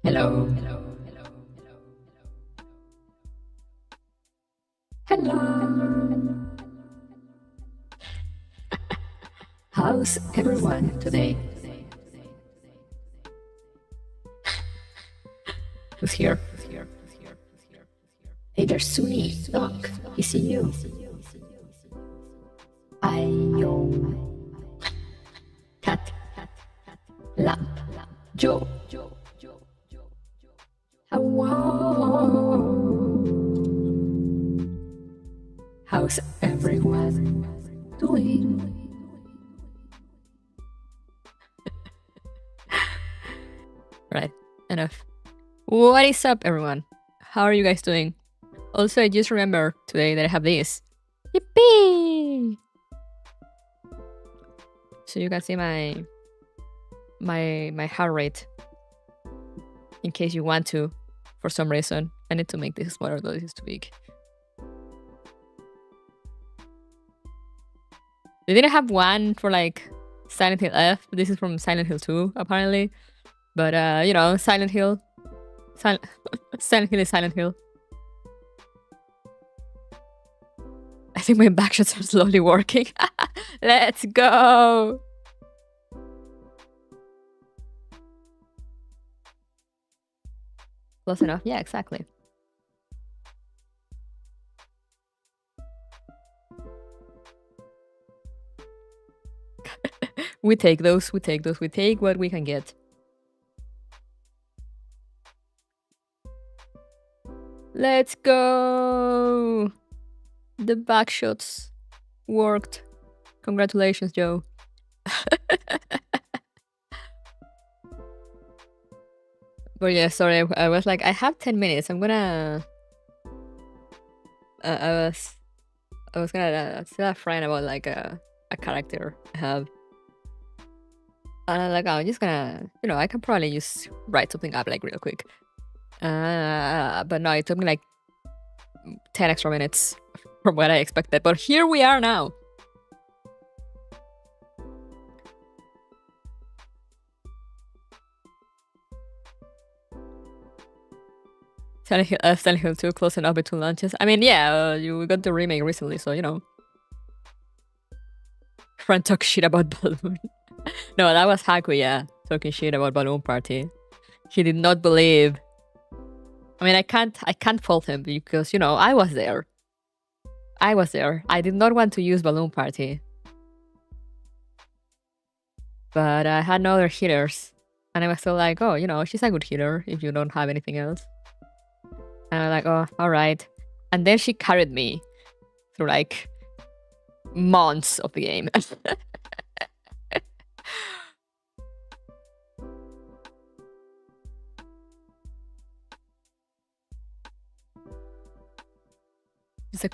Hello. Hello. How's everyone today? Who's here? Hey, there's Suni. Look, he see you. Ayo. Cat. Lamp. Joe. Hello. How's everyone doing? Right, enough. What is up, everyone? How are you guys doing? Also, I just remember today that I have this. Yippee! So you can see my heart rate. In case you want to, for some reason. I need to make this smaller, though this is too big. They didn't have one for like Silent Hill F. This is from Silent Hill 2, apparently. But you know, Silent Hill. Silent Hill is Silent Hill. I think my backshots are slowly working. Let's go! Close enough? Yeah, exactly. We take those, we take what we can get. Let's go! The backshots worked. Congratulations, Joe. But yeah, sorry, I was like, I have 10 minutes. I'm gonna... I was gonna tell a friend about like a character I have. And I'm like, I'm just gonna, you know, I can probably just write something up like real quick. But no, it took me like 10 extra minutes from what I expected. But here we are now. Silent Hill 2 close enough between launches. I mean, yeah, we got the remake recently, so you know. Friend talk shit about Balloon. No, that was Haku, yeah, talking shit about Balloon Party. He did not believe. I mean, I can't fault him because, you know, I was there. I did not want to use Balloon Party. But I had no other healers. And I was still like, oh, you know, she's a good healer if you don't have anything else. And I'm like, oh, alright. And then she carried me through like months of the game. Just a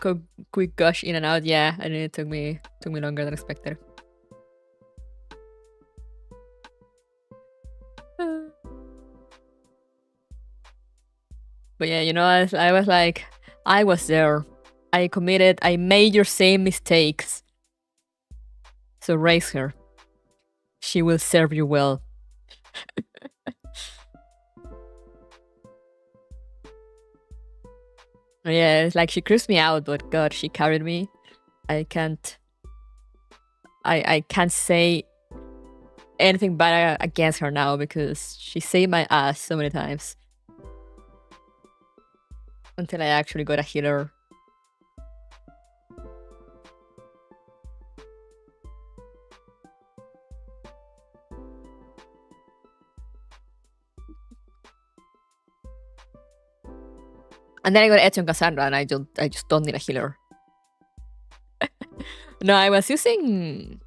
quick gush in and out, yeah, and it took me longer than expected. But yeah, you know, I was like, I was there. I made your same mistakes. So raise her. She will serve you well. Yeah, it's like she creeps me out, but God, she carried me. I can't say anything bad against her now because she saved my ass so many times. Until I actually got a healer. And then I got Ezio and Cassandra, and I just don't need a healer. No, I was using...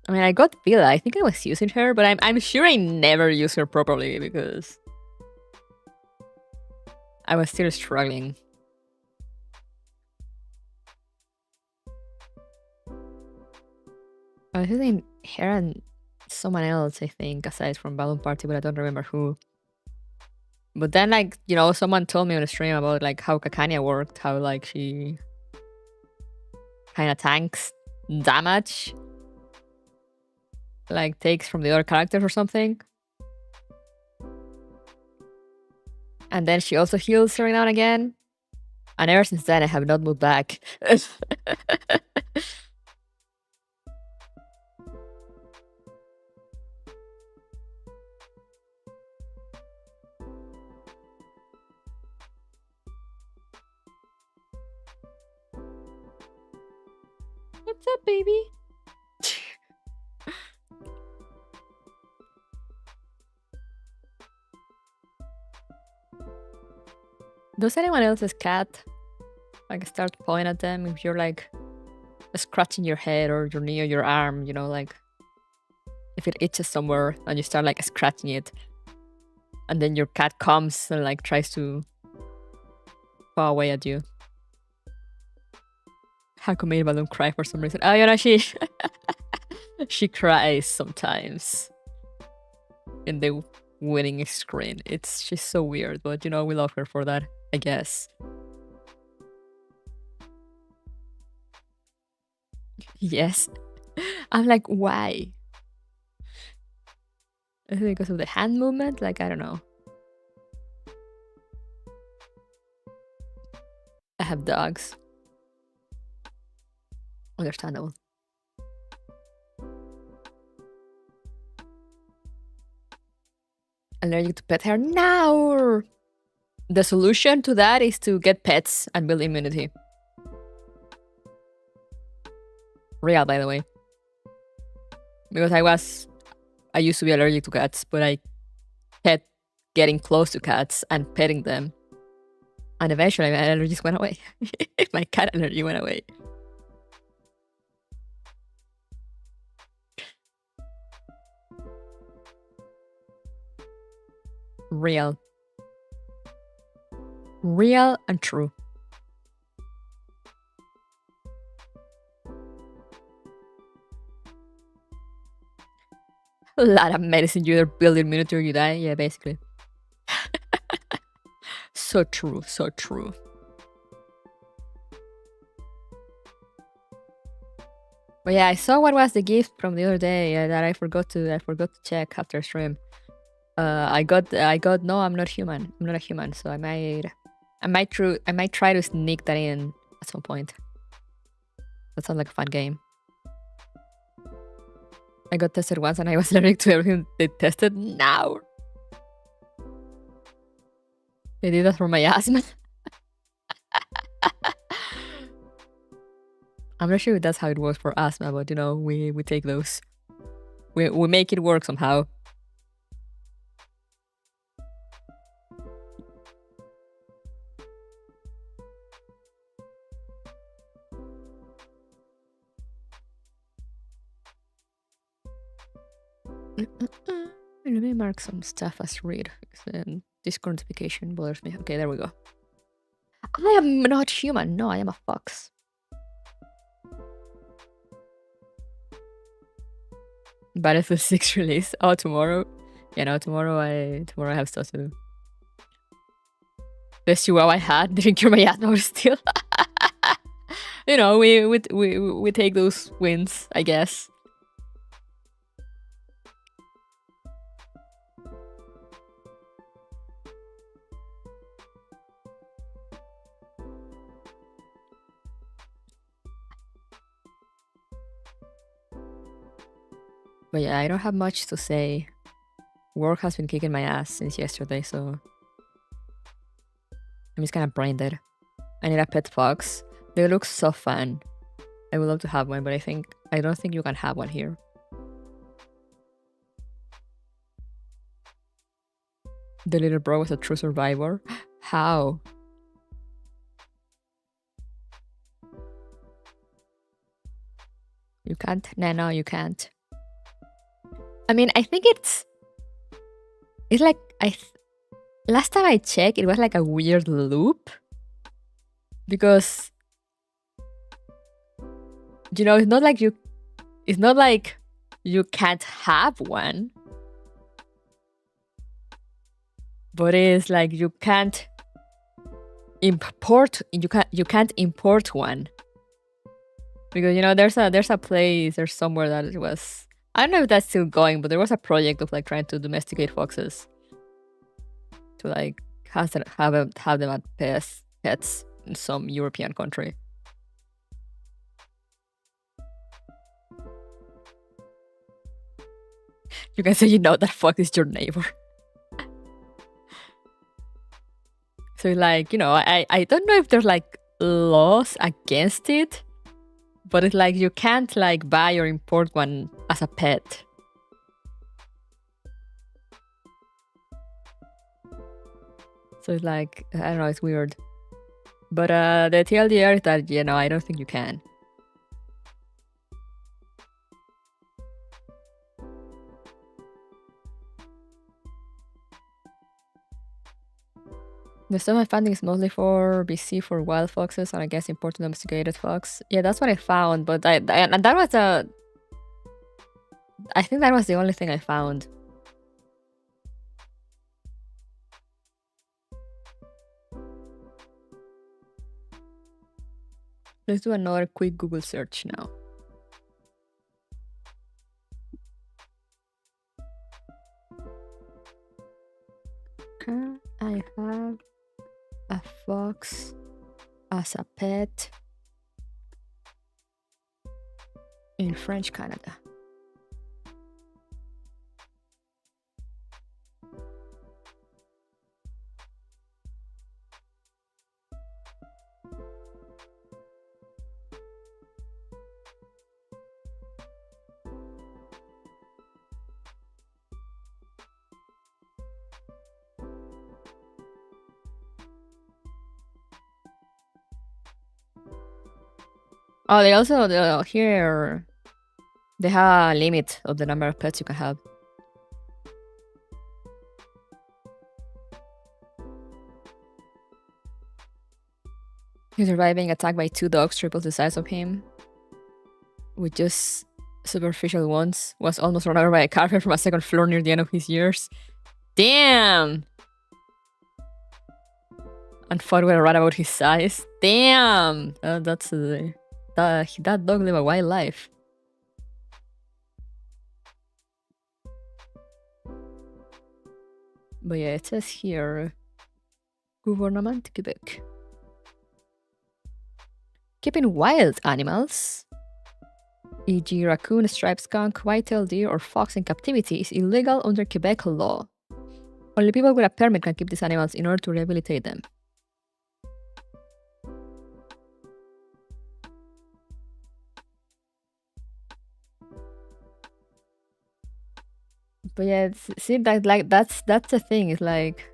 I mean, I got Villa. I think I was using her, but I'm sure I never used her properly because... I was still struggling. I was using her and someone else, I think, aside from Balloon Party, but I don't remember who. But then, like, you know, someone told me on the stream about, like, how Kakania worked, how, like, she kind of tanks damage, like, takes from the other characters or something. And then she also heals every now and again. And ever since then, I have not moved back. What's up, baby? Does anyone else's cat like start pawing at them if you're like scratching your head or your knee or your arm, you know, like if it itches somewhere and you start like scratching it and then your cat comes and like tries to paw away at you? How come Mabel don't cry for some reason? Oh, you know, she cries sometimes in the winning screen. She's so weird, but you know, we love her for that, I guess. Yes. I'm like, why? Is it because of the hand movement? Like, I don't know. I have dogs. Understandable. Allergic to pet hair? No! The solution to that is to get pets and build immunity. Real, by the way. Because I used to be allergic to cats, but I kept getting close to cats and petting them. And eventually my allergies went away. My cat allergy went away. Real. Real and true. A lot of medicine, you either build immunity or you die. Yeah, basically. So true, so true. But yeah, I saw what was the gift from the other day that I forgot to check after stream. I got no, I'm not human. I'm not a human, so I might try to sneak that in at some point. That sounds like a fun game. I got tested once and I was allergic to everything they tested. Now they did that for my asthma. I'm not sure if that's how it works for asthma, but you know, we take those. We make it work somehow. Let me mark some stuff as read. Discord notification bothers me. Okay, there we go. I am not human. No, I am a fox. Battlefield 6 release. Oh, tomorrow. Yeah, no, tomorrow I have stuff to do. The chihuahua I had didn't cure my asthma still. You know, we take those wins, I guess. But yeah, I don't have much to say. Work has been kicking my ass since yesterday, so I'm just kind of brain dead. I need a pet fox. They look so fun. I would love to have one, but I don't think you can have one here. The little bro was a true survivor. How? You can't? No, you can't. I mean, I think it's like last time I checked, it was like a weird loop because you know, it's not like you can't have one, but it's like you can't import one because you know there's a place or somewhere that it was. I don't know if that's still going, but there was a project of like trying to domesticate foxes to like have them as pets in some European country. You can say you know that fuck is your neighbor. So like, you know, I don't know if there's like laws against it, but it's like you can't like buy or import one as a pet. So it's like, I don't know, it's weird. But the TLDR is that, you know, I don't think you can. The stuff I'm finding is mostly for BC for wild foxes and I guess imported domesticated fox. Yeah, that's what I found, but and that was I think that was the only thing I found. Let's do another quick Google search now. Can I have a fox as a pet in French Canada? Oh, they also here they have a limit of the number of pets you can have. He's surviving attacked by 2 dogs triple the size of him, with just superficial wounds. Was almost run over by a car from a second floor near the end of his years. Damn! And fought with a rat about his size. Damn! That's that dog live a wild life. But yeah, it says here, Gouvernement Quebec. Keeping wild animals, e.g. raccoon, striped skunk, white-tailed deer, or fox in captivity is illegal under Quebec law. Only people with a permit can keep these animals in order to rehabilitate them. But yeah, see that like that's the thing. It's like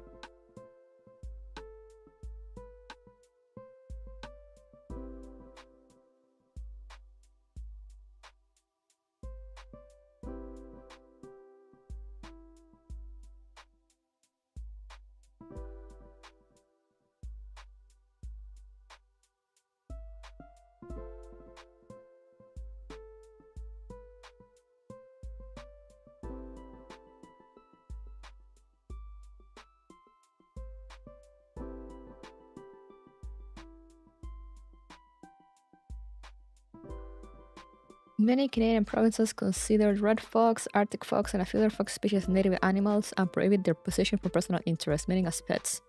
many Canadian provinces consider red fox, Arctic fox, and a few other fox species native animals and prohibit their possession for personal interest, meaning as pets.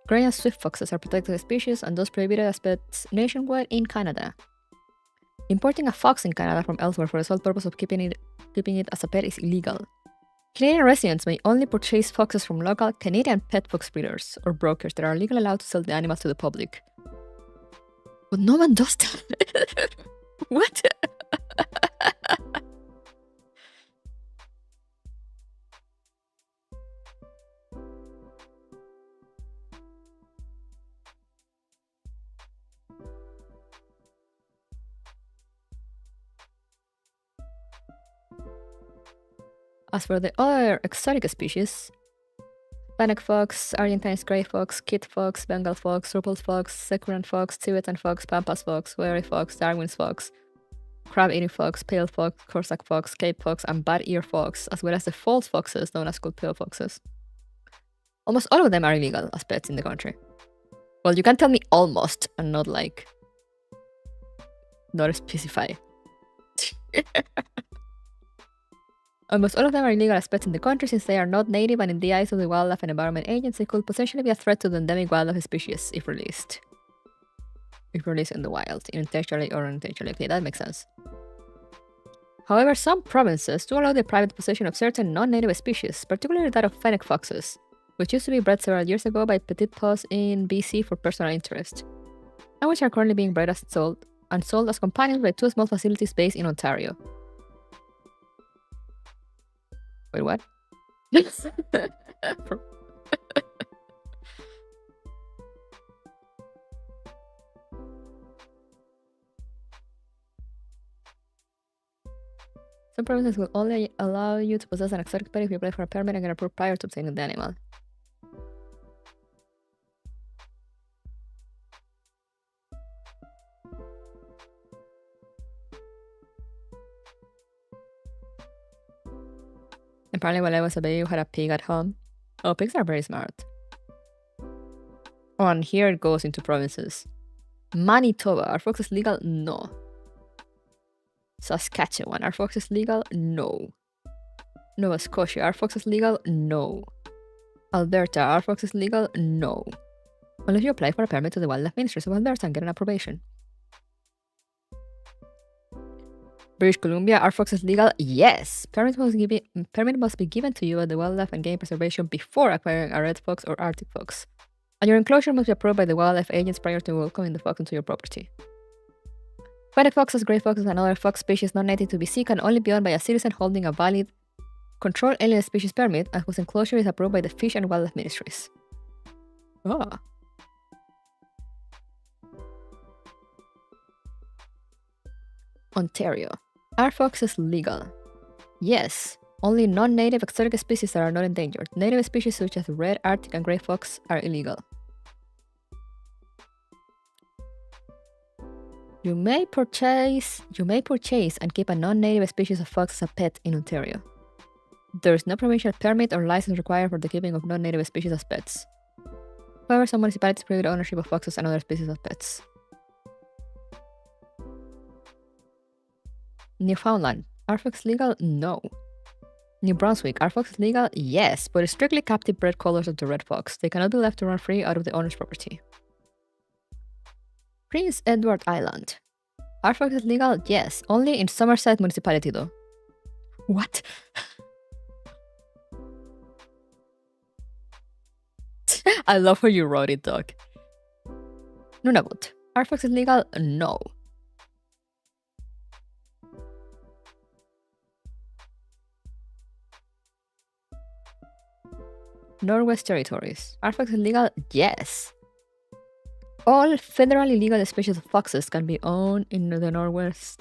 Gray and swift foxes are protected species and thus prohibited as pets nationwide in Canada. Importing a fox in Canada from elsewhere for the sole purpose of keeping it as a pet is illegal. Canadian residents may only purchase foxes from local Canadian pet fox breeders or brokers that are legally allowed to sell the animals to the public. But no one does that. What? As for the other exotic species, Fennec fox, Argentine gray fox, kit fox, Bengal fox, Ruppel's fox, Securan fox, Tibetan fox, Pampas fox, Wary fox, Darwin's fox, crab-eating fox, pale fox, Corsac fox, Cape fox, and bad-ear fox, as well as the false foxes known as cold pale foxes. Almost all of them are illegal as pets in the country. Well, you can tell me almost and not like not specify. Almost all of them are illegal as pets in the country since they are not native, and in the eyes of the Wildlife and Environment Agency could potentially be a threat to the endemic wildlife species if released. If released in the wild, intentionally or unintentionally. Okay, that makes sense. However, some provinces do allow the private possession of certain non-native species, particularly that of fennec foxes, which used to be bred several years ago by Petit Paws in BC for personal interest, and which are currently being bred and sold as companions by two small facilities based in Ontario. Wait, what? Some provinces will only allow you to possess an exotic pet if you apply for a permit and get approved prior to obtaining the animal. Apparently, while I was a baby, we had a pig at home. Oh, pigs are very smart. Oh, and here it goes into provinces. Manitoba, are foxes legal? No. Saskatchewan, are foxes legal? No. Nova Scotia, are foxes legal? No. Alberta, are foxes legal? No. Unless you apply for a permit to the Wildlife Ministry of Alberta and get an approbation. British Columbia, are foxes legal? Yes. Permit must be given to you at the Wildlife and Game Preservation before acquiring a red fox or Arctic fox. And your enclosure must be approved by the wildlife agents prior to welcoming the fox into your property. Fennec foxes, gray foxes, and other fox species not native to BC can only be owned by a citizen holding a valid Controlled Alien Species Permit and whose enclosure is approved by the Fish and Wildlife Ministries. Oh. Ontario. Are foxes legal? Yes. Only non-native exotic species that are not endangered. Native species such as red, Arctic, and gray fox are illegal. You may purchase and keep a non-native species of fox as a pet in Ontario. There is no provincial permit or license required for the keeping of non-native species as pets. However, some municipalities prohibit ownership of foxes and other species as pets. Newfoundland. Are foxes legal? No. New Brunswick. Are foxes legal? Yes, but strictly captive bred colors of the red fox. They cannot be left to run free out of the owner's property. Prince Edward Island. Are foxes legal? Yes, only in Somerset Municipality though. What? I love how you wrote it, dog. Nunavut. Are foxes legal? No. Northwest Territories. Are foxes legal? Yes. All federally legal species of foxes can be owned in the Northwest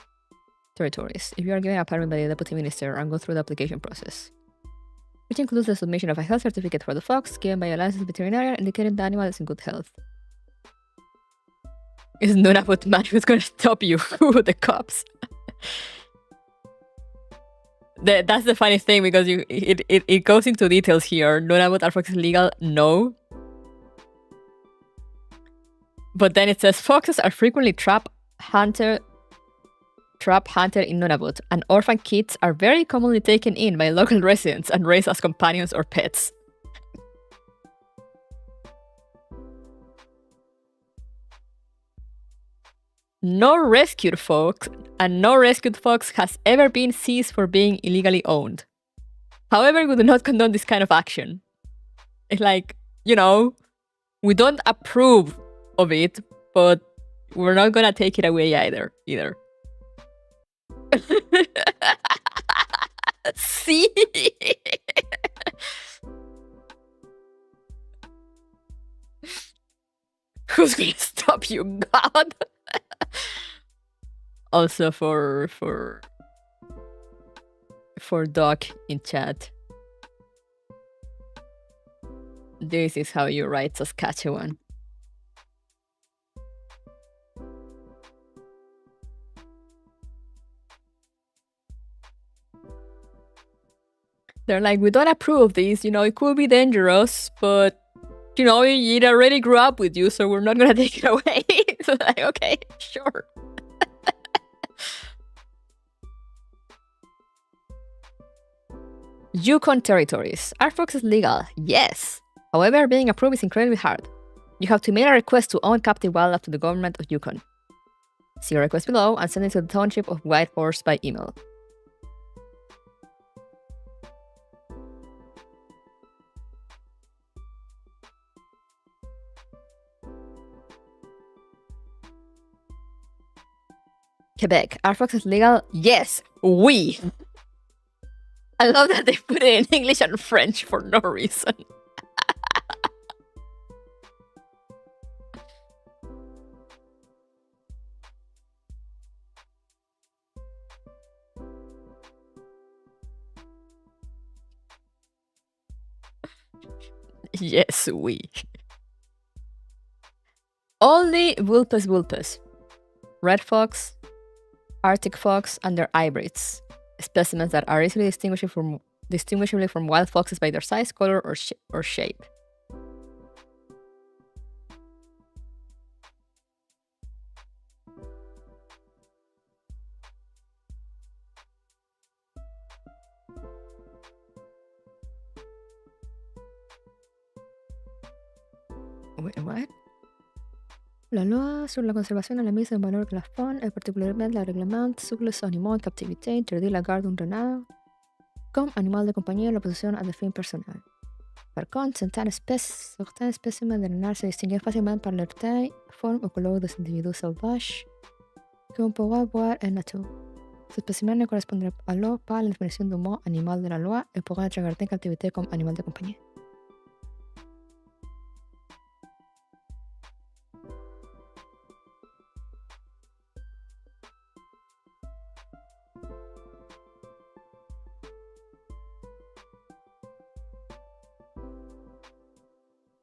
Territories if you are given a permit by the Deputy Minister and go through the application process, which includes the submission of a health certificate for the fox given by a licensed veterinarian indicating the animal is in good health. Is Nunavut man who's gonna stop you? The cops. That's the funny thing because it goes into details here. Nunavut are foxes legal? No. But then it says foxes are frequently trap hunted in Nunavut, and orphan kids are very commonly taken in by local residents and raised as companions or pets. No rescued fox has ever been seized for being illegally owned. However, we do not condone this kind of action. It's like, you know, we don't approve of it, but we're not gonna take it away either. See? Who's gonna stop you, God? Also for Doc in chat. This is how you write Saskatchewan. They're like, we don't approve this, you know, it could be dangerous, but, you know, it already grew up with you, so we're not gonna take it away. So like, okay, sure. Yukon territories. Are foxes legal? Yes. However, being approved is incredibly hard. You have to mail a request to own captive wildlife to the government of Yukon. See your request below and send it to the township of Whitehorse by email. Quebec. Are foxes legal? Yes. Oui. I love that they put it in English and French for no reason. Yes, oui. Only vulpes. Red fox, Arctic fox, and their hybrids. Specimens that are easily distinguishable from wild foxes by their size, color, or shape. Wait, what? La loi sur la conservation et la mise en valeur de la faune et particulièrement la réglemente sur les animaux en captivité interdit la garde d'un renard comme animal de compagnie et la possession à des fins personnelles. Par contre, certains spécimens de renards se distinguent facilement par leur taille, forme ou couleur des individus sauvages qu'on pourra voir en nature. Ces spécimens ne correspondent alors pas à la définition du mot animal de la loi et pourraient être gardés en captivité comme animal de compagnie.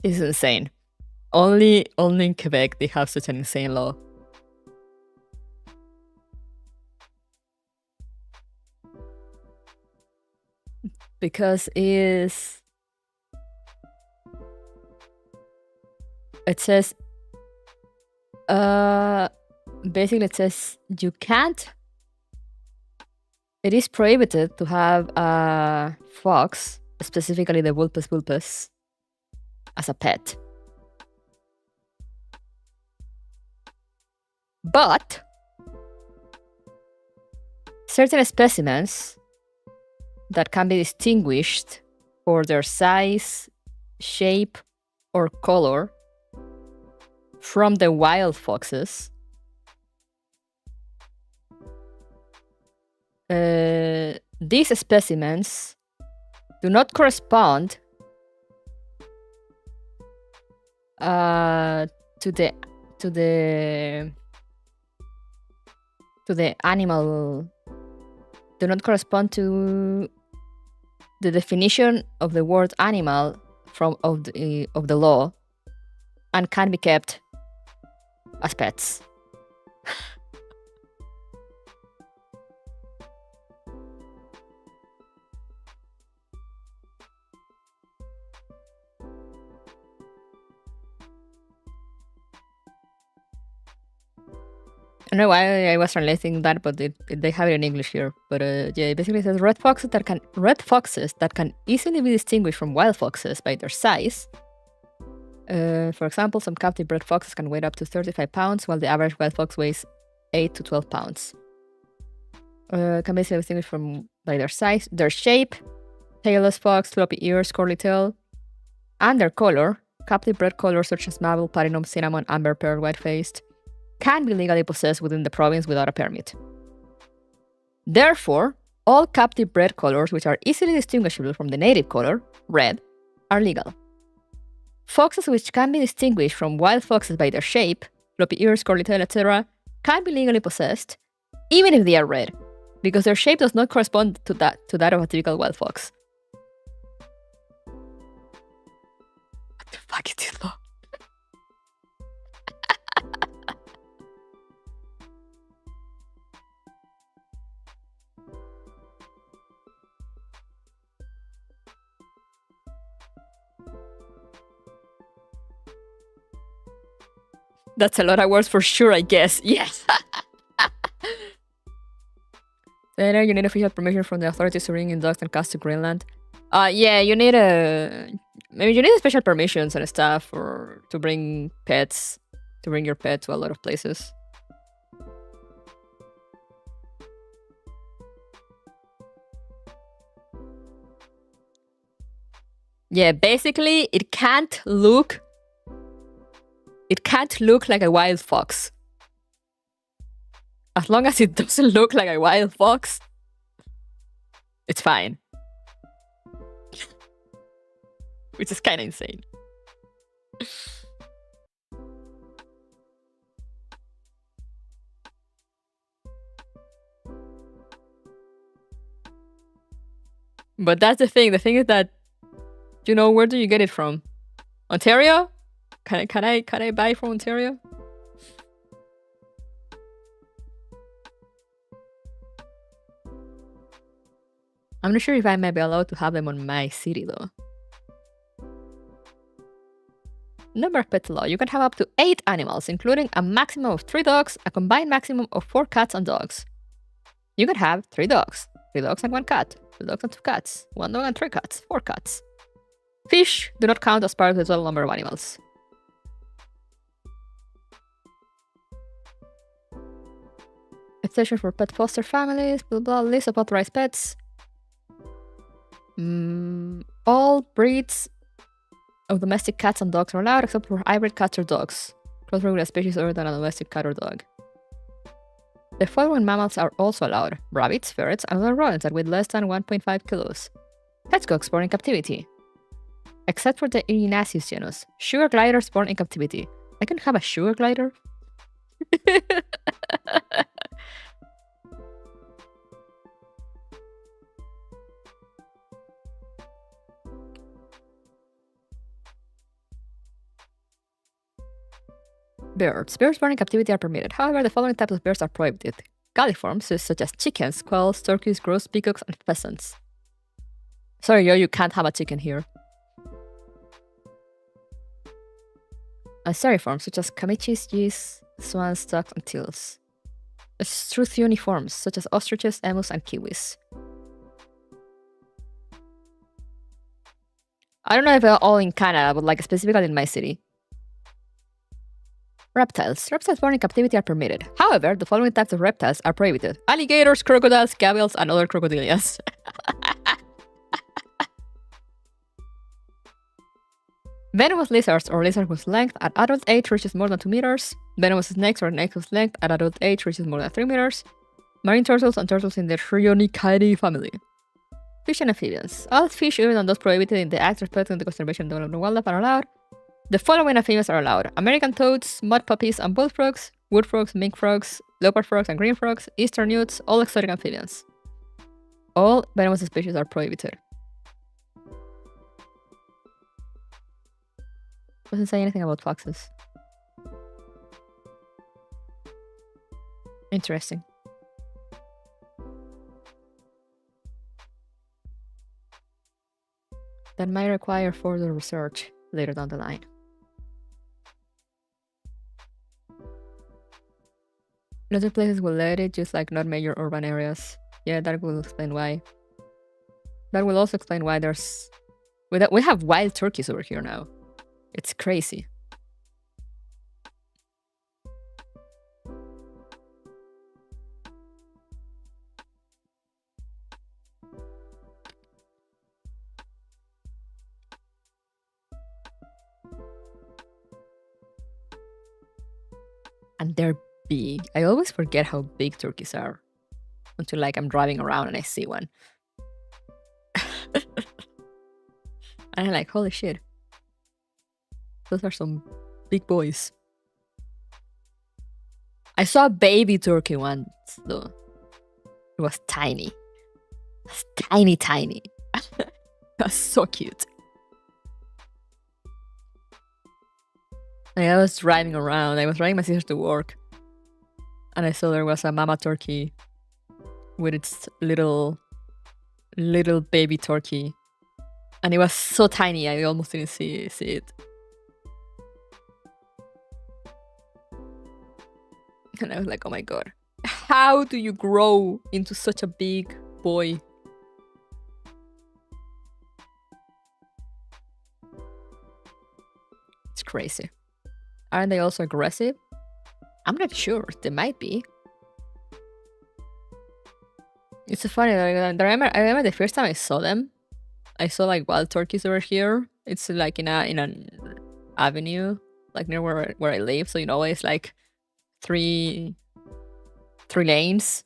It's insane. Only in Quebec they have such an insane law. Because it says basically it says you can't. It is prohibited to have a fox, specifically the vulpes, as a pet. But certain specimens that can be distinguished for their size, shape, or color from the wild foxes these specimens do not correspond to the animal, do not correspond to the definition of the word animal of the law, and can be kept as pets. I don't know why I was translating that, but they have it in English here. But yeah, it basically says red foxes that can easily be distinguished from wild foxes by their size. For example, some captive bred foxes can weigh up to 35 pounds, while the average wild fox weighs 8 to 12 pounds. Can be easily distinguished by their size, their shape, tailless fox, floppy ears, curly tail, and their color. Captive bred colors such as marble, platinum, cinnamon, amber, pearl, white-faced can be legally possessed within the province without a permit. Therefore, all captive bred colors which are easily distinguishable from the native color, red, are legal. Foxes which can be distinguished from wild foxes by their shape, floppy ears, curly tail, etc., can be legally possessed, even if they are red, because their shape does not correspond to that of a typical wild fox. What the fuck is this law? That's a lot of words for sure, I guess. Yes. Then you need official permission from the authorities to bring in dogs and cats to Greenland. Yeah, you need maybe you need special permissions and stuff or to bring your pet to a lot of places. Yeah, basically it can't look like a wild fox. As long as it doesn't look like a wild fox, it's fine. Which is kind of insane. But that's the thing. The thing is that, where do you get it from? Ontario? Can I buy from Ontario? I'm not sure if I might be allowed to have them on my city though. Number of pets law. You can have up to 8 animals, including a maximum of 3 dogs, a combined maximum of 4 cats and dogs. You can have 3 dogs, 3 dogs and 1 cat, 2 dogs and 2 cats, 1 dog and 3 cats, 4 cats. Fish do not count as part of the total number of animals. Exception for pet foster families, blah blah, list of authorized pets. All breeds of domestic cats and dogs are allowed except for hybrid cats or dogs. Crossbred with a species other than a domestic cat or dog. The following mammals are also allowed: rabbits, ferrets, and other rodents that weigh less than 1.5 kilos. Hedgehogs born in captivity. Except for the Erinaceus genus. Sugar gliders born in captivity. I can have a sugar glider? Birds. Birds born in captivity are permitted. However, the following types of birds are prohibited. Galliforms, such as chickens, quails, turkeys, grouse, peacocks, and pheasants. Sorry, you can't have a chicken here. And styroforms, such as camichis, geese, swans, ducks, and teals. Struthuniforms, such as ostriches, emus, and kiwis. I don't know if they're all in Canada, but specifically in my city. Reptiles. Reptiles born in captivity are permitted. However, the following types of reptiles are prohibited. Alligators, crocodiles, gavials, and other crocodilians. Venomous lizards or lizards whose length at adult age reaches more than 2 meters. Venomous snakes or snakes whose length at adult age reaches more than 3 meters. Marine turtles and turtles in the Trionychidae family. Fish and amphibians. All fish other than those prohibited in the act respecting the conservation of developing wildlife are allowed. The following amphibians are allowed: American toads, mud puppies and bullfrogs, wood frogs, mink frogs, leopard frogs and green frogs, eastern newts, all exotic amphibians. All venomous species are prohibited. Doesn't say anything about foxes. Interesting. That might require further research later down the line. Other places will let it, just not major urban areas. Yeah, that will explain why. That will also explain why we have wild turkeys over here now. It's crazy. And they're big. I always forget how big turkeys are until I'm driving around and I see one. And I'm like, holy shit. Those are some big boys. I saw a baby turkey once though. It was tiny. It was tiny, tiny. It was so cute. I was driving around. I was driving my sister to work. And I saw there was a mama turkey with its little baby turkey. And it was so tiny, I almost didn't see it. And I was like, oh my god. How do you grow into such a big boy? crazy. Aren't they also aggressive? I'm not sure. They might be. It's so funny. I remember the first time I saw them. I saw like wild turkeys over here. It's like in an avenue, like near where I live. So it's like three lanes,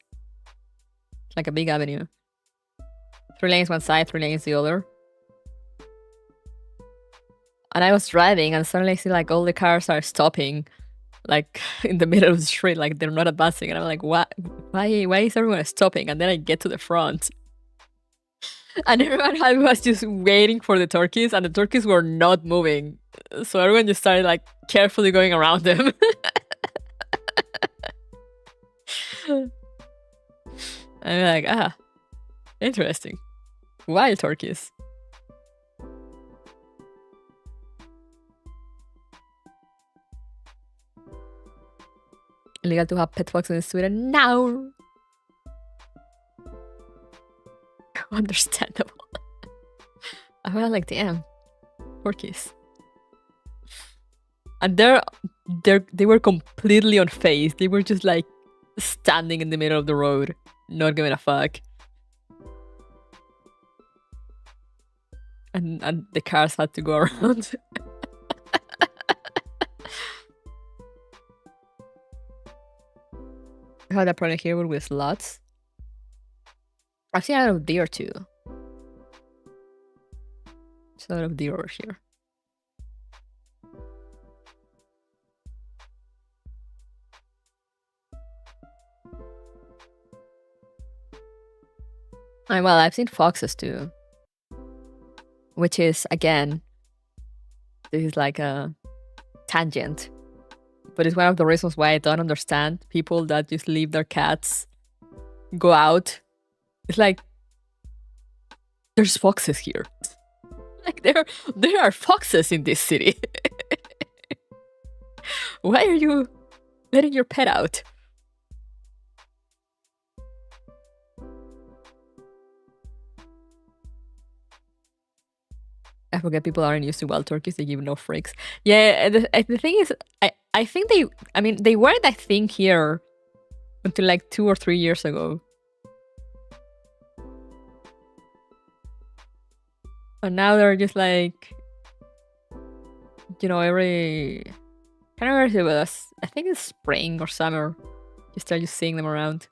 like a big avenue. 3 lanes one side, 3 lanes the other. And I was driving, and suddenly I see like all the cars are stopping, like in the middle of the street, like they're not advancing. And I'm like, what? Why is everyone stopping? And then I get to the front, and everyone was just waiting for the turkeys, and the turkeys were not moving. So everyone just started like carefully going around them. I'm like, interesting. Wild turkeys. Illegal to have pet foxes in Sweden now. Understandable. I was like, damn, turkeys. And they were completely unfazed. They were just like standing in the middle of the road, not giving a fuck. And the cars had to go around. I had a problem here with slots. I've seen a lot of deer too. There's a lot of deer over here. Well, I've seen foxes too. Which is, again, this is like a tangent. But it's one of the reasons why I don't understand people that just leave their cats go out. It's like, there's foxes here. Like, there are foxes in this city. Why are you letting your pet out? I forget people aren't used to wild turkeys. They give no freaks. Yeah, the thing is, I think they weren't, I think, here until like 2 or 3 years ago. And now they're just like, every, I can't remember if it was, I think it's spring or summer. You start just seeing them around.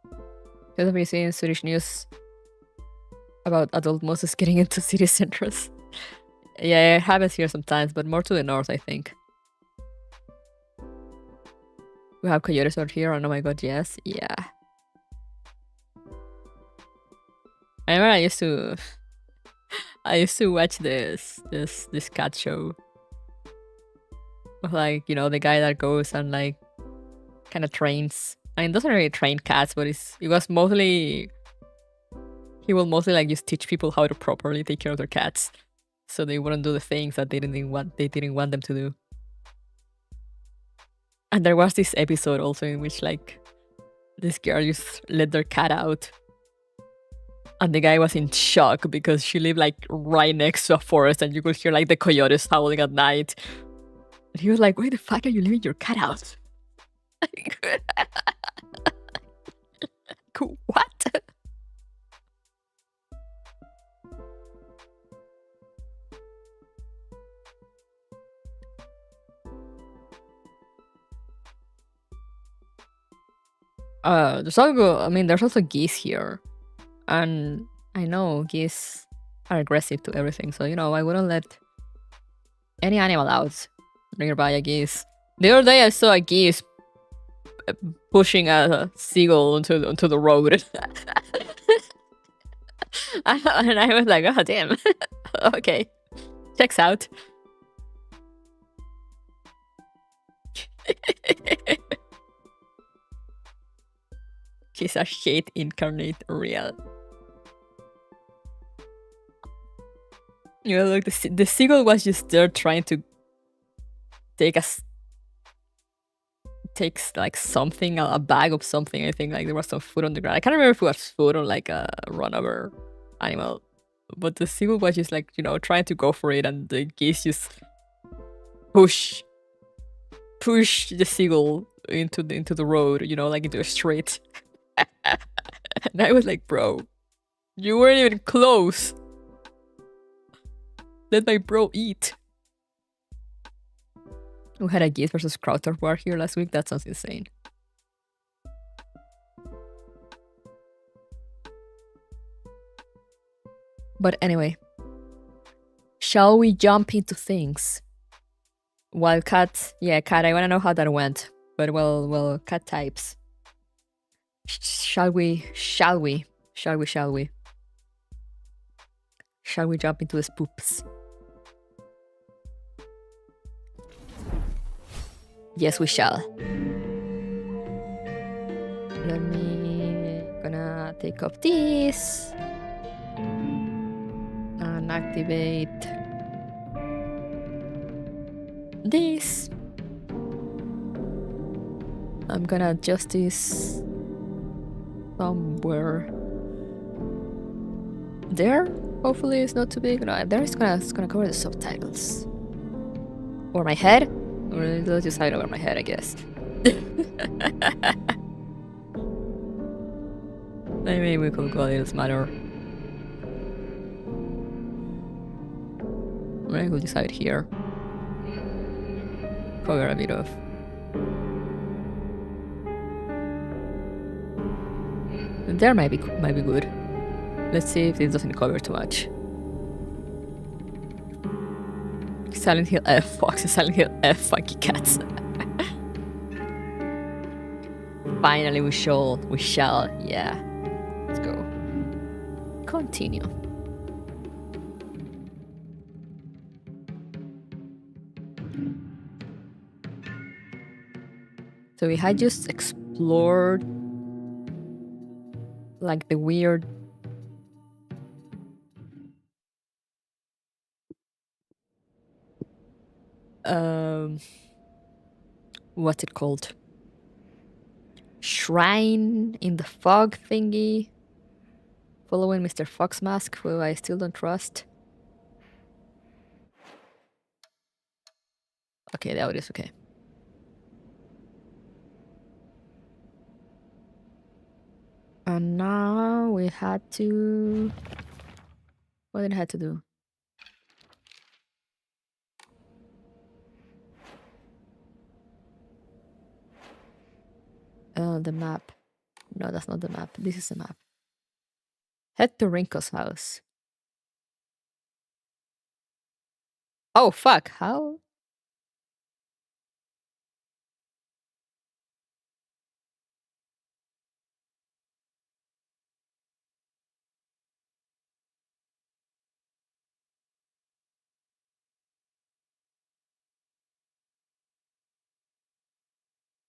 Because I've been seeing Swedish news about adult mosses getting into city centers. Yeah, it happens here sometimes, but more to the north, I think. We have coyotes out here, and oh my god, yes, yeah. I remember I used to watch this cat show. Like, the guy that goes and like kind of trains. I mean, doesn't really train cats, but he will mostly like just teach people how to properly take care of their cats, so they wouldn't do the things that they didn't want them to do. And there was this episode also in which like this girl just let their cat out, and the guy was in shock because she lived like right next to a forest, and you could hear like the coyotes howling at night. And he was like, "Why the fuck are you leaving your cat out?" What? There's also geese here, and I know geese are aggressive to everything, so I wouldn't let any animal out nearby a geese. The other day I saw a geese pushing a seagull onto the road. And I was like, oh damn. Okay, checks out. She's a hate incarnate real. Look, the seagull was just there trying to takes like something, a bag of something. I think like there was some food on the ground. I can't remember if it was food or like a run over animal, But the seagull was just like, you know, trying to go for it, and the geese just push the seagull into the road, you know, like into a street. And I was like, bro, you weren't even close. Let my bro eat. We had a geese versus Crowther war here last week. That sounds insane. But anyway, shall we jump into things? Well, cat, yeah, cat, I want to know how that went. But well, cat types. Shall we jump into the spoops? Yes, we shall. Let me gonna take off this and activate this. I'm gonna adjust this somewhere there. Hopefully it's not too big. No, there it's gonna cover the subtitles. Or my head. Or let's just hide over my head, I guess. Maybe we could go a little smaller. Maybe we'll just hide here. Cover a bit of. There might be good. Let's see if this doesn't cover too much. Silent Hill F Fox and Silent Hill F Funky Cats. Finally we shall, yeah. Let's go. Continue. So we had just explored like the weird what's it called? Shrine in the fog thingy. Following Mr. Fox Mask, who I still don't trust. Okay, that is okay. And now we had to... What did I have to do? The map. No, that's not the map. This is the map. Head to Rinko's house. Oh, fuck. How?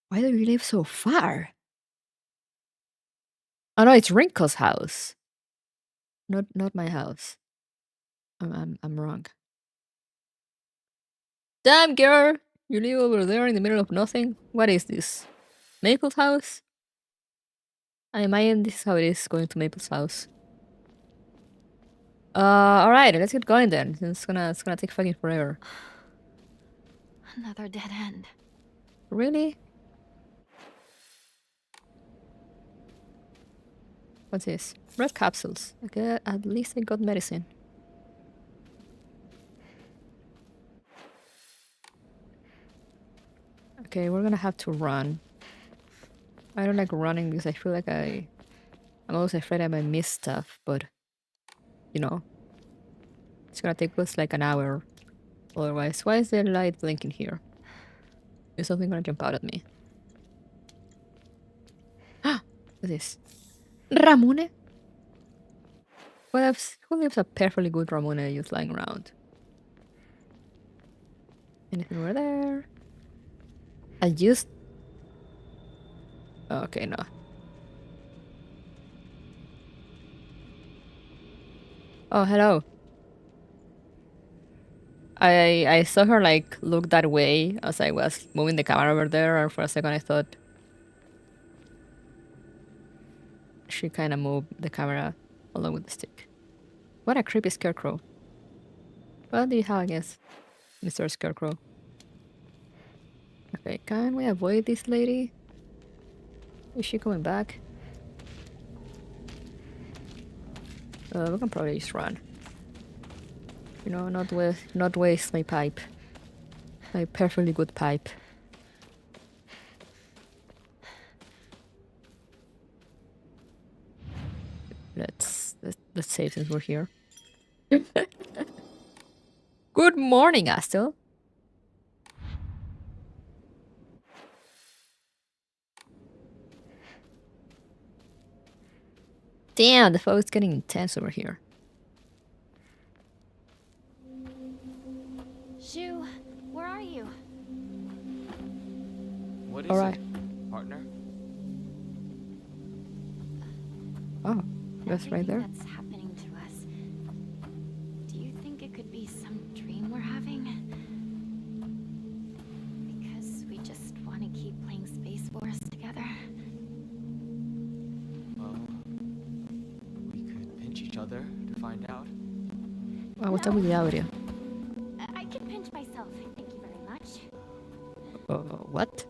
Why do you live so far? Oh no, it's Rinko's house. Not my house. I'm wrong. Damn, girl! You live over there in the middle of nothing? What is this? Maple's house? I imagine this is how it is going to Maple's house. Alright, let's get going then. It's gonna take fucking forever. Another dead end. Really? What's this? Red capsules. Okay, at least I got medicine. Okay, we're gonna have to run. I don't like running because I feel like I'm always afraid I might miss stuff, but you know, it's gonna take us like an hour. Otherwise, why is there light blinking here? Is something gonna jump out at me? Ah, what's this? Ramune? Who leaves a perfectly good Ramune just lying around? Anything over there? I used... Okay, no. Oh, hello. I saw her like look that way as I was moving the camera over there, and for a second I thought she kind of moved the camera along with the stick. What a creepy scarecrow. What do you have against Mr. Scarecrow? Okay, can we avoid this lady? Is she coming back? We can probably just run. You know, not waste my pipe. My perfectly good pipe. Let's save since we're here. Good morning, Astel. Damn, the fog's getting intense over here. Shu, where are you? What is it, partner? Oh, that's right there. That's happening to us. Do you think it could be some dream we're having? Because we just want to keep playing Space Force together. Well, we could pinch each other to find out. Oh, what's up with the audio? I can pinch myself, thank you very much. What?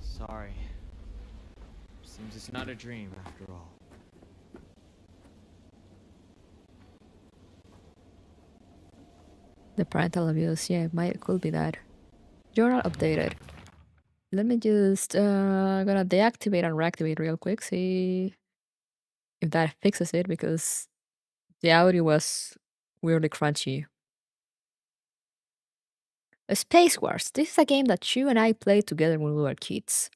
Sorry. Seems it's not a dream after all. The parental abuse, yeah, could be that. Journal updated. Let me just gonna deactivate and reactivate real quick, see if that fixes it, because the audio was weirdly crunchy. Space Wars. This is a game that you and I played together when we were kids.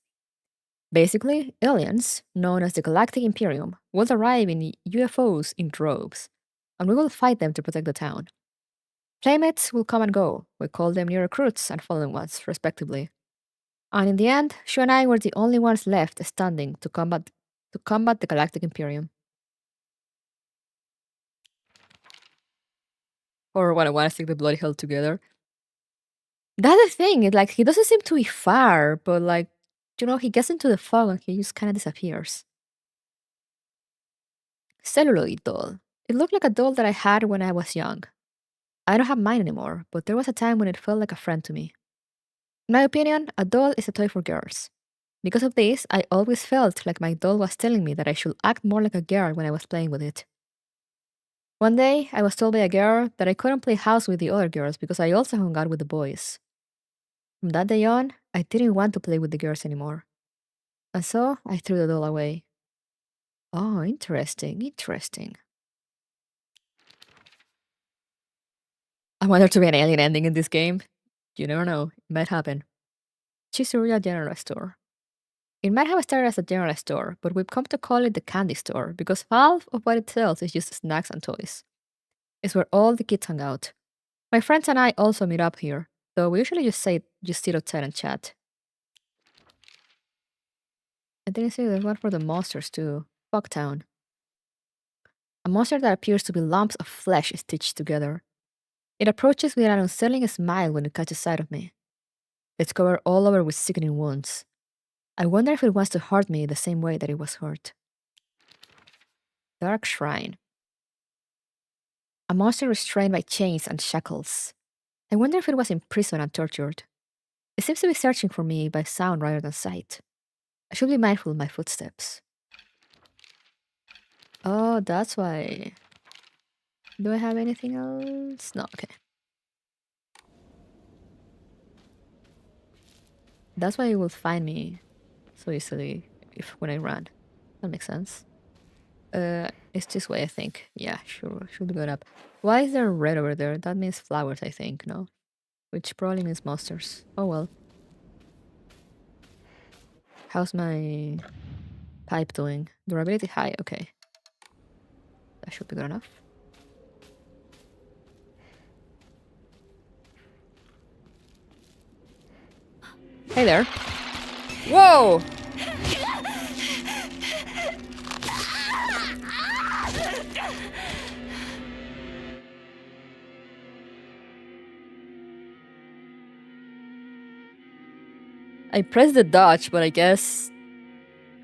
Basically, aliens, known as the Galactic Imperium, will arrive in UFOs in droves, and we will fight them to protect the town. Playmates will come and go. We call them new recruits and fallen ones, respectively. And in the end, Shu and I were the only ones left standing to combat the Galactic Imperium. Or what I want to stick the bloody hell together. That's the thing, it's like he doesn't seem to be far, but like, you know, he gets into the fog and he just kind of disappears. Celluloid doll. It looked like a doll that I had when I was young. I don't have mine anymore, but there was a time when it felt like a friend to me. In my opinion, a doll is a toy for girls. Because of this, I always felt like my doll was telling me that I should act more like a girl when I was playing with it. One day, I was told by a girl that I couldn't play house with the other girls because I also hung out with the boys. From that day on, I didn't want to play with the girls anymore. And so, I threw the doll away. Oh, interesting. I want there to be an alien ending in this game. You never know, it might happen. Chisuria General Store. It might have started as a general store, but we've come to call it the candy store because half of what it sells is just snacks and toys. It's where all the kids hang out. My friends and I also meet up here, though we usually just sit outside and chat. I didn't see there's one for the monsters too. Fucktown. A monster that appears to be lumps of flesh stitched together. It approaches with an unsettling smile when it catches sight of me. It's covered all over with sickening wounds. I wonder if it wants to hurt me the same way that it was hurt. Dark Shrine. A monster restrained by chains and shackles. I wonder if it was imprisoned and tortured. It seems to be searching for me by sound rather than sight. I should be mindful of my footsteps. Oh, that's why. Do I have anything else? No, okay. That's why you will find me so easily when I run. That makes sense. It's this way, I think. Yeah, sure, should be good up. Why is there red over there? That means flowers, I think, no? Which probably means monsters. Oh well. How's my pipe doing? Durability high, okay. That should be good enough. Hey there. Whoa! I pressed the dodge, but I guess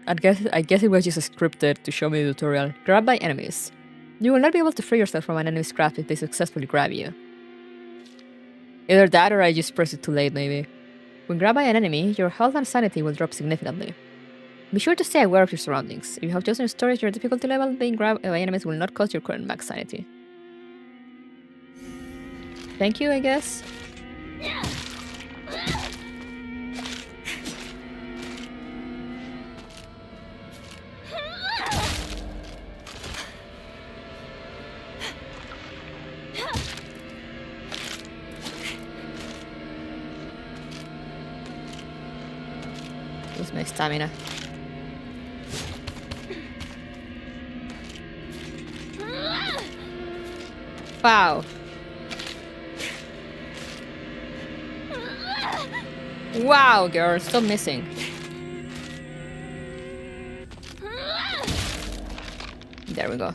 it was just scripted to show me the tutorial. Grab by enemies. You will not be able to free yourself from an enemy's grasp if they successfully grab you. Either that or I just pressed it too late, maybe. When grabbed by an enemy, your health and sanity will drop significantly. Be sure to stay aware of your surroundings. If you have chosen storage, your difficulty level, being grabbed by enemies will not cost your current max sanity. Thank you, I guess. Lose my stamina. Wow. Wow, girl, stop missing. There we go.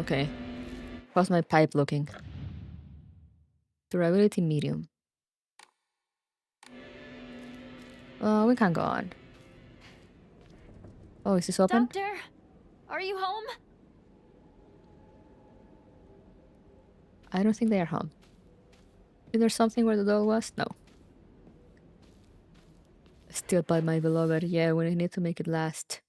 Okay. How's my pipe looking? Durability medium. Oh, we can't go on. Oh, is this open? Doctor, are you home? I don't think they are home. Is there something where the doll was? No. Still by my beloved. Yeah, when I need to make it last.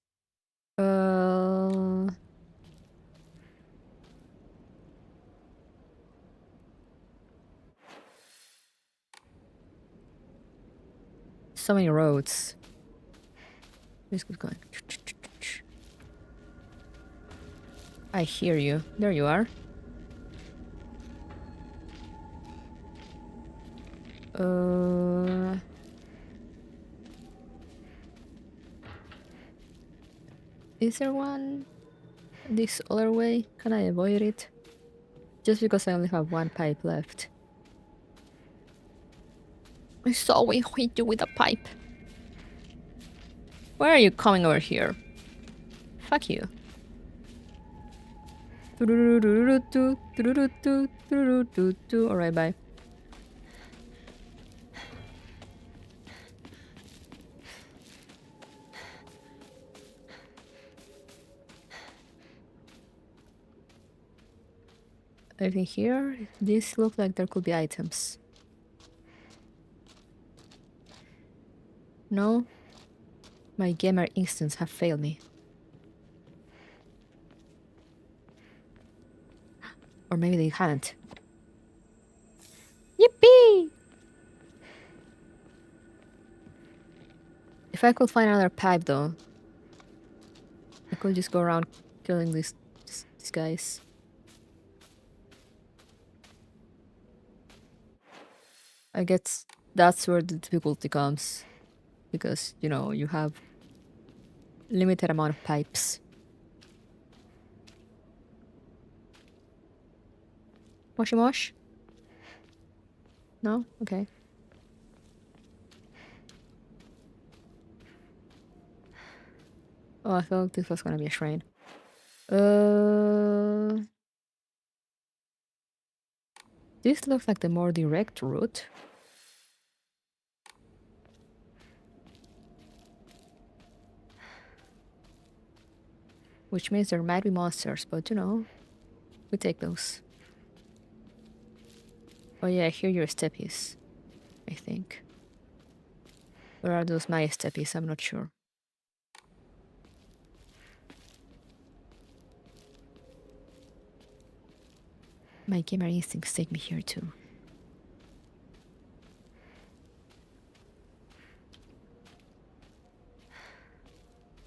So many roads. This good going. I hear you. There you are. Is there one this other way? Can I avoid it? Just because I only have one pipe left. I saw we hit you with a pipe. Why are you coming over here? Fuck you. Alright, bye. Anything here? This looks like there could be items. No? My gamer instincts have failed me. Or maybe they hadn't. Yippee! If I could find another pipe though, I could just go around killing these guys. I guess that's where the difficulty comes. Because, you know, you have limited amount of pipes. Moshi mosh? No? Okay. Oh, I thought this was gonna be a shrine. This looks like the more direct route. Which means there might be monsters, but you know, we take those. Oh yeah, here your steppies, I think. Or are those my steppies? I'm not sure. My gamer instincts take me here too.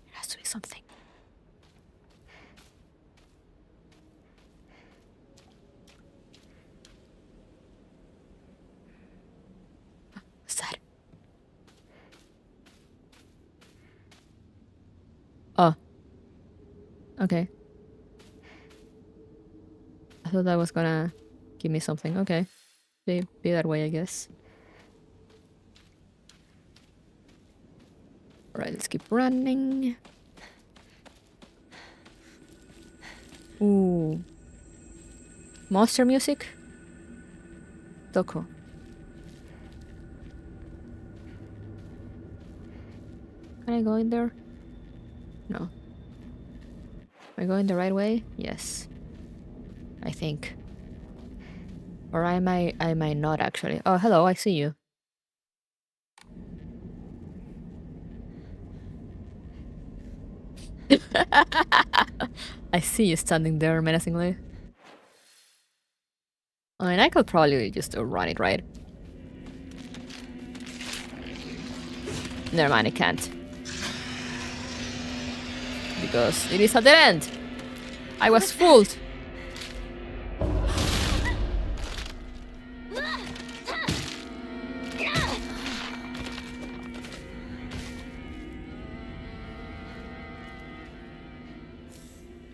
There has to be something. What's that? Oh. Okay. I thought that was gonna give me something. Okay. Be that way, I guess. Alright, let's keep running. Ooh. Monster music? Doko. Can I go in there? No. Am I going the right way? Yes. I think. Or I might not actually. Oh, hello, I see you. I see you standing there menacingly. I mean, I could probably just run it, right? Never mind, I can't. Because it is a dead end. I was fooled.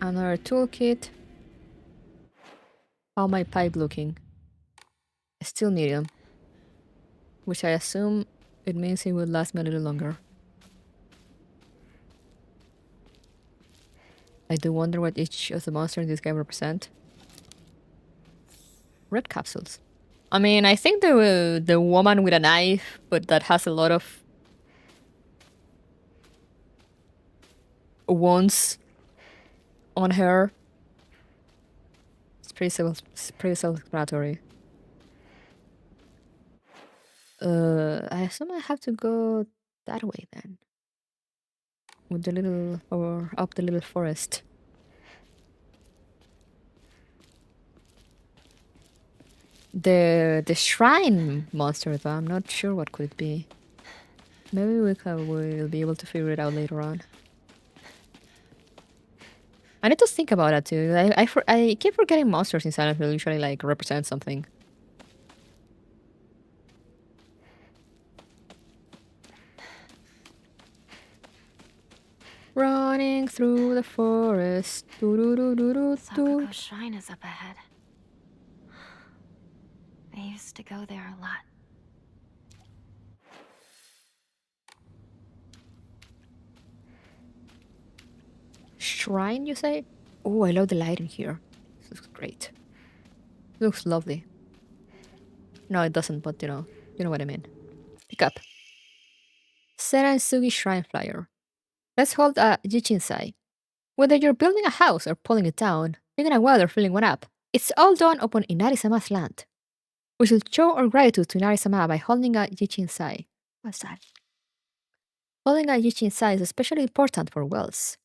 Another toolkit. How my pipe looking? Still medium. Which I assume it means it will last me a little longer. I do wonder what each of the monsters in this game represent. Red capsules. I mean, I think the woman with a knife, but that has a lot of wounds on her. It's pretty self-explanatory. I assume I have to go that way then. With the little, or up the little forest. The shrine monster though, I'm not sure what could it be. Maybe we'll be able to figure it out later on. I need to think about that too. I keep forgetting monsters in Silent Hill usually like represent something. Running through the forest. Sakuko's shrine is up ahead. I used to go there a lot. Shrine, you say? Oh, I love the lighting here. This looks great. It looks lovely. No, it doesn't, but you know what I mean. Pick up. Seransugi Shrine Flyer. Let's hold a Jichinsai. Whether you're building a house or pulling it down, digging a well or filling one up, it's all done upon Inari-sama's land. We should show our gratitude to Inari-sama by holding a Jichinsai. What's that? Holding a Jichinsai is especially important for wells.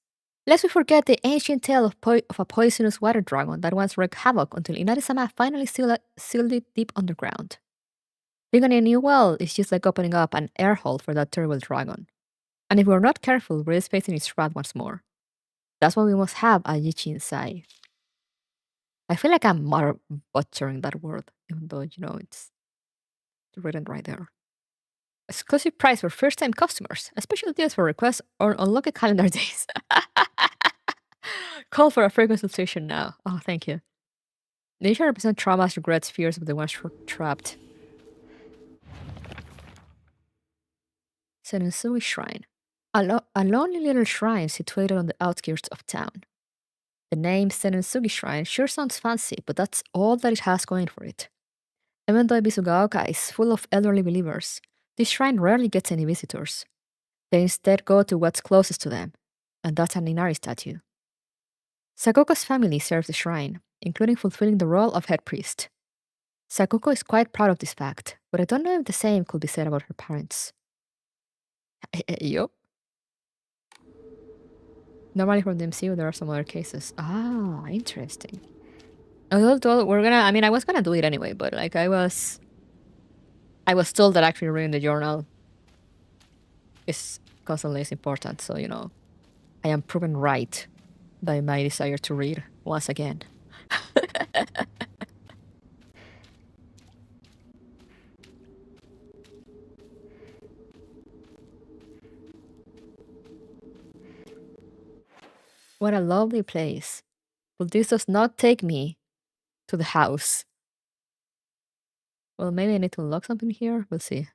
Lest we forget the ancient tale of a poisonous water dragon that once wreaked havoc until Inari-sama finally sealed it deep underground. Digging a new well is just like opening up an air hole for that terrible dragon. And if we're not careful, we're facing its wrath once more. That's why we must have a Jichinsai. I feel like I'm butchering that word, even though, it's written right there. Exclusive price for first-time customers. A special deals for requests or unlocked calendar days. Call for a free consultation now. Oh, thank you. They should represent traumas, regrets, fears of the ones trapped. Senensui Shrine. A lonely little shrine situated on the outskirts of town. The name Senensugi Shrine sure sounds fancy, but that's all that it has going for it. Even though Bisugaoka is full of elderly believers, this shrine rarely gets any visitors. They instead go to what's closest to them, and that's an Inari statue. Sakoko's family serves the shrine, including fulfilling the role of head priest. Sakoko is quite proud of this fact, but I don't know if the same could be said about her parents. Yup. Normally from the MCU, there are some other cases. Ah, interesting. Although I was gonna do it anyway, but like I was told that actually reading the journal is constantly important, so I am proven right by my desire to read once again. What a lovely place. But this does not take me to the house. Well, maybe I need to unlock something here. We'll see.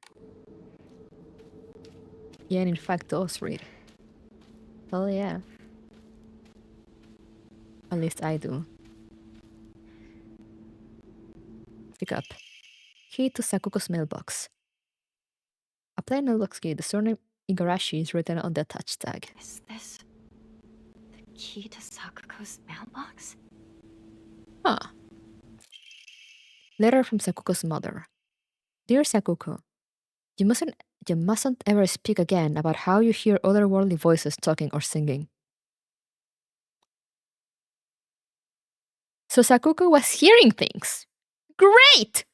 Yeah, and in fact does read. Hell yeah. At least I do. Pick up. Key to Sakuko's mailbox. A plain mailbox key. The surname Igarashi is written on the attached tag. Is this the key to Sakuko's mailbox? Huh. Letter from Sakuko's mother. Dear Sakuko, you mustn't ever speak again about how you hear otherworldly voices talking or singing. So Sakuko was hearing things. Great!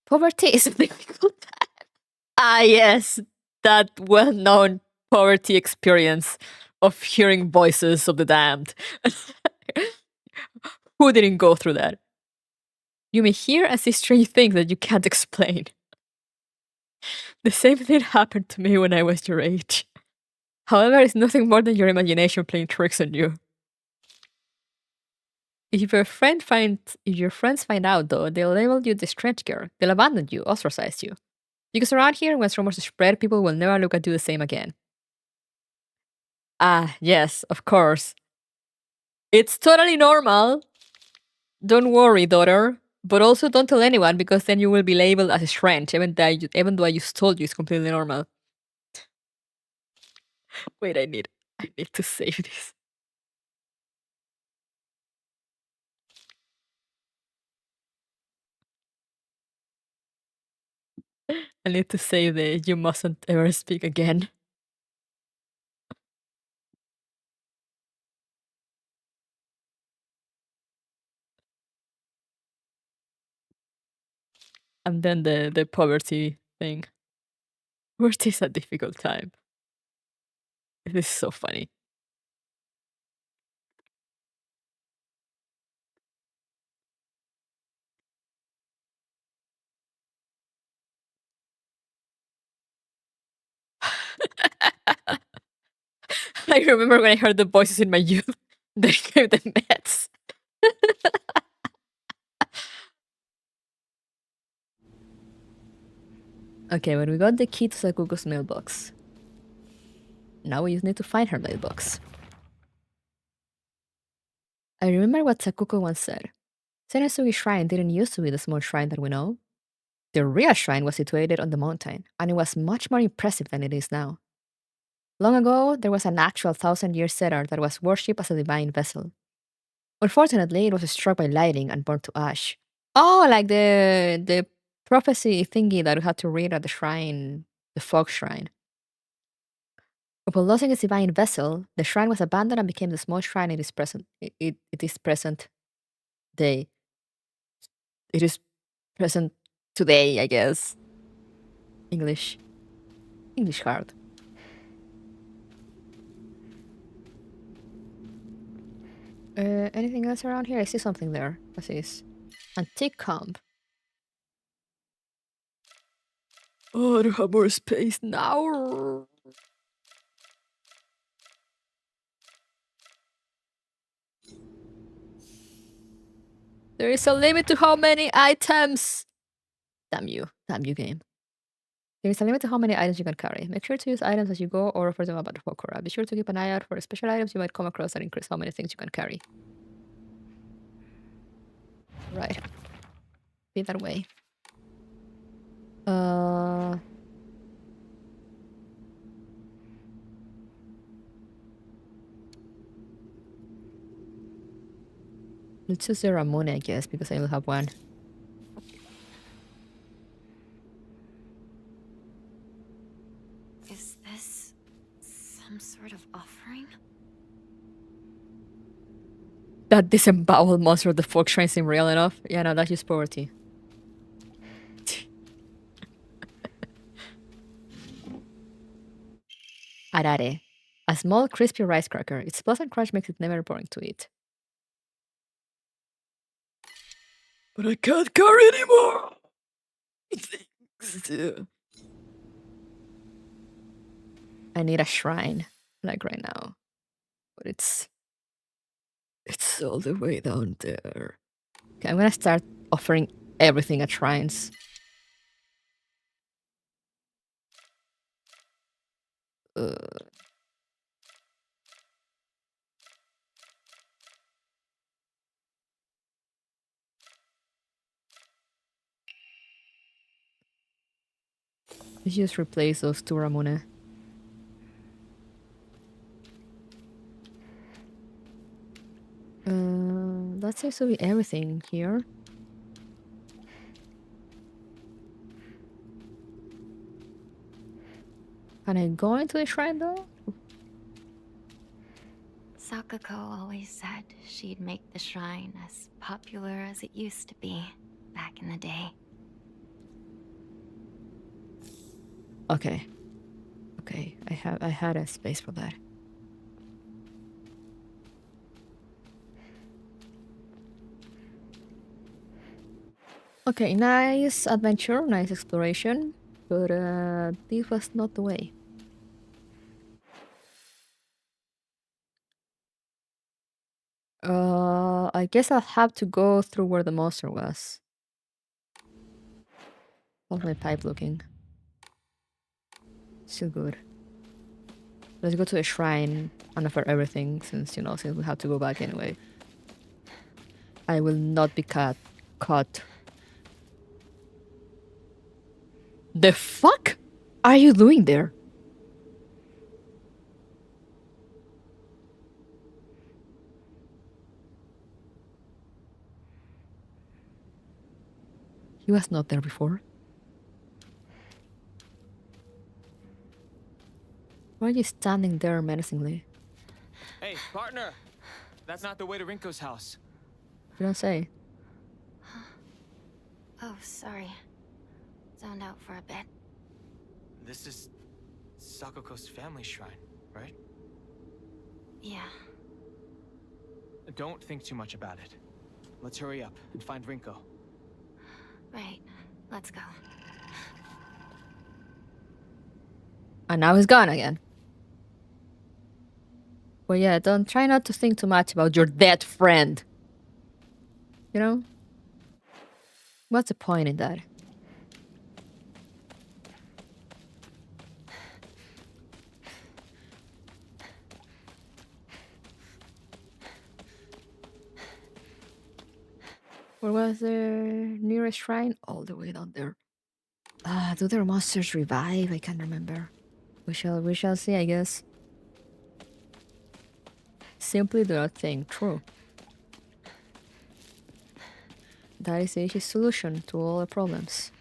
Poverty is a difficult time. Ah, yes, that well-known poverty experience of hearing voices of the damned. Who didn't go through that? You may hear and see strange things that you can't explain. The same thing happened to me when I was your age. However, it's nothing more than your imagination playing tricks on you. If your friends find out, though, they'll label you the strange girl. They'll abandon you, ostracize you. Because around here, once rumors spread, people will never look at you the same again. Ah, yes, of course. It's totally normal. Don't worry, daughter. But also don't tell anyone, because then you will be labeled as strange, even though I just told you it's completely normal. Wait, I need to save this. I need to save the you mustn't ever speak again. And then the poverty thing. Poverty is a difficult time. It is so funny. I remember when I heard the voices in my youth. They gave the meds. Okay, but we got the key to Sakuko's mailbox. Now we just need to find her mailbox. I remember what Sakuko once said. Senesugi Shrine didn't used to be the small shrine that we know. The real shrine was situated on the mountain, and it was much more impressive than it is now. Long ago, there was an actual 1,000-year setter that was worshipped as a divine vessel. Unfortunately, it was struck by lightning and burned to ash. Oh, like the prophecy thingy that we had to read at the shrine, the fog shrine. Upon losing its divine vessel, the shrine was abandoned and became the small shrine it is present. It is present day. It is present today, I guess. English hard. Anything else around here? I see something there. What's this? Antique comb. Oh, I don't have more space now. There is a limit to how many items. Damn you game. There is a limit to how many items you can carry. Make sure to use items as you go or refer them about the Pokora. Be sure to keep an eye out for special items you might come across that increase how many things you can carry. Right. Be that way. Let's use the Ramone, I guess, because I only have one. Is this some sort of offering? That disemboweled monster of the folk shrine seem real enough? Yeah, no, that's just poverty. Arare. A small, crispy rice cracker. Its pleasant crunch makes it never boring to eat. But I can't carry anymore! I need a shrine, like right now. But it's all the way down there. Okay, I'm gonna start offering everything at shrines. Let's just replace those two Ramune. That seems to be everything here. Can I go into the shrine though? Sakako always said she'd make the shrine as popular as it used to be back in the day. Okay. Okay, I had a space for that. Okay, nice adventure, nice exploration, but this was not the way. I guess I'll have to go through where the monster was. How's my pipe looking? Still good. Let's go to the shrine and offer everything, since, you know, since we have to go back anyway. I will not be caught. The fuck are you doing there? He was not there before. Why are you standing there menacingly? Hey, partner! That's not the way to Rinko's house. You don't say. Oh, sorry. Zoned out for a bit. This is Sakako's family shrine, right? Yeah. Don't think too much about it. Let's hurry up and find Rinko. Right. Let's go. And now he's gone again. Well, yeah, don't try not to think too much about your dead friend. You know? What's the point in that? Where was the nearest shrine? All the way down there. Do their monsters revive? I can't remember. We shall see, I guess. Simply do not think. True. That is the easy solution to all the problems.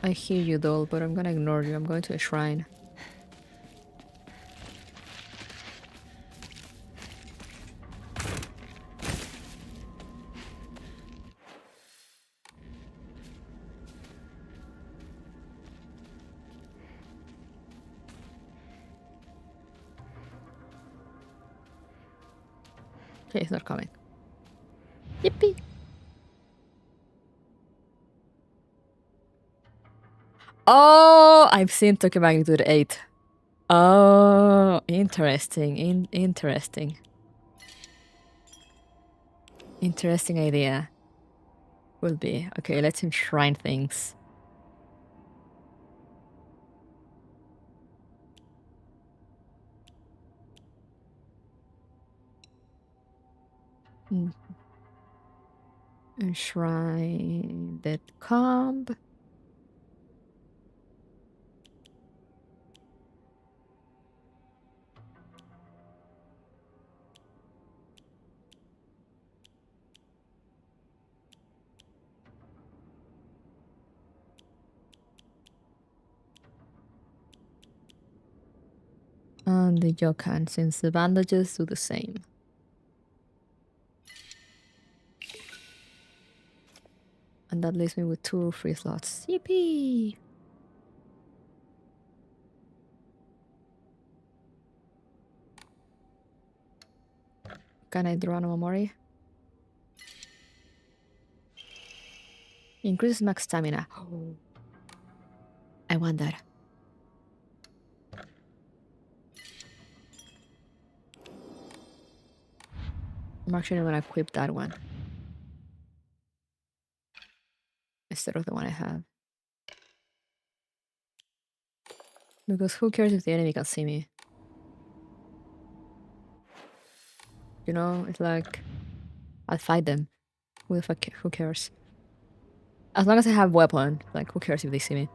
I hear you, doll, but I'm gonna ignore you. I'm going to a shrine. Okay, he's not coming. Yippee! Oh, I've seen Tokyo Magnitude 8. Oh, interesting. Interesting. Interesting idea. Will be. Okay, let's enshrine things. Enshrine that comb. And the Yokan, since the bandages do the same. And that leaves me with 2 free slots. Yippee! Can I draw no Momori? Increases max stamina. Oh. I want that. I'm actually gonna equip that one instead of the one I have. Because who cares if the enemy can see me? You know, it's like I'll fight them. Who the fuck? Who cares? As long as I have weapon, like who cares if they see me?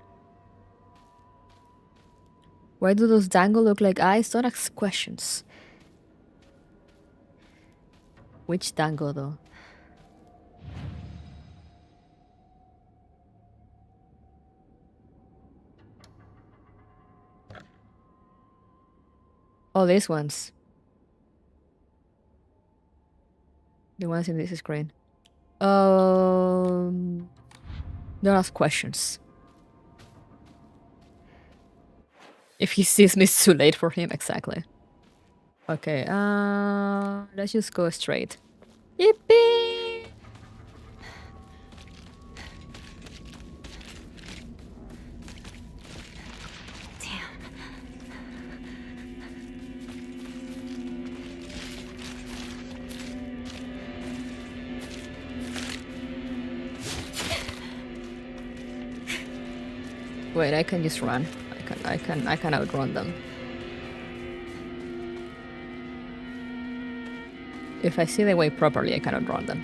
Why do those dangle look like eyes? Don't ask questions. Which dango though? Oh, these ones. The ones in this screen. Don't ask questions. If he sees me, it's too late for him. Exactly. Okay, let's just go straight. Yippee! Damn. Wait, I can just run. I can outrun them. If I see the way properly, I can outrun them.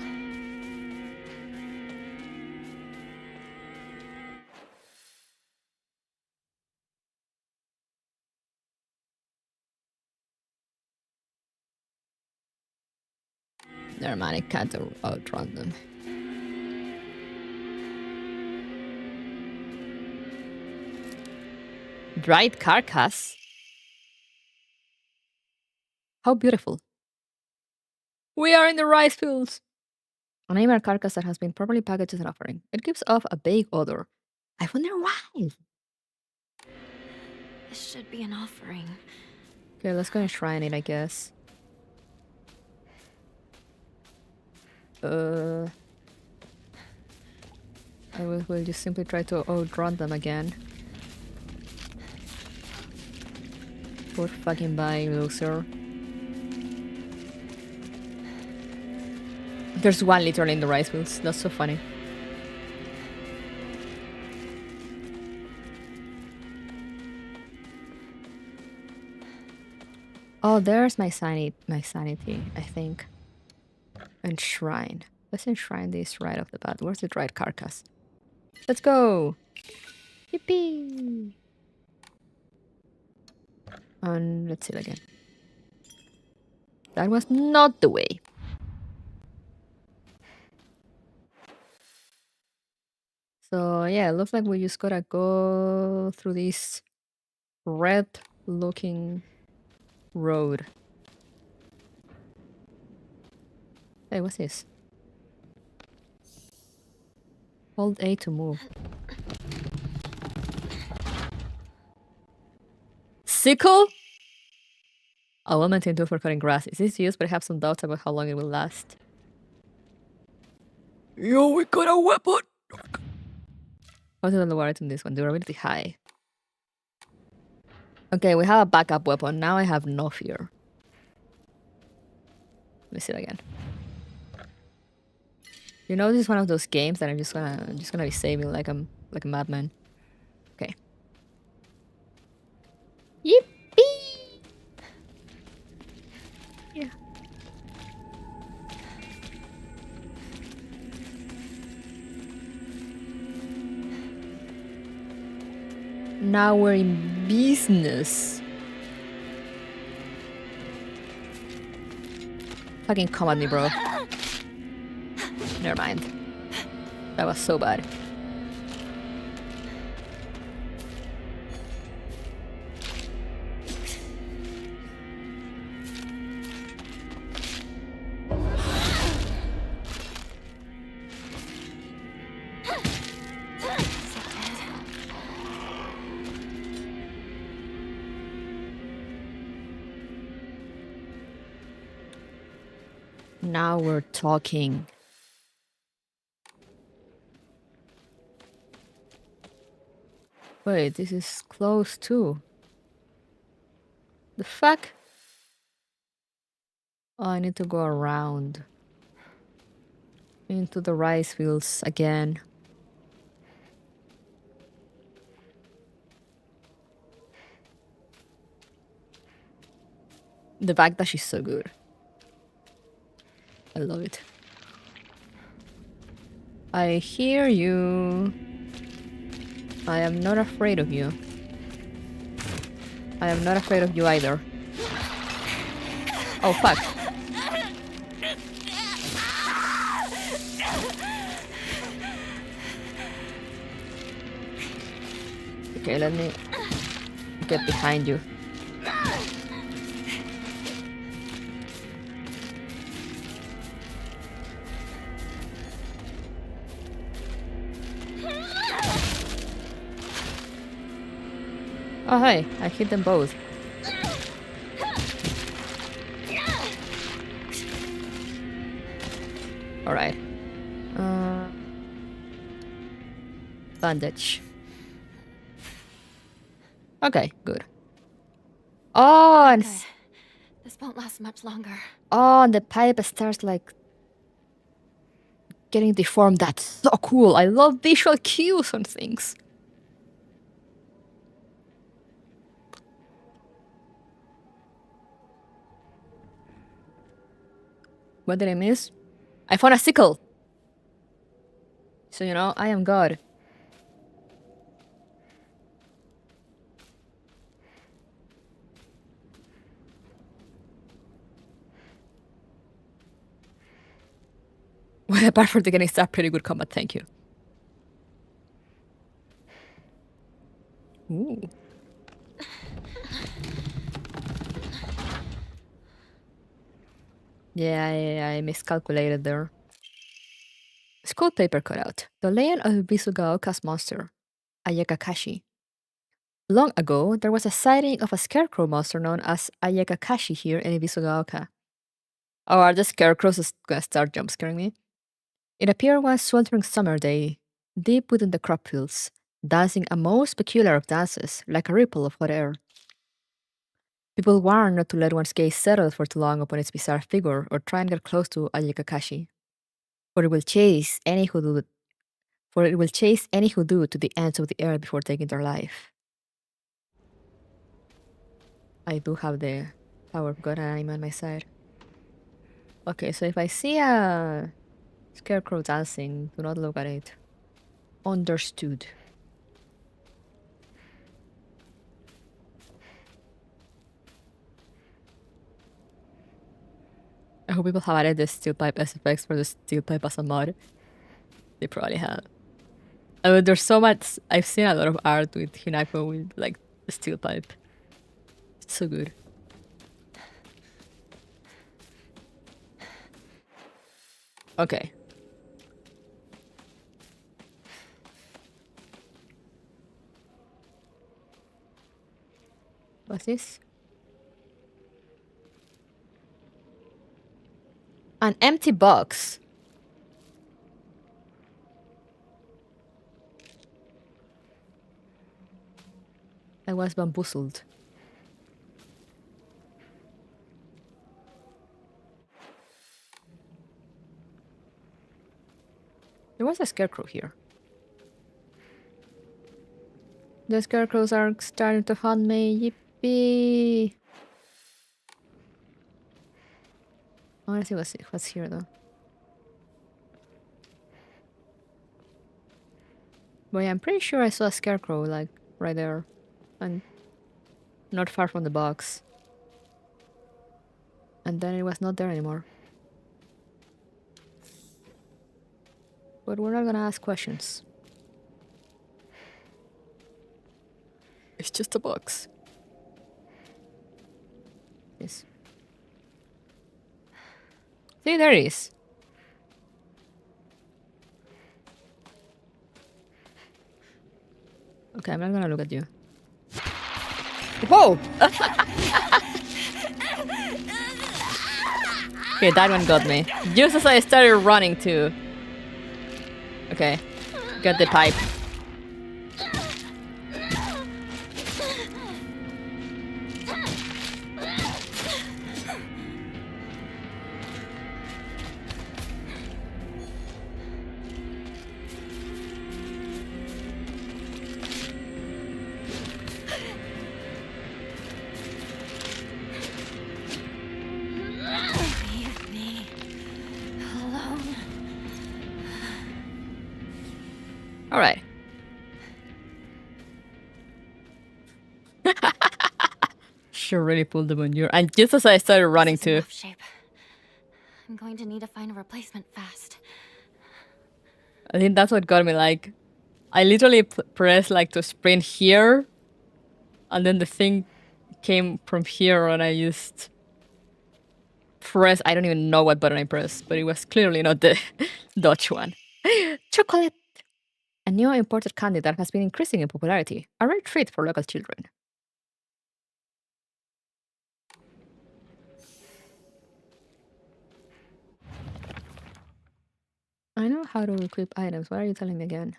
Never mind, I can't outrun them. Dried carcass? How beautiful. We are in the rice fields! An animal carcass that has been properly packaged as an offering. It gives off a vague odor. I wonder why. This should be an offering. Okay, let's go and shrine it, I guess. I will just simply try to outrun them again. Poor fucking bye, loser. There's one literally in the rice fields. That's so funny. Oh, there's my sanity, I think. And shrine. Let's enshrine this right off the bat. Where's the dried carcass? Let's go! Yippee! And let's see it again. That was not the way. So yeah, it looks like we just gotta go through this red looking road. Hey, what's this? Hold A to move. Sickle? A woman to do for cutting grass. Is this used? But I have some doubts about how long it will last. Yo, we got a weapon! What's the lower item this one? Durability high. Okay, we have a backup weapon. Now I have no fear. Let me see it again. You know, this is one of those games that I'm just gonna be saving like a madman. Okay. Yippee! Yeah. Now we're in business. Fucking come at me, bro. Never mind. That was so bad. Now we're talking. Wait, this is close too. The fuck? Oh, I need to go around. Into the rice fields again. The fact that she's so good. I love it. I hear you. I am not afraid of you. I am not afraid of you either. Oh, fuck. Okay, let me get behind you. Oh, hey, I hit them both. Alright. Bandage. Okay, good. Oh, and Good. This won't last much longer. oh, and the pipe starts like getting deformed. That's so cool. I love visual cues on things. What did I miss? I found a sickle. So, you know, I am God. Well, apart from the getting stuff, pretty good combat, thank you. Ooh. Yeah, I miscalculated there. School paper cutout. The Legend of Visugaoka's monster, Ayakakashi. Long ago, there was a sighting of a scarecrow monster known as Ayakakashi here in Visugaoka. Oh, are the scarecrows just gonna start jump scaring me? It appeared one sweltering summer day, deep within the crop fields, dancing a most peculiar of dances, like a ripple of hot air. People warn not to let one's gaze settle for too long upon its bizarre figure or try and get close to Ayakakashi, for it will chase any who do to the ends of the earth before taking their life. I do have the power of God and anime on my side. Okay, so if I see a scarecrow dancing, do not look at it. Understood. I hope people have added the steel pipe SFX for the steel pipe as a mod. They probably have. I mean, there's so much. I've seen a lot of art with Hinako with like the steel pipe. It's so good. Okay. What's this? An empty box. I was bamboozled. There was a scarecrow here. The scarecrows are starting to hunt me. Yippee! I wanna see what's here though. But yeah, I'm pretty sure I saw a scarecrow like right there. And not far from the box. And then it was not there anymore. But we're not gonna ask questions. It's just a box. Yes. See, there it is. Okay, I'm not gonna look at you. Whoa! Okay, that one got me. Just as I started running too. Okay, got the pipe. Alright. She really pulled the manure. And just as I started running This is in too. rough shape. I'm going to need to find a replacement fast. I think that's what got me, like, I literally pressed like to sprint here, and then the thing came from here, and I just pressed, I don't even know what button I pressed, but it was clearly not the Dutch one. Chocolate! A new imported candy that has been increasing in popularity. A rare treat for local children. I know how to equip items. What are you telling me again?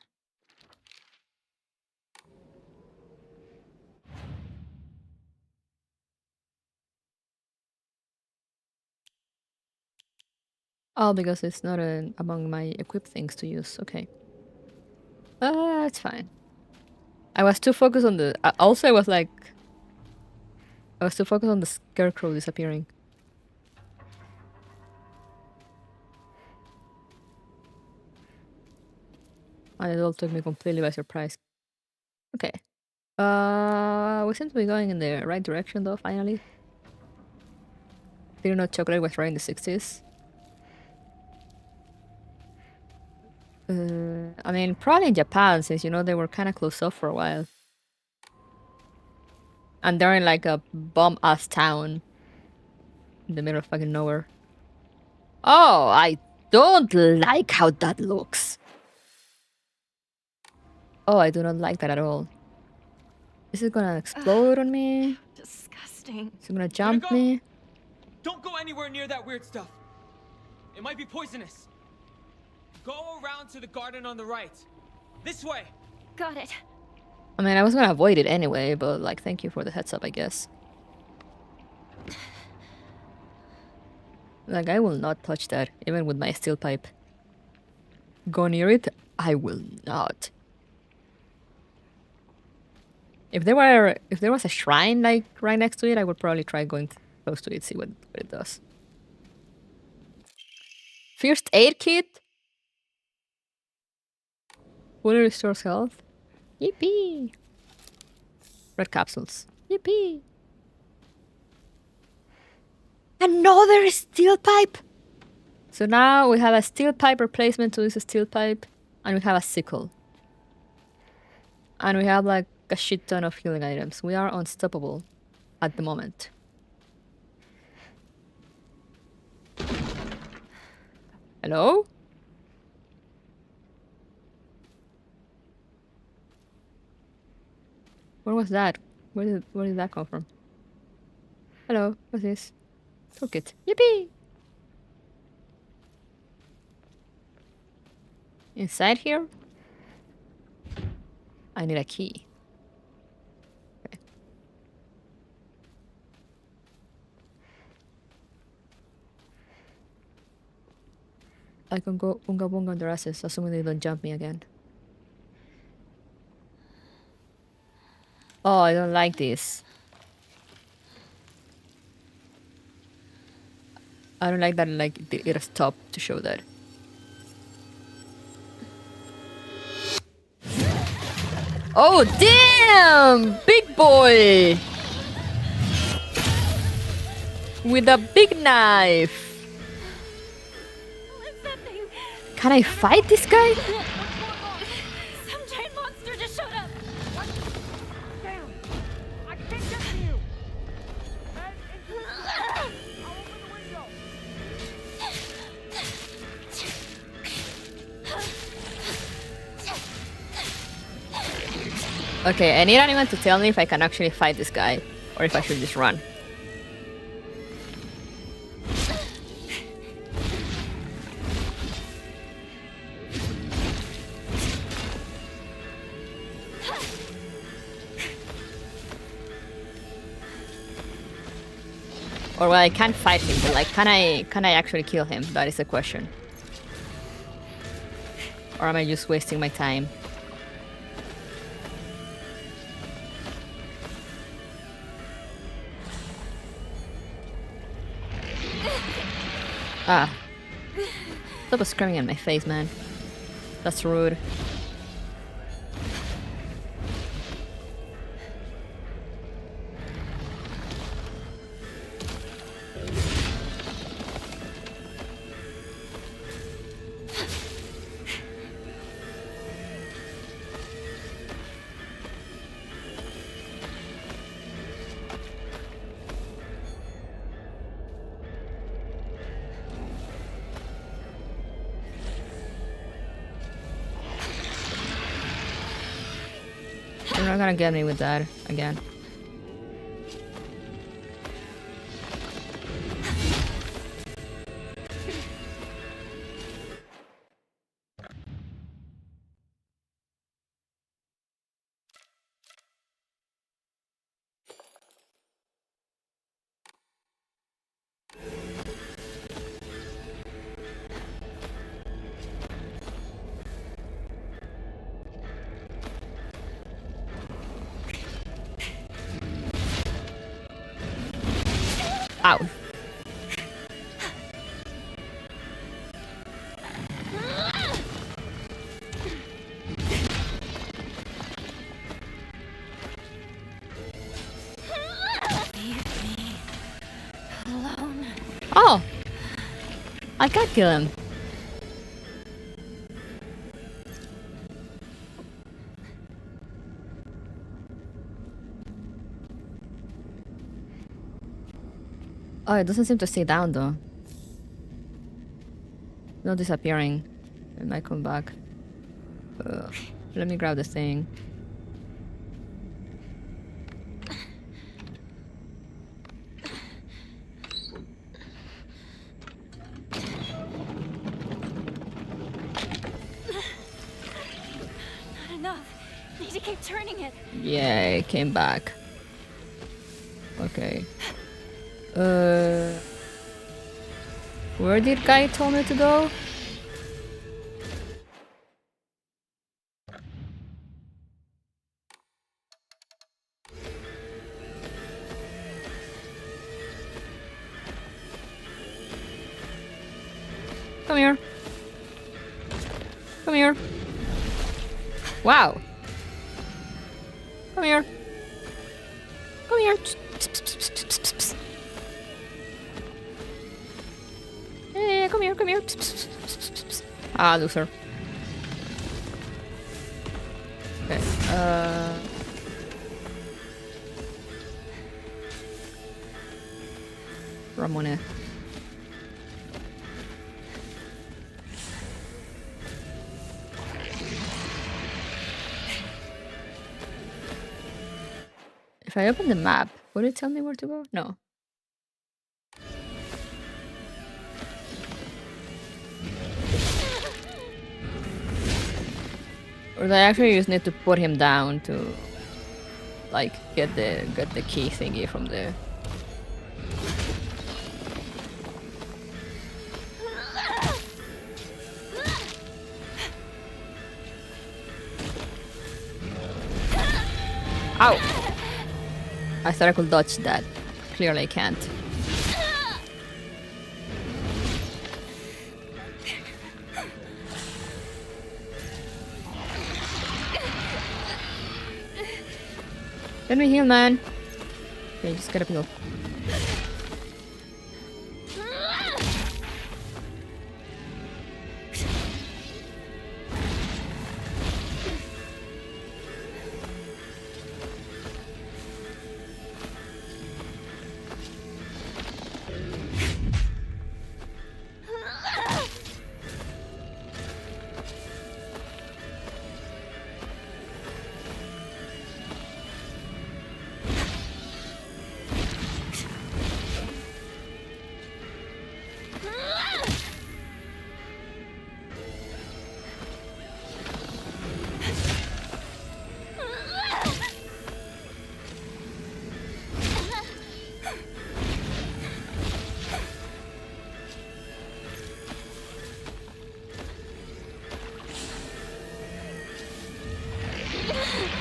Oh, because it's not among my equipped things to use. Okay. It's fine. I was too focused on the... also, I was too focused on the scarecrow disappearing. And it all took me completely by surprise. Okay. We seem to be going in the right direction though, finally. Didn't know chocolate was right in the 60s. I mean, probably in Japan, since, you know, they were kind of closed off for a while. And they're in like a bomb-ass town. In the middle of fucking nowhere. Oh, I don't like how that looks. Oh, I do not like that at all. Is it gonna explode on me? Disgusting. Is it gonna jump me? Don't go anywhere near that weird stuff. It might be poisonous. Go around to the garden on the right. This way. Got it. I mean, I was gonna avoid it anyway, but like, thank you for the heads up, I guess. Like, I will not touch that, even with my steel pipe. Go near it? I will not. If there was a shrine like right next to it, I would probably try going close to it, see what it does. First aid kit? Fully restores health. Yippee! Red capsules. Yippee! Another steel pipe! So now we have a steel pipe replacement to this steel pipe, and we have a sickle. And we have like a shit ton of healing items. We are unstoppable at the moment. Hello? Where was that? Where did that come from? Hello, what's this? Toolkit. Yippee! Inside here? I need a key. Okay. I can go unga bunga on their asses, assuming they don't jump me again. Oh, I don't like this. I don't like that, like, it stopped to show that. Oh, damn! Big boy! With a big knife. What is that thing? Can I fight this guy? Some giant monster just showed up. Damn! I can't get to you! Head into I'll open the window! Okay, I need anyone to tell me if I can actually fight this guy, or if I should just run. Or well, I can't fight him, but like, can I actually kill him? That is the question. Or am I just wasting my time? Stop screaming in my face, man. That's rude. not gonna get me with that again. Ow. Leave me alone. Oh! I can't kill him. Oh, it doesn't seem to stay down though. Not disappearing. It might come back. Let me grab the thing. Not enough. Need to keep turning it. Yeah, it came back. Okay. Where did guy tell me to go? Come here. Come here. Wow. Come here. Come here. Hey, come here, come here. Ah, loser. Okay, Ramone. If I open the map, would it tell me where to go? No. Or do I actually just need to put him down to like get the key thingy from the Ow! I thought I could dodge that. Clearly I can't. Let me heal, man. Okay, just get up heal.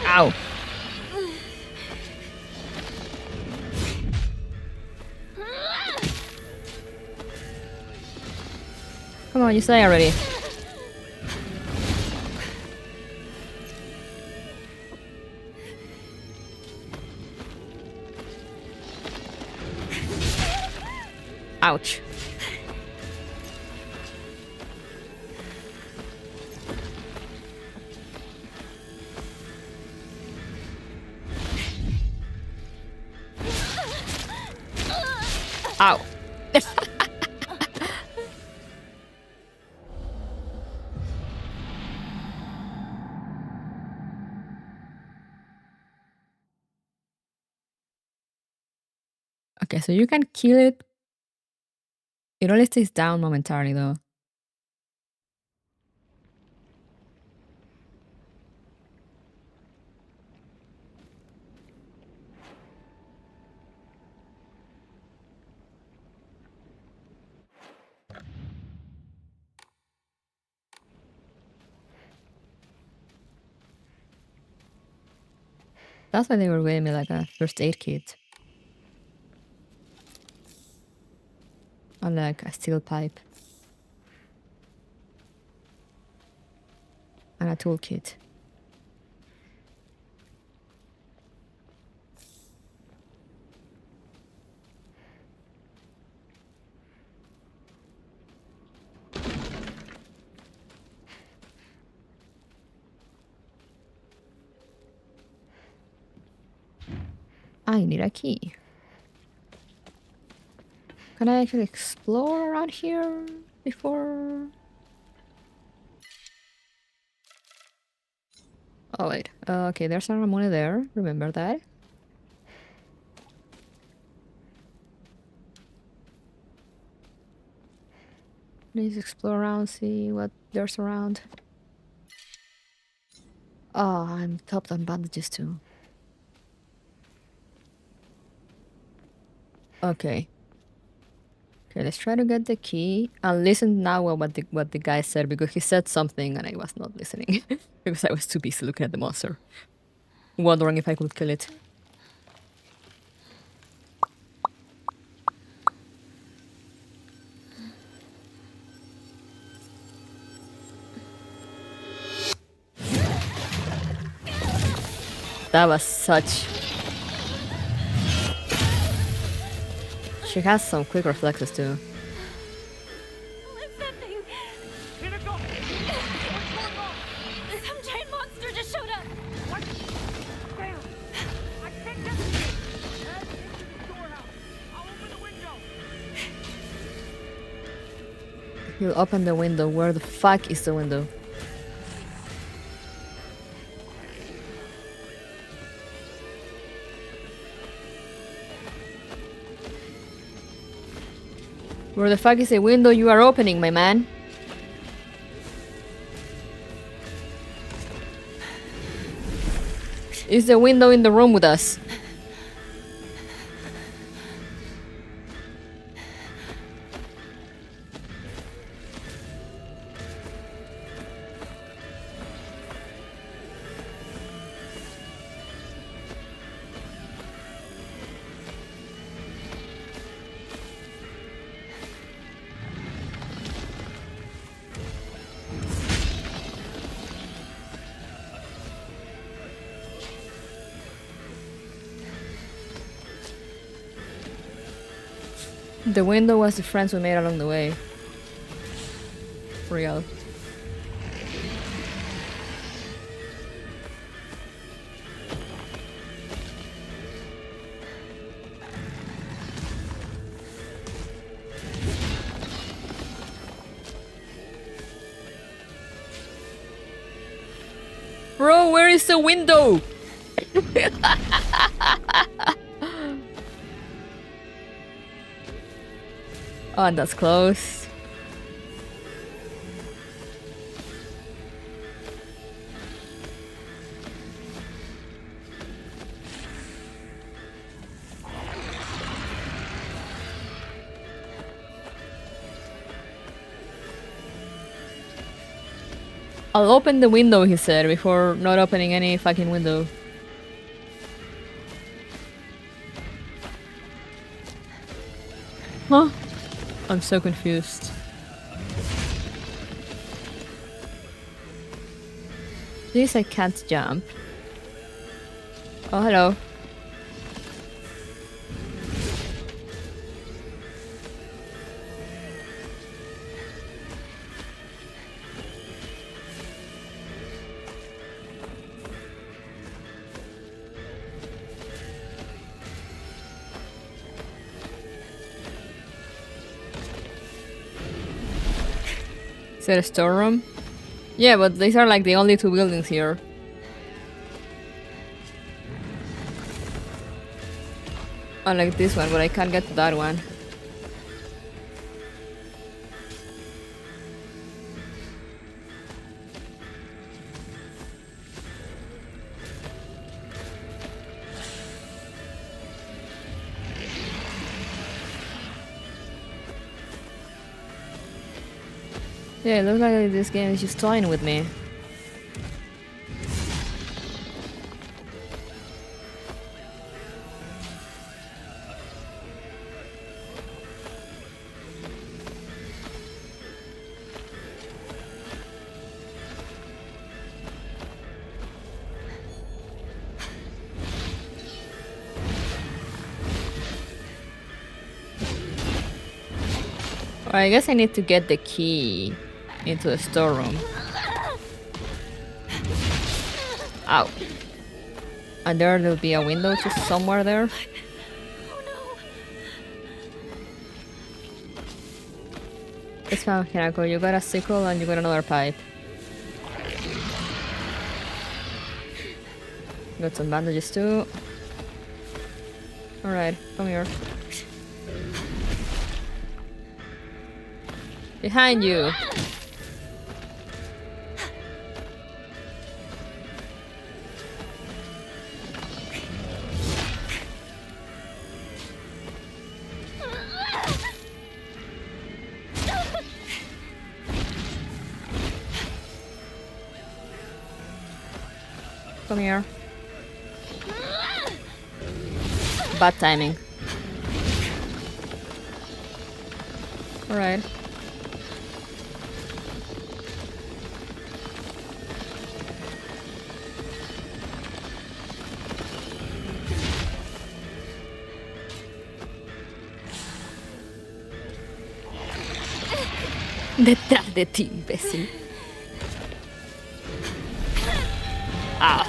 Ow. Come on, you say already. Ouch. Ow. Okay, so you can kill it. It only stays down momentarily though. That's why they were giving me like a first aid kit. Or like a steel pipe. And a toolkit. I need a key. Can I actually explore around here before? Oh wait, okay, there's a Ramona there, remember that. Let's explore around, see what there's around. Oh, I'm topped on bandages too. Okay. Okay, let's try to get the key and listen now what the guy said, because he said something and I was not listening because I was too busy looking at the monster, wondering if I could kill it. That was such... She has some quick reflexes too. What's that thing? Pinnacle! What's going on? Some giant monster just showed up. What? Damn! I can't get to you! Head into the storehouse. I'll open the window. He'll open the window. Where the fuck is the window? Where the fuck is the window you are opening, my man? Is the window in the room with us? The window was the friends we made along the way. Real. Bro, where is the window? Oh, and that's close. I'll open the window, he said, before not opening any fucking window. Huh? I'm so confused. This I can't jump. Oh, hello. Is that a storeroom? Yeah, but these are like the only two buildings here. Unlike this one, but I can't get to that one. Yeah, it looks like this game is just toying with me. Alright, I guess I need to get the key into the storeroom. Ow. And there'll be a window just somewhere there. It's fine, Hinako. You got a sickle and you got another pipe. Got some bandages too. Alright, come here. Behind you! Come here. Bad timing. Alright. Detrás de ti, imbécil. Ah.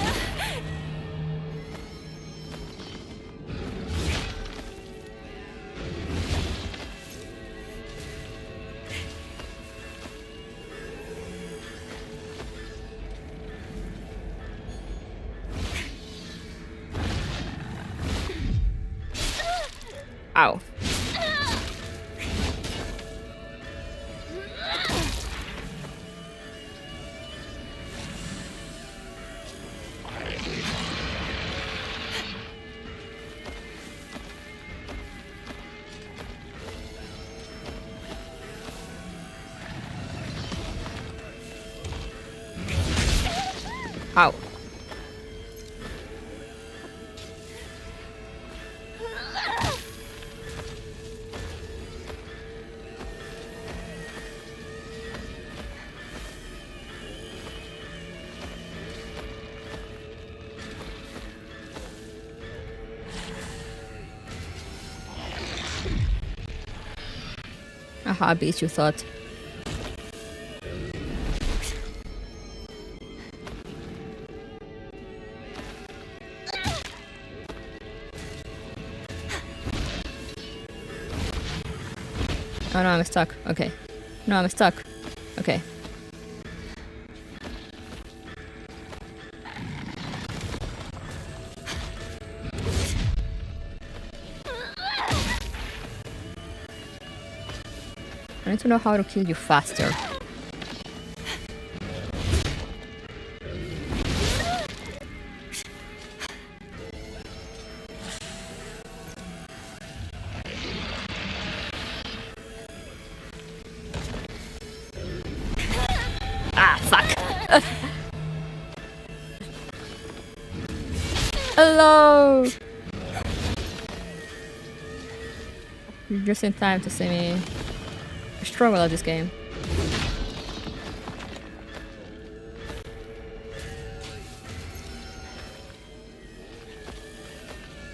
Ow. Ow. Aha, bitch, you thought. Oh no, I'm stuck. Okay. No, I'm stuck. Okay. I need to know how to kill you faster. Ah, fuck. Hello! You're just in time to see me struggle at this game.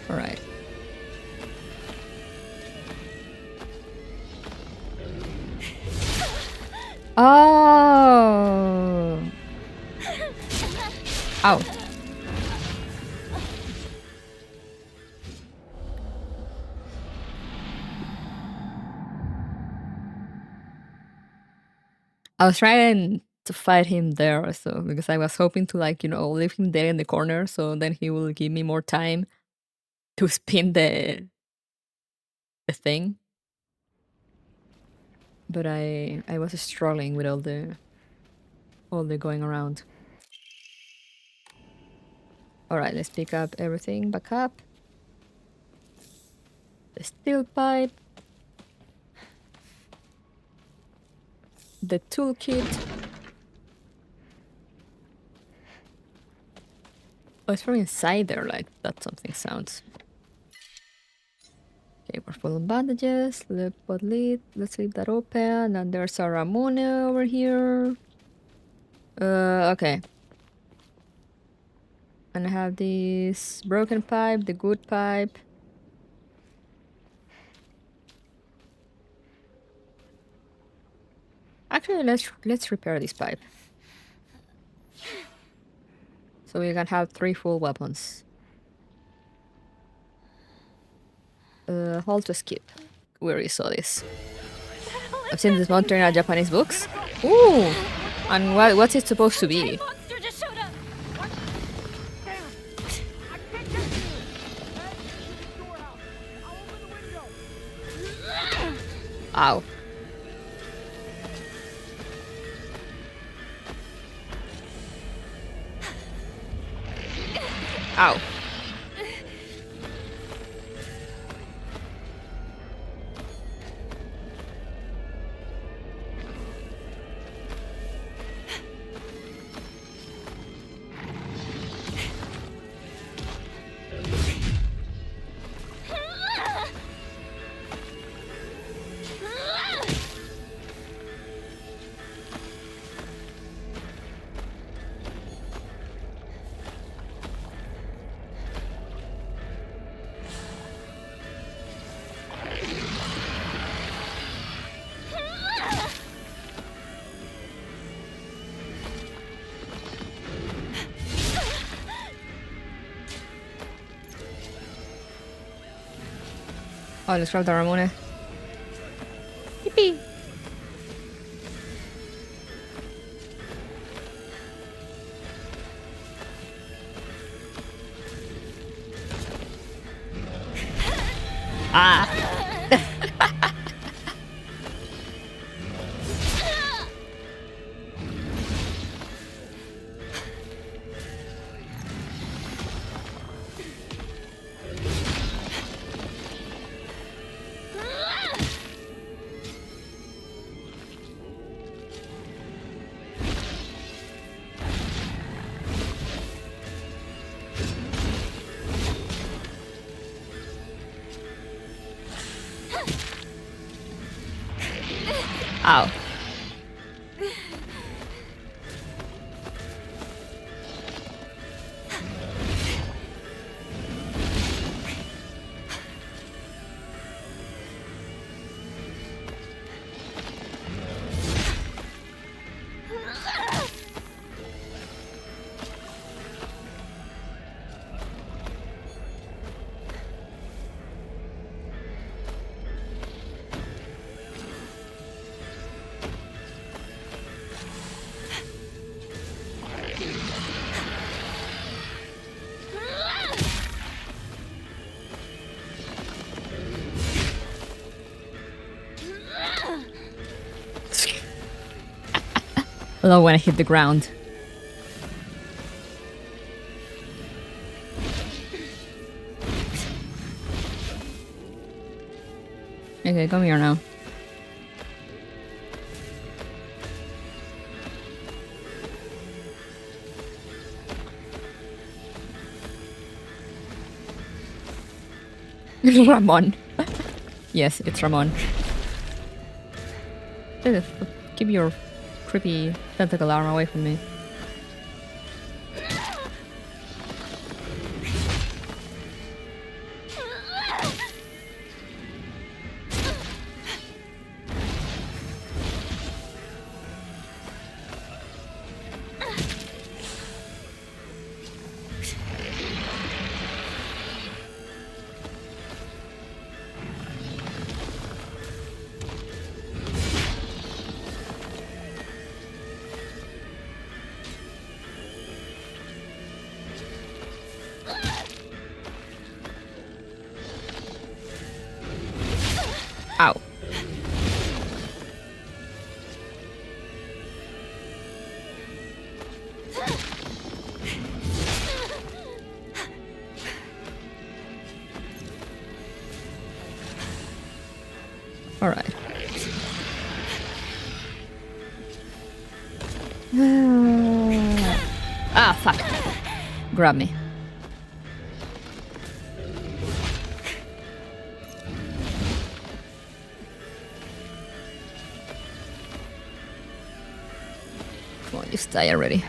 Alright. Oh! Ow. I was trying to fight him there, so because I was hoping to, like, you know, leave him there in the corner, so then he will give me more time to spin a thing. But I was struggling with all the going around. Alright, let's pick up everything back up. The steel pipe. The toolkit. Oh, it's from inside there, like that something sounds. Okay, we're full of bandages. Let's leave that open. And there's a Ramone over here. Okay. And I have this broken pipe, the good pipe. Actually, let's repair this pipe. So we can have 3 full weapons. Hold to skip. We already saw this. I've seen this monster in Japanese books. Ooh! And what's it supposed to be? Monster just showed up. Damn! I can't get to you! Head to the storehouse. I'll open the window. Ow. Ow. Oh, let's grab the Ramone. Yippee! Ah! Ow. I love when I hit the ground. Okay, come here now. Ramon. Yes, it's Ramon. Keep your creepy tentacle arm away from me. Ah, fuck. Grab me. Come on, just die already.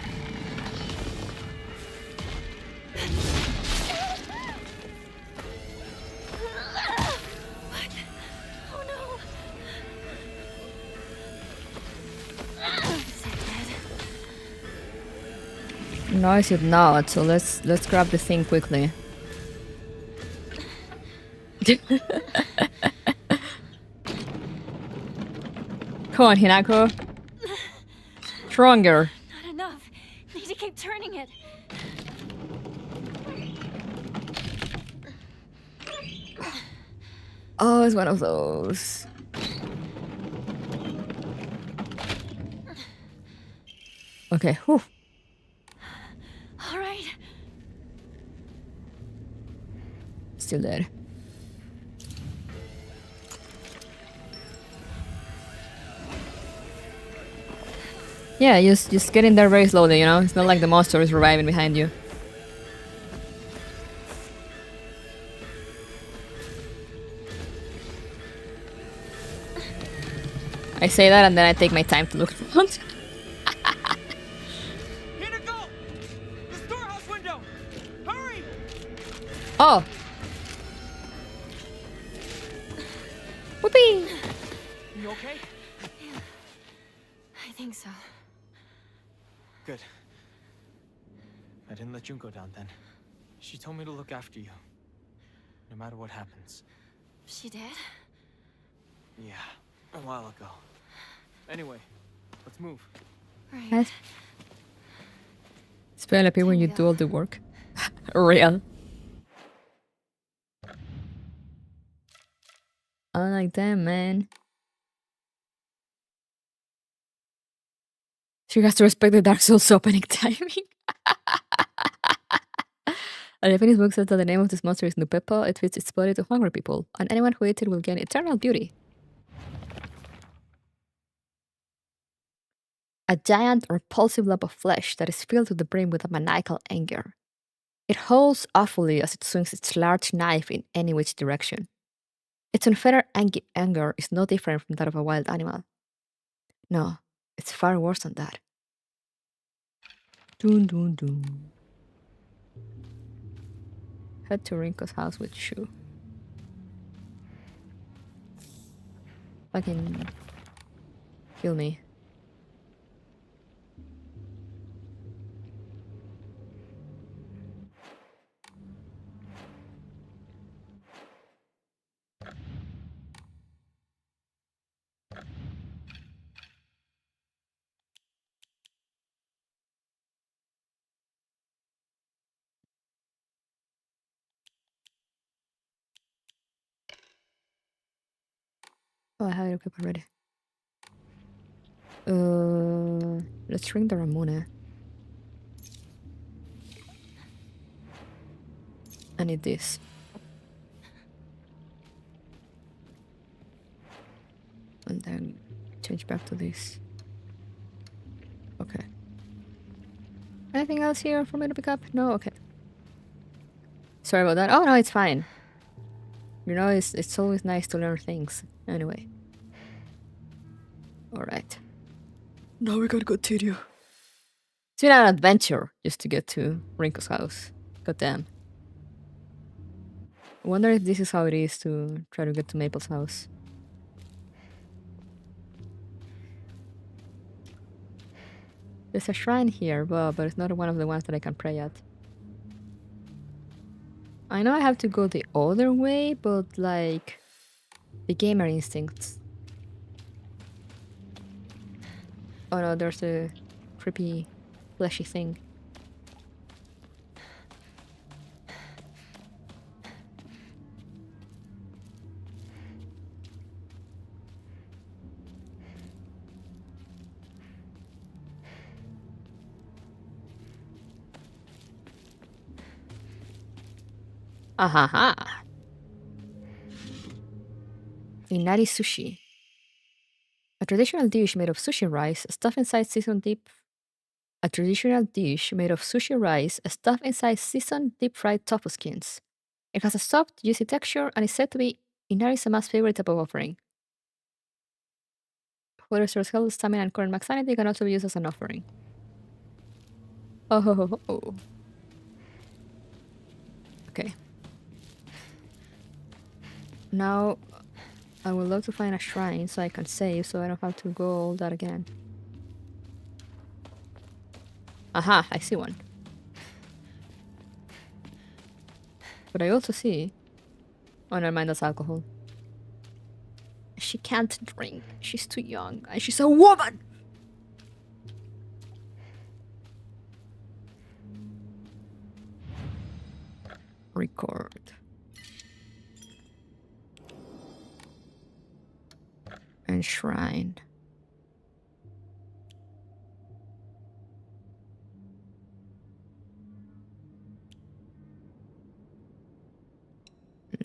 No, is it not? So let's grab the thing quickly. Come on, Hinako. Stronger. Not enough. Need to keep turning it. Oh, it's one of those. Okay, whew. All right. Still dead. Yeah, just get in there very slowly, you know? It's not like the monster is reviving behind you. I say that and then I take my time to look around. Here to go! The storehouse window! Hurry! Oh! Whoopee! You okay? I think so. Good. I didn't let Junko down then. She told me to look after you. No matter what happens. She did? Yeah, a while ago. Anyway, let's move. Right. Yes. It's very happy when you do all the work. Real. I like that, man. She has to respect the Dark Souls opening timing. A Japanese book says that the name of this monster is Nupepo. It feeds its body to hungry people, and anyone who eats it will gain eternal beauty. A giant repulsive lump of flesh that is filled to the brim with a maniacal anger. It howls awfully as it swings its large knife in any which direction. Its unfettered anger is no different from that of a wild animal. No, it's far worse than that. Dun dun dun. Head to Rinko's house with Shu. Fucking kill me. Oh, I have it equipped already. Let's ring the Ramune. I need this. And then change back to this. Okay. Anything else here for me to pick up? No? Okay. Sorry about that. Oh, no, it's fine. You know, it's always nice to learn things. Anyway. Alright. Now we gotta continue. It's been an adventure just to get to Rinko's house. God damn. I wonder if this is how it is to try to get to Maple's house. There's a shrine here, but it's not one of the ones that I can pray at. I know I have to go the other way, but like the gamer instincts. Oh no, there's a creepy fleshy thing. Ahaha. Inari sushi. A traditional dish made of sushi rice, stuffed inside seasoned deep a traditional dish made of sushi rice stuffed inside seasoned deep-fried tofu skins. It has a soft, juicy texture and is said to be Inari-sama's favorite type of offering. What restores health, stamina, and current max sanity can also be used as an offering. Oh, ho, ho, ho. Okay. Now, I would love to find a shrine so I can save, so I don't have to go all that again. Aha, I see one. But I also see... Oh, never mind, that's alcohol. She can't drink. She's too young. And she's a woman! Record. Enshrine.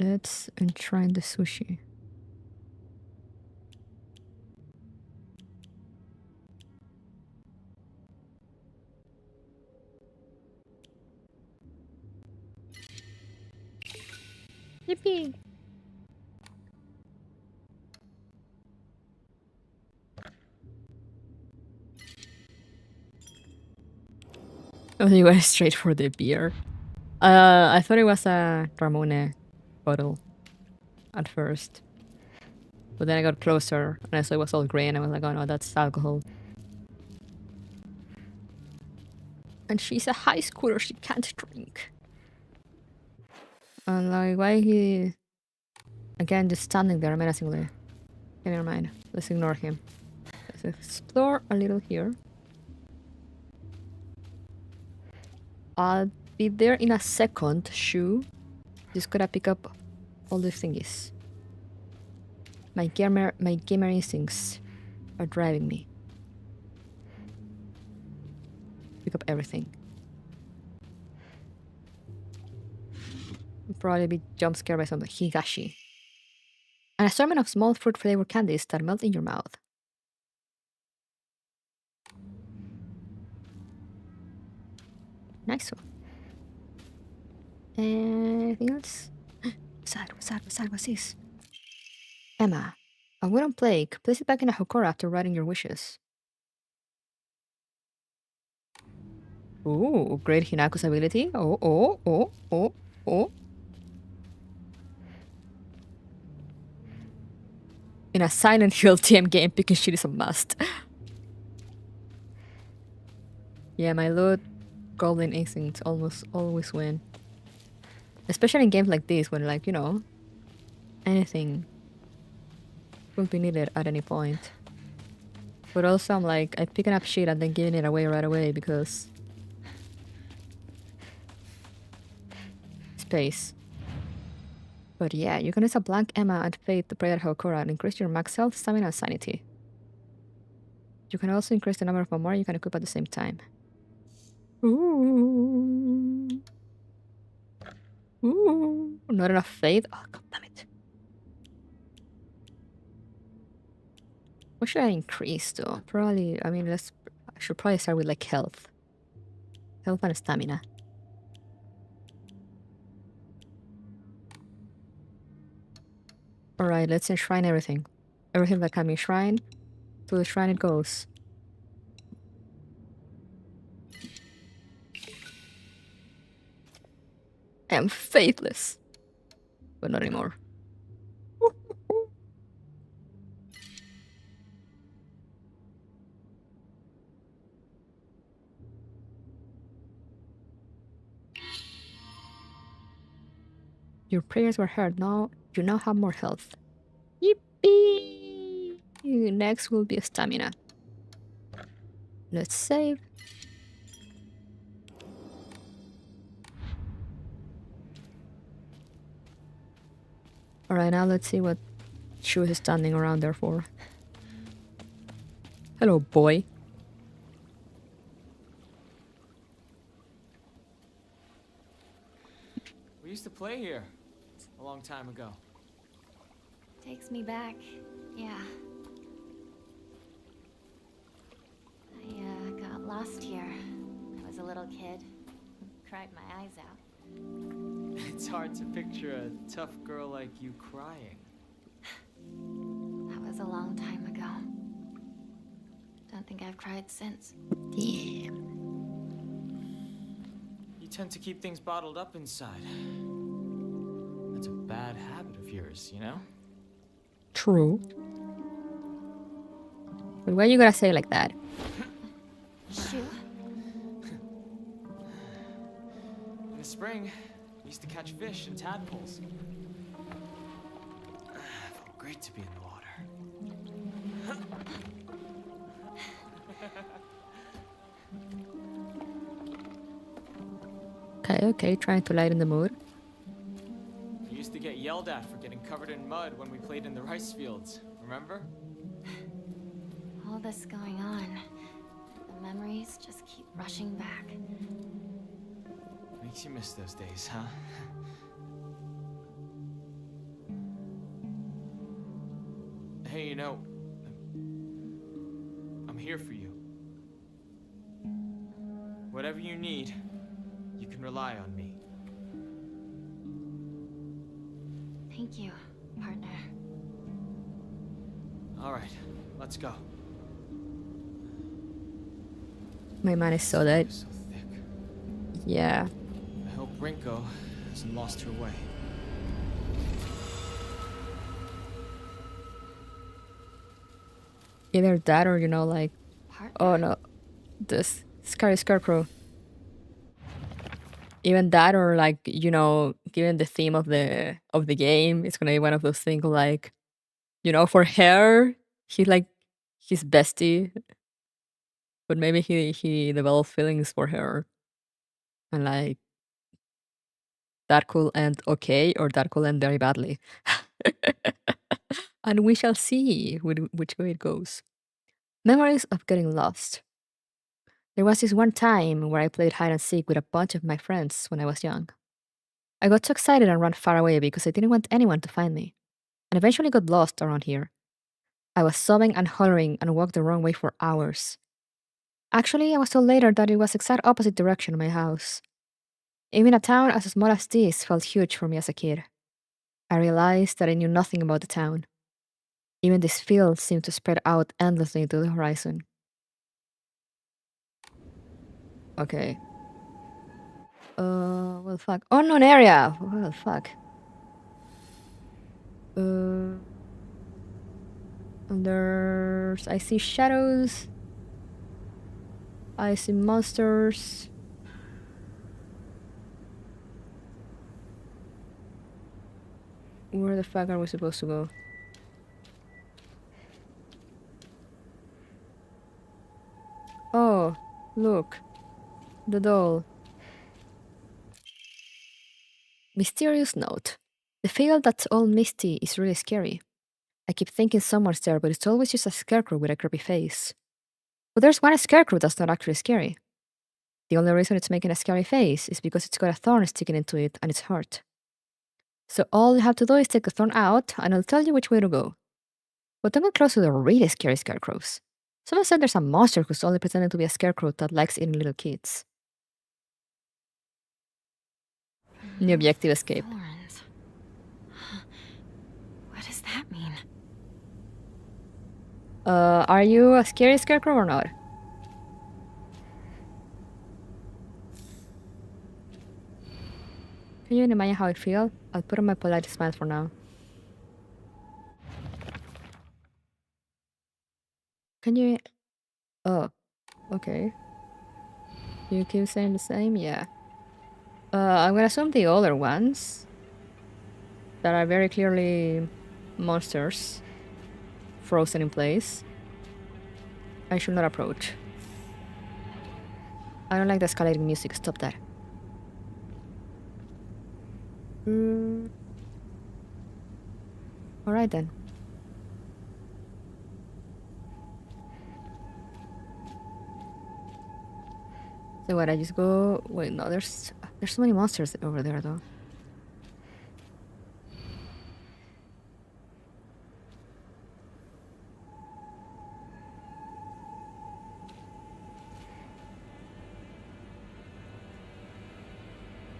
Let's enshrine the sushi. Yippee! Oh, you went straight for the beer. I thought it was a Ramone bottle at first. But then I got closer and I saw it was all grey and I was like, oh no, that's alcohol. And she's a high schooler, she can't drink. And like, why he... Again, just standing there menacingly. Okay, never mind. Let's ignore him. Let's explore a little here. I'll be there in a second, Shu. Just gotta pick up all the thingies. My gamer instincts are driving me. Pick up everything. I'll probably be jump scared by some higashi. An assortment of small fruit-flavored candies that melt in your mouth. Nice one. Anything else? What's this? Emma, a wooden plaque. Place it back in a hokora after writing your wishes. Ooh, great Hinako's ability. Oh. In a Silent Hill TM game, picking shit is a must. Yeah, my loot goblin instincts almost always win. Especially in games like this, when, like, you know, anything will be needed at any point. But also, I'm like, I'm picking up shit and then giving it away right away because... space. But yeah, you can use a blank Emma and Fate to pray at Hokora and increase your max health, stamina, and sanity. You can also increase the number of Amora you can equip at the same time. Ooh. Not enough faith? Oh, god damn it. What should I increase though? Probably, I mean, I should probably start with like health. Health and stamina. Alright, let's enshrine everything. Everything that can be enshrined. To the shrine it goes. I am faithless. But not anymore. Your prayers were heard. Now you now have more health. Yippee! Next will be stamina. Let's save. Alright, now let's see what Shu is standing around there for. Hello, boy. We used to play here a long time ago. Takes me back. Yeah. I got lost here. little kid. Cried my eyes out. It's hard to picture a tough girl like you crying. That was a long time ago. Don't think I've cried since. Damn. You tend to keep things bottled up inside. That's a bad habit of yours, you know? True. But why you gotta say it like that? Shoo. In the spring, we used to catch fish and tadpoles. Felt great to be in the water. Okay, trying to lighten the mood. You used to get yelled at for getting covered in mud when we played in the rice fields, remember? All this going on. The memories just keep rushing back. Makes you miss those days, huh? Hey, you know, I'm here for you. Whatever you need, you can rely on me. Thank you, partner. All right, let's go. My man is so dead. So thick. Yeah. I hope Rinko hasn't lost her way. Either that or, you know, like, Partner. oh no, this scary scarecrow. Even that or like, you know, given the theme of the game, it's gonna be one of those things like, you know, for her, he's like his bestie. But maybe he developed feelings for her. And like that could end okay or that could end very badly. And we shall see which way it goes. Memories of getting lost. There was this one time where I played hide and seek with a bunch of my friends when I was young. I got too excited and ran far away because I didn't want anyone to find me, and eventually got lost around here. I was sobbing and hollering and walked the wrong way for hours. Actually, I was told later that it was exact opposite direction of my house. Even a town as small as this felt huge for me as a kid. I realized that I knew nothing about the town. Even this field seemed to spread out endlessly into the horizon. Okay. Well, fuck. Unknown area! Well, fuck. And I see shadows. I see monsters. Where the fuck are we supposed to go? Oh, look. The doll. Mysterious note. The field that's all misty is really scary. I keep thinking someone's there, but it's always just a scarecrow with a creepy face. But there's one scarecrow that's not actually scary. The only reason it's making a scary face is because it's got a thorn sticking into it and it's hurt. So all you have to do is take the thorn out and I'll tell you which way to go. But don't get close to the really scary scarecrows. Someone said there's a monster who's only pretending to be a scarecrow that likes eating little kids. The objective escape. Thorns. What does that mean? Are you a scary scarecrow or not? Can you imagine how it feels? I'll put on my polite smile for now. Can you... Oh, okay. You keep saying the same? Yeah. I'm gonna assume the other ones that are very clearly monsters frozen in place. I should not approach. I don't like the escalating music. Stop that. Alright then. So what, I just go... Wait, no, there's so many monsters over there though.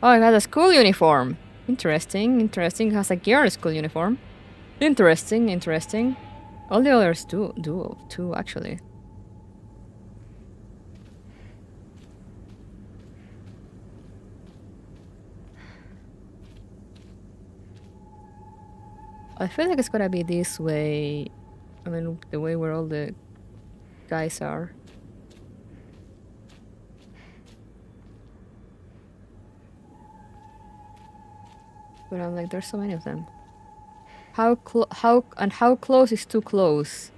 Oh, it has a school uniform. Interesting, interesting. It has a girl school uniform. Interesting, interesting. All the others do too, actually. I feel like it's gonna be this way. I mean, the way where all the guys are. But I'm like, there's so many of them. How close is too close?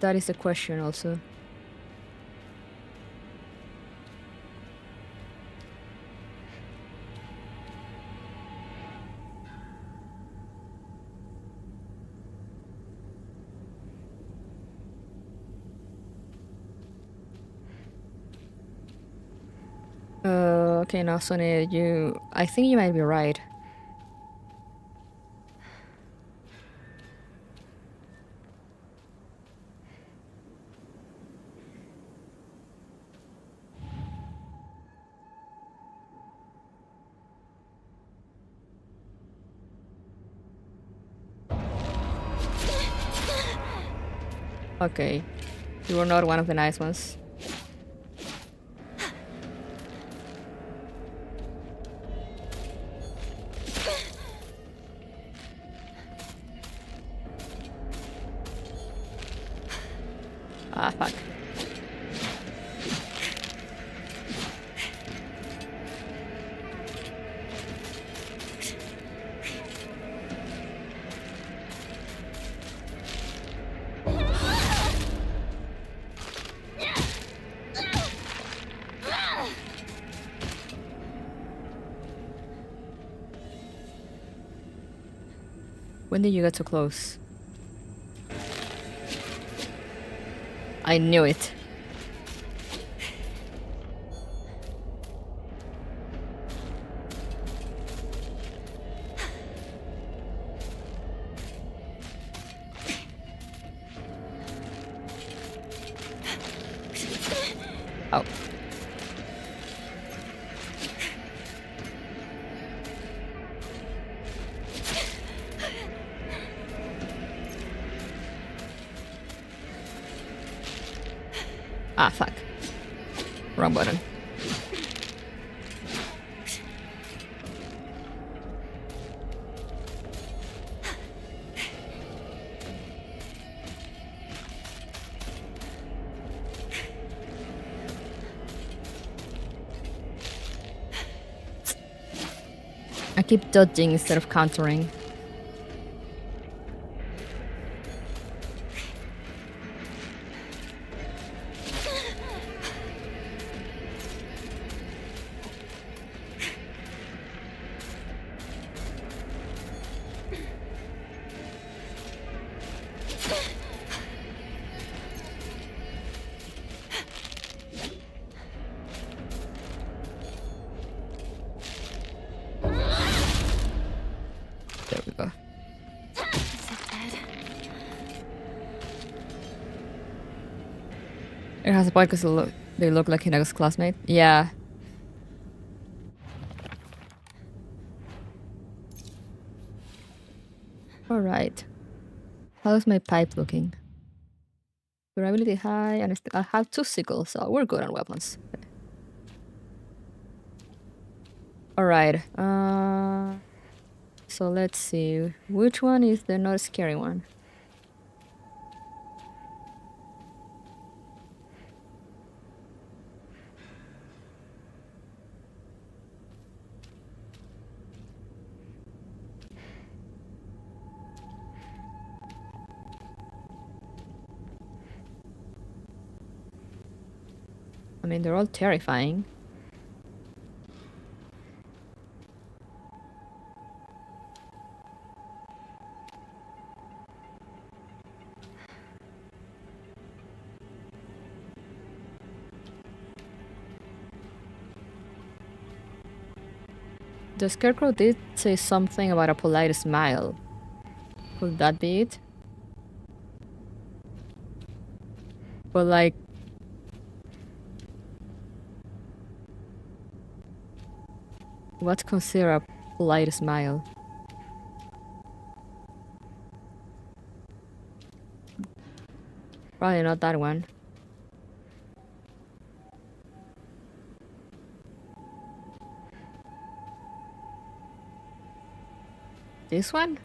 That is the question also. Okay, now Sonia, I think you might be right. Okay, you were not one of the nice ones. Ah, fuck. When did you get so close? I knew it. Oh. Ah, fuck. Wrong button. I keep dodging instead of countering. There we go. Is it dead? It has a point because they look like Hinako's classmate. Yeah. Alright. How's my pipe looking? Durability high, and I have 2 sickles, so we're good on weapons. Alright. So let's see. Which one is the not scary one? I mean, they're all terrifying. The scarecrow did say something about a polite smile. Could that be it? But, like, What's considered a polite smile? Probably not that one. This one?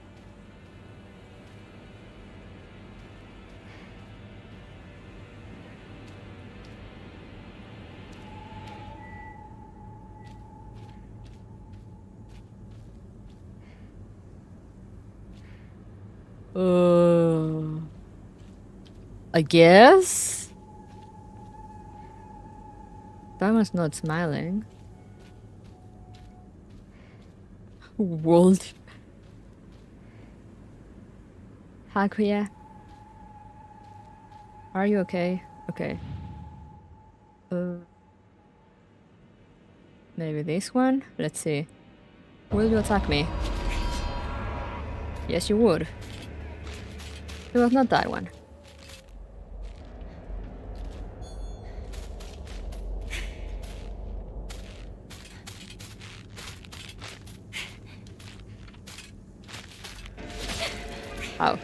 I guess? That one's not smiling. World. Hakuya? Are you okay? Okay. Maybe this one? Let's see. Will you attack me? Yes, you would. It was not that one. Oh.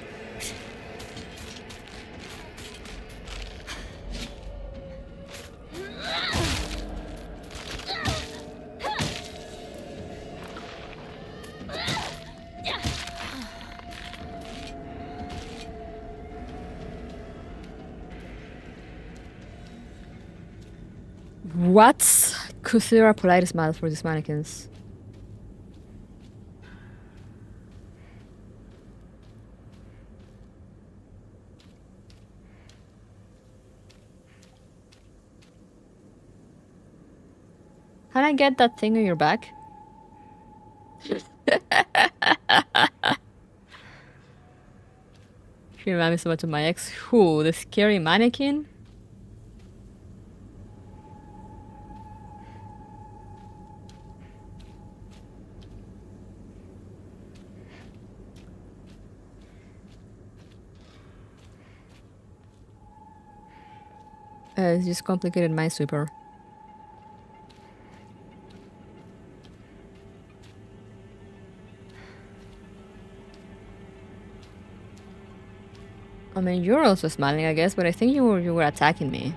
What's considered a polite smile for these mannequins? Can I get that thing on your back? She reminds me so much of my ex. Who? The scary mannequin? It's just complicated Minesweeper. I mean, you're also smiling, I guess, but I think you were attacking me.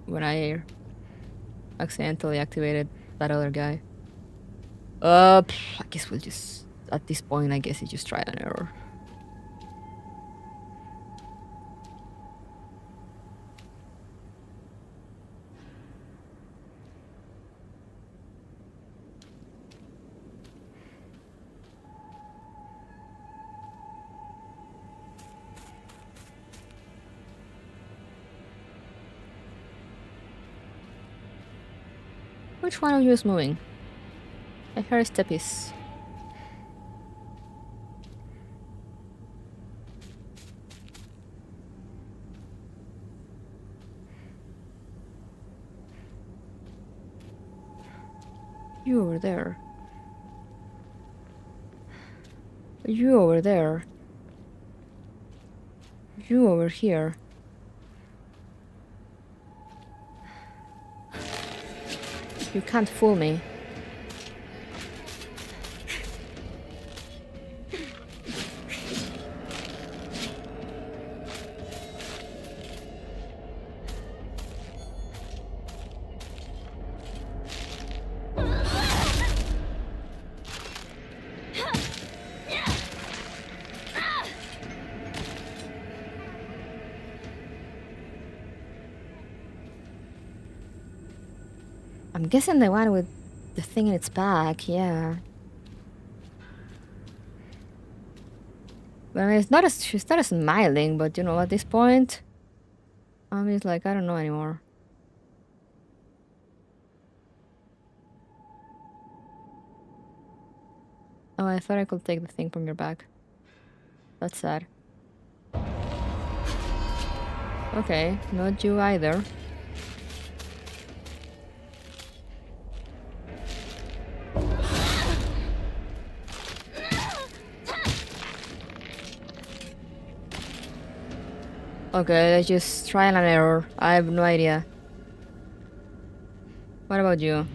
When I accidentally activated that other guy. I guess we'll just... At this point, I guess you just try an error. Which one of you is moving? I heard steppies. You over there. You over there. You over here. You can't fool me. I'm guessing the one with the thing in its back, yeah. But I mean, she's not smiling, but you know, at this point, I'm just like, I don't know anymore. Oh, I thought I could take the thing from your back. That's sad. Okay, not you either. Okay, let's just try and error. I have no idea. What about you?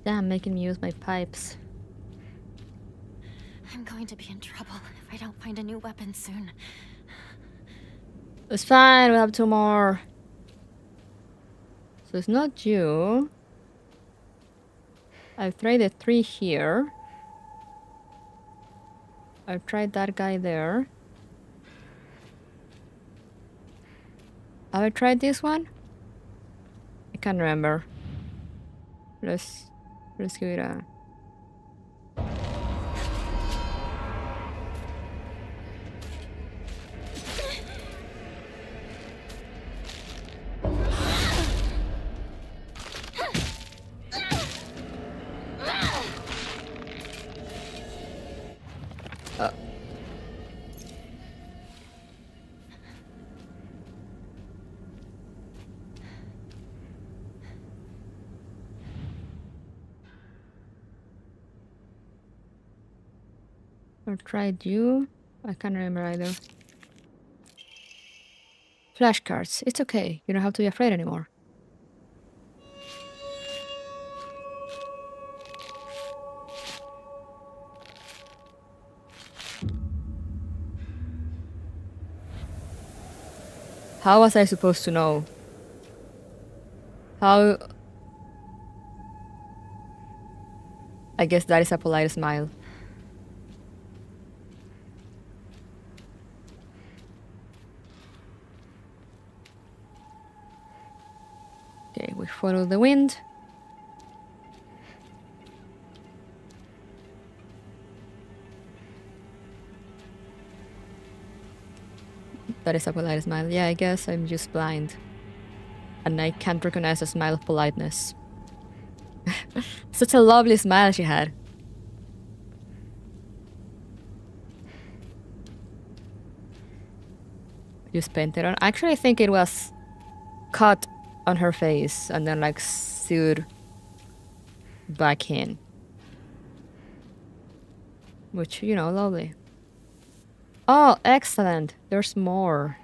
Damn, making me use my pipes. I'm going to be in trouble if I don't find a new weapon soon. It's fine, we'll have 2 more. So it's not you. I've tried the 3 here. I've tried that guy there. Have I tried this one? I can't remember. Let's give it a... I tried you. I can't remember either. Flashcards. It's okay. You don't have to be afraid anymore. How was I supposed to know? How... I guess that is a polite smile. Okay, we follow the wind. That is a polite smile. Yeah, I guess I'm just blind. And I can't recognize a smile of politeness. Such a lovely smile she had. Just painted on. Actually, I think it was cut on her face and then like sewed back in. Which, you know, lovely. Oh, excellent. There's more.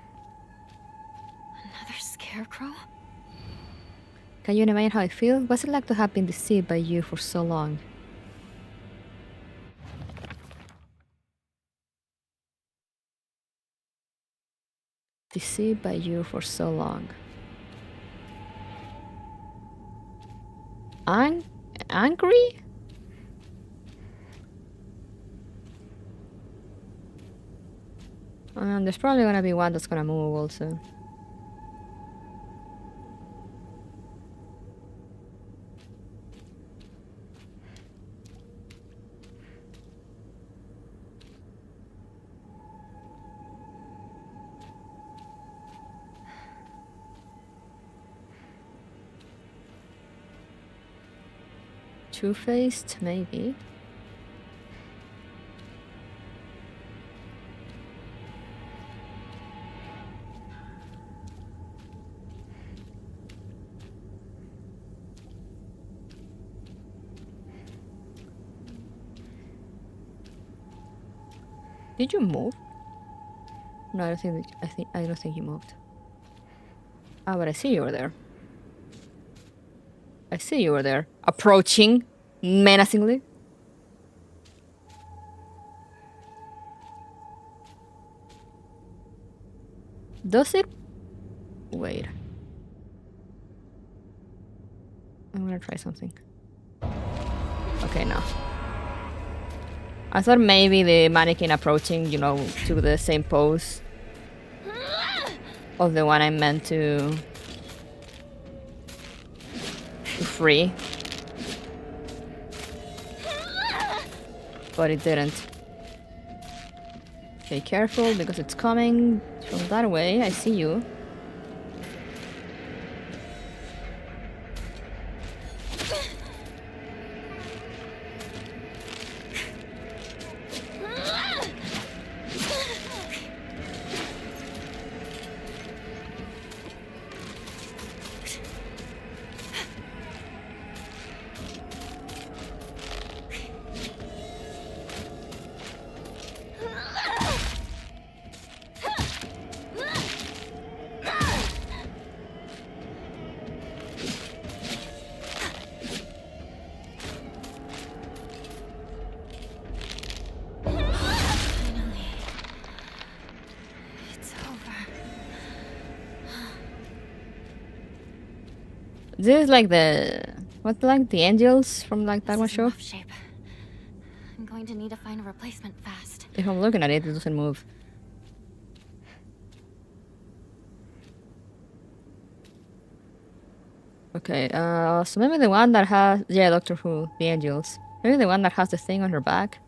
Another scarecrow? Can you imagine how I feel? What's it like to have been deceived by you for so long? Deceived by you for so long. Angry? There's probably gonna be one that's gonna move also. Two-faced, maybe. Did you move? No, I don't think. I don't think you moved. Ah, but I see you were there. I see you were there, approaching menacingly. Does it? Wait. I'm gonna try something. Okay, no. I thought maybe the mannequin approaching, you know, to the same pose of the one I meant to free. but it didn't. Okay, careful because it's coming from that way. I see you. Finally. It's over. This is like the what's like the angels from like that This one is in show. rough shape. I'm going to need to find a replacement fast. If I'm looking at it, it doesn't move. Okay, so maybe the one that has Doctor Who, the angels. Maybe the one that has the thing on her back.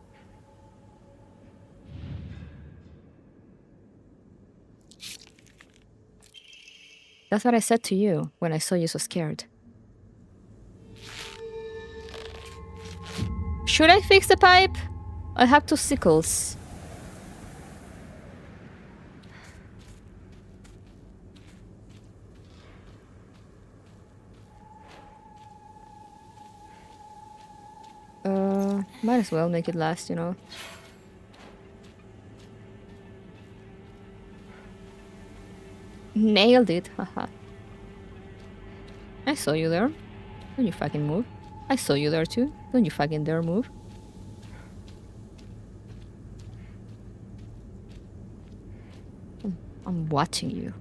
That's what I said to you when I saw you so scared. Should I fix the pipe? I have 2 sickles. Might as well make it last, you know. Nailed it, haha. I saw you there. Don't you fucking move. I saw you there too. Don't you fucking dare move. I'm watching you.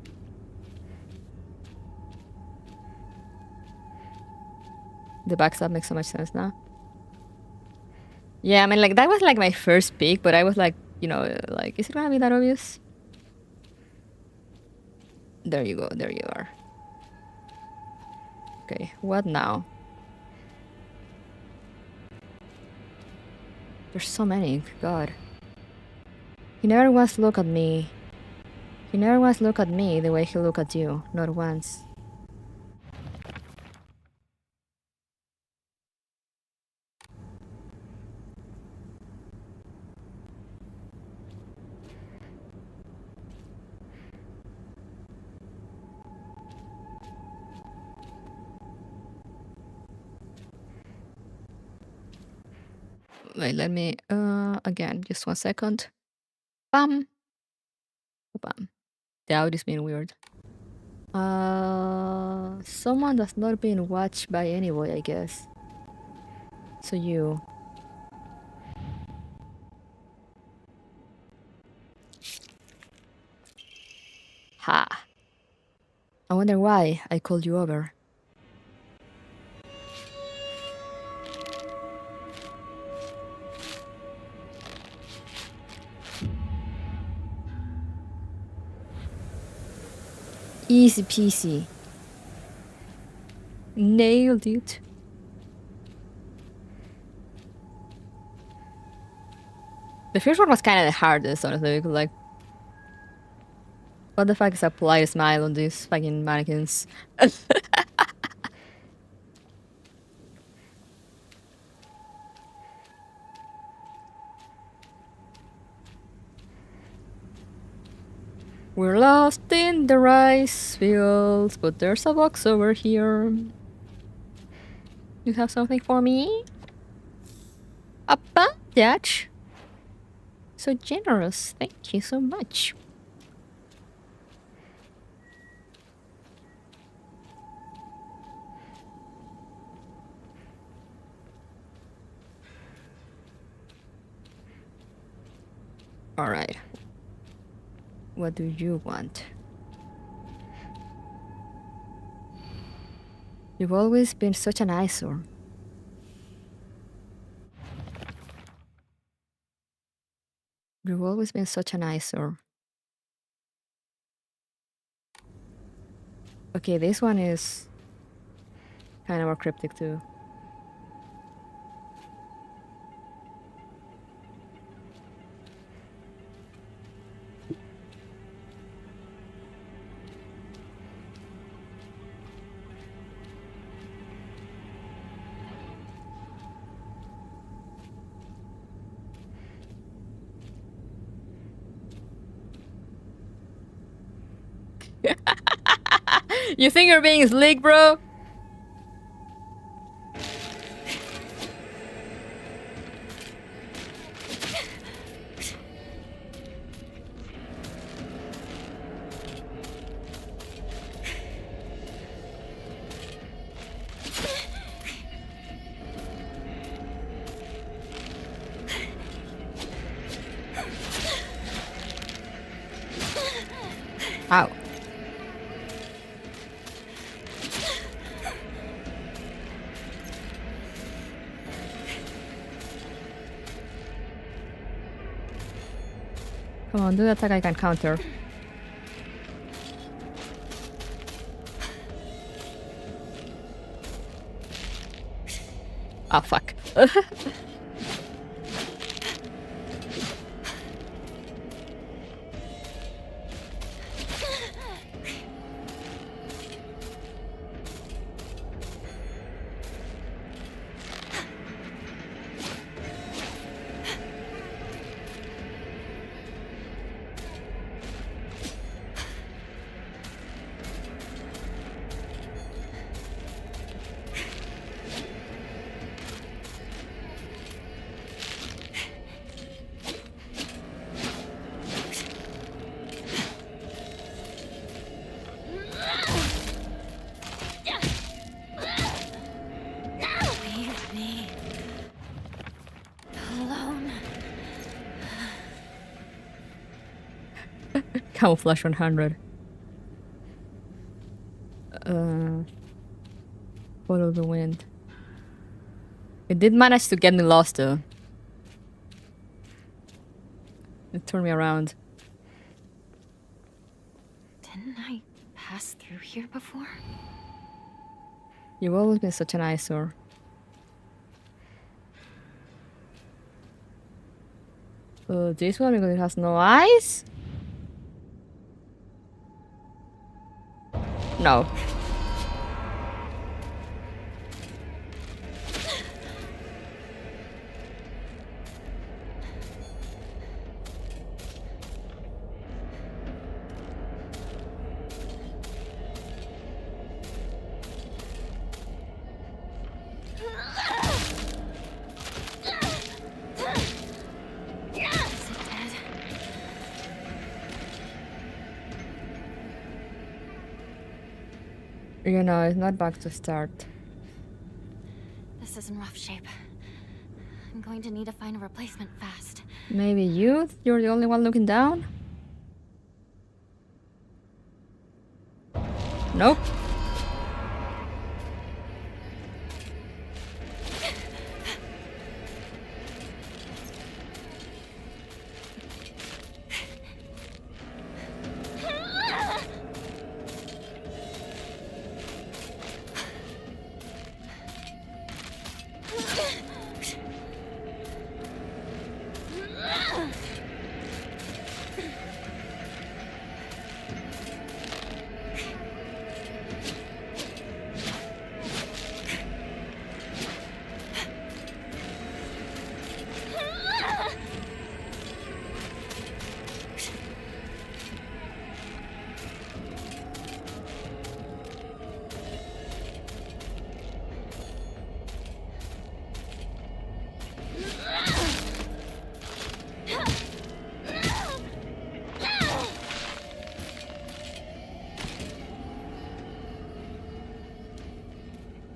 The backstab makes so much sense now. Yeah, I mean, like, that was like my first pick, but I was like, you know, like, is it gonna be that obvious? There you go, there you are. Okay, what now? There's so many, god. He never wants to look at me. He never wants to look at me the way he look at you, not once. Wait, let me, again, just 1 second. Bam! Bam. The audio's being weird. Someone that's not being watched by anybody, I guess. So you. Ha! I wonder why I called you over. Easy peasy. Nailed it. The first one was kind of the hardest, honestly, because, like, what the fuck is a polite smile on these fucking mannequins? We're lost in the rice fields, but there's a box over here. You have something for me? A bandage? So generous. Thank you so much. Alright. What do you want? You've always been such an eyesore. You've always been such an eyesore. Okay, this one is kind of more cryptic too. You think you're being slick, bro? Ow. Come on, do the attack I can counter. Oh, fuck. Leave me alone. Camouflage 100. Follow the wind. It did manage to get me lost though. It turned me around. Didn't I pass through here before? You've always been such an eyesore. This one because it has no eyes? No. You know, it's not back to start. This is in rough shape. I'm going to need to find a replacement fast. Maybe you're the only one looking down? Nope.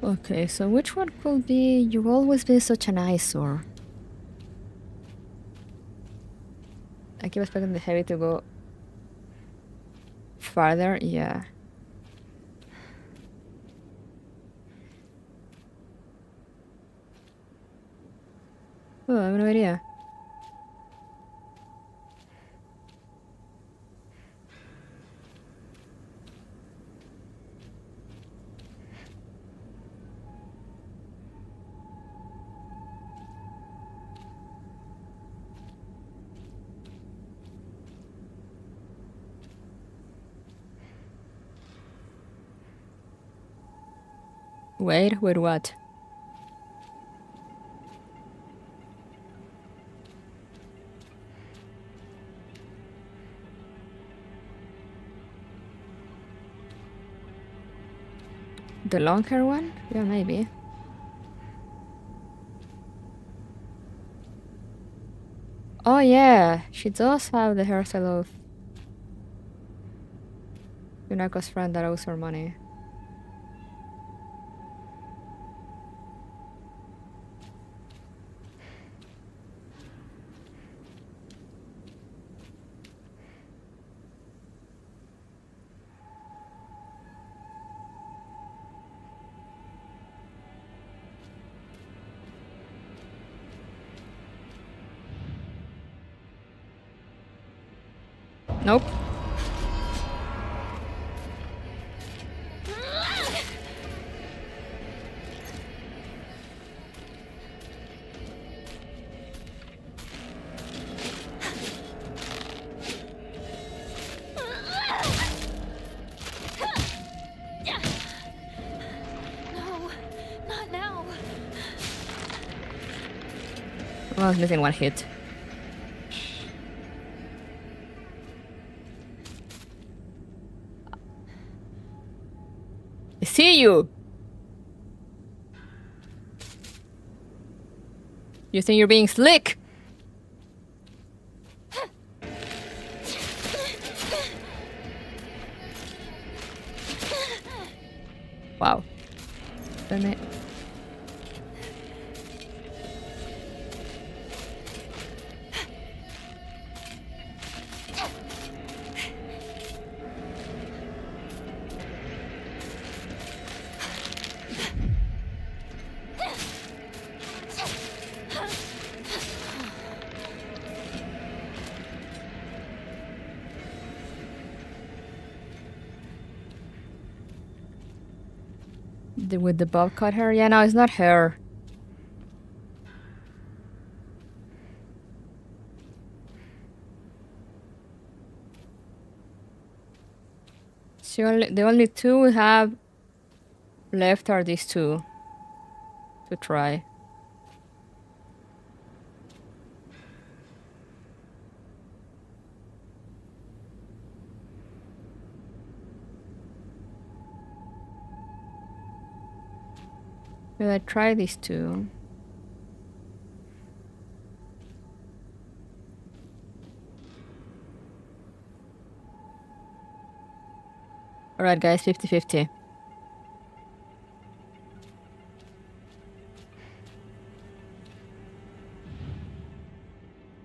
Okay, so which one could be you've always been such an eyesore? I keep expecting the heavy to go farther, yeah. Oh, I have no idea. Wait, with what? The long hair one? Yeah, maybe. Oh yeah, she does have the hairstyle of Yunako's friend that owes her money. Nope. No, not now. I was missing one hit. I see you! You think you're being slick? Wow. Damn it. With the bob cut hair? Yeah, no, it's not her. The only two we have left are these two to try. Will I try these two? Alright guys, 50-50.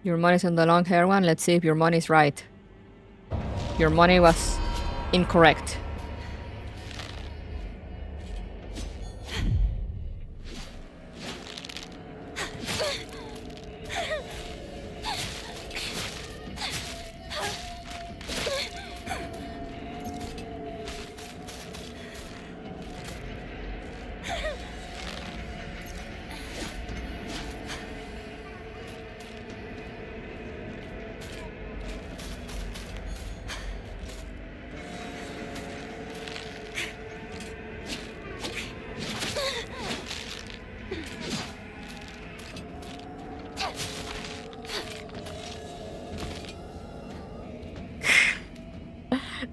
Your money's on the long hair one. Let's see if your money's right. Your money was incorrect.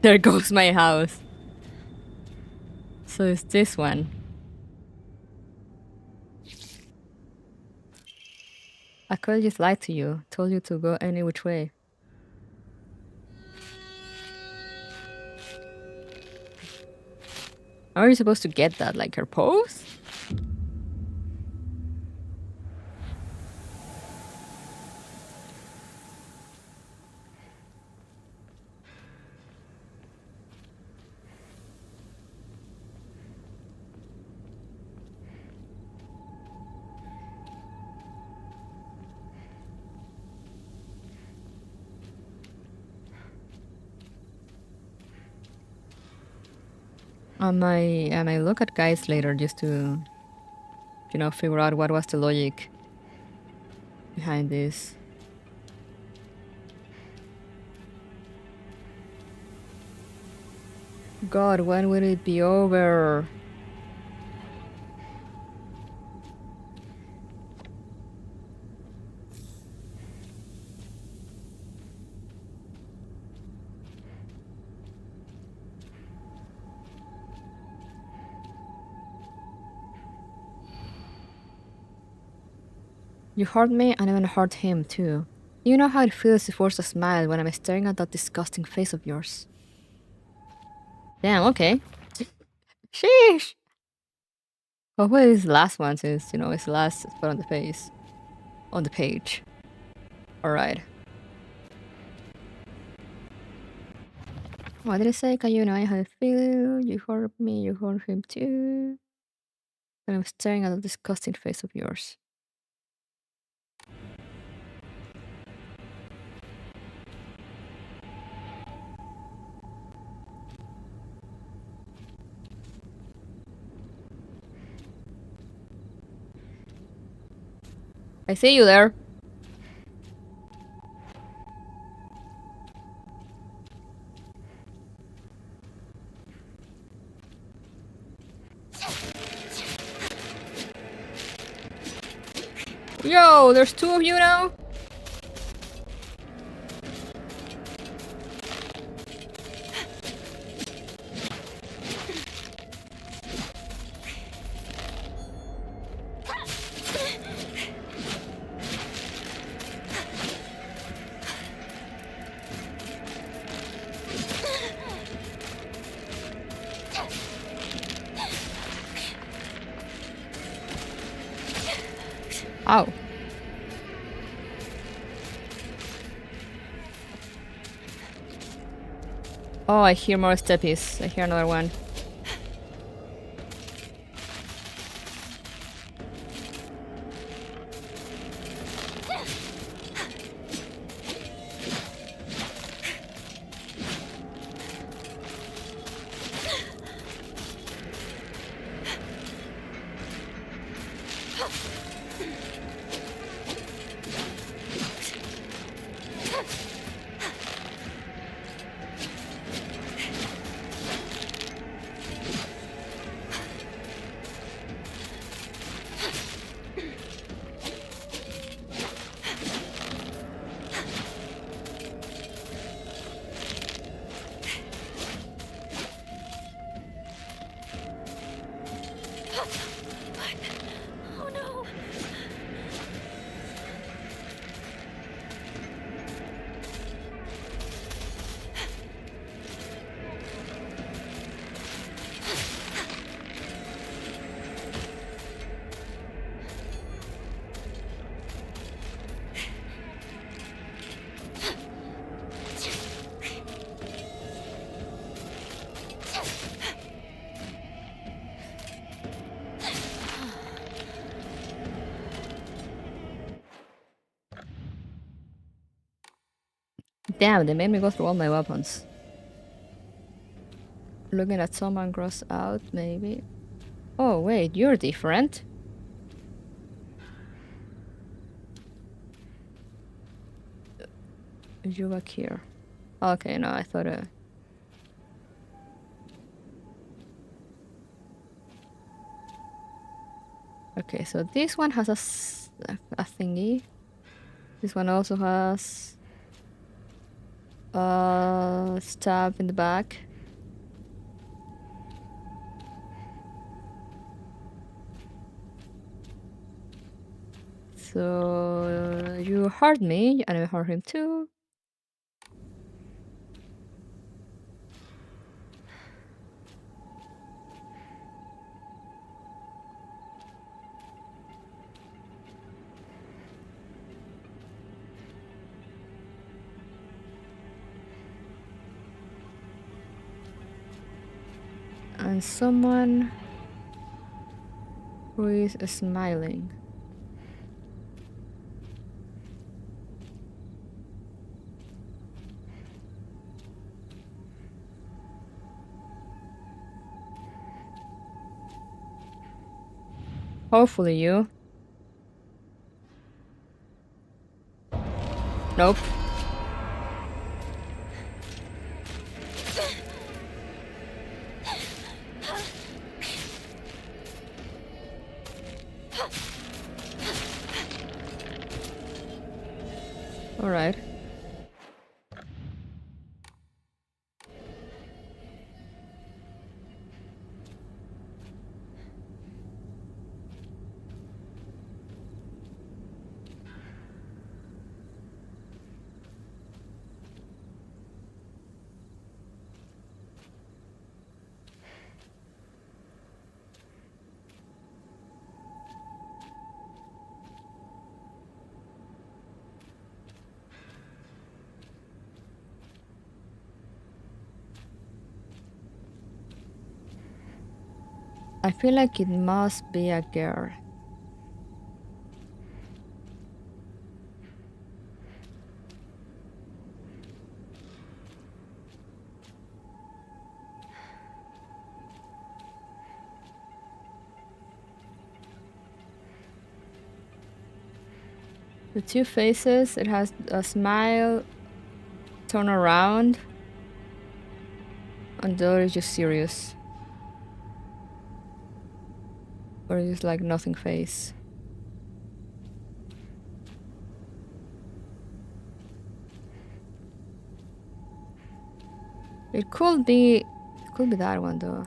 There goes my house. So it's this one. I could have just lied to you, told you to go any which way. How are you supposed to get that? Like her pose? I might look at guys later just to, you know, figure out what was the logic behind this. God, when will it be over? You hurt me and I'm gonna hurt him too. You know how it feels to force a smile when I'm staring at that disgusting face of yours. Damn, okay. Sheesh! Hopefully this last one since, you know, it's the last spot on the face. On the page. Alright. What did I say? Can you know how I feel? You hurt me, you hurt him too. And I'm staring at the disgusting face of yours. I see you there. Yo, there's two of you now? Ow. Oh, I hear more steppies. I hear another one. Oh no! Damn, they made me go through all my weapons. Looking at someone gross out, maybe. Oh, wait, you're different. You back here. Okay, no, I thought okay, so this one has a thingy. This one also has a stab in the back. So you hurt me, and I hurt him too. And someone who is smiling. Hopefully you. Nope. Alright. I feel like it must be a girl. The two faces, it has a smile, turn around, and the other is just serious. Or just like nothing face. It could be that one though.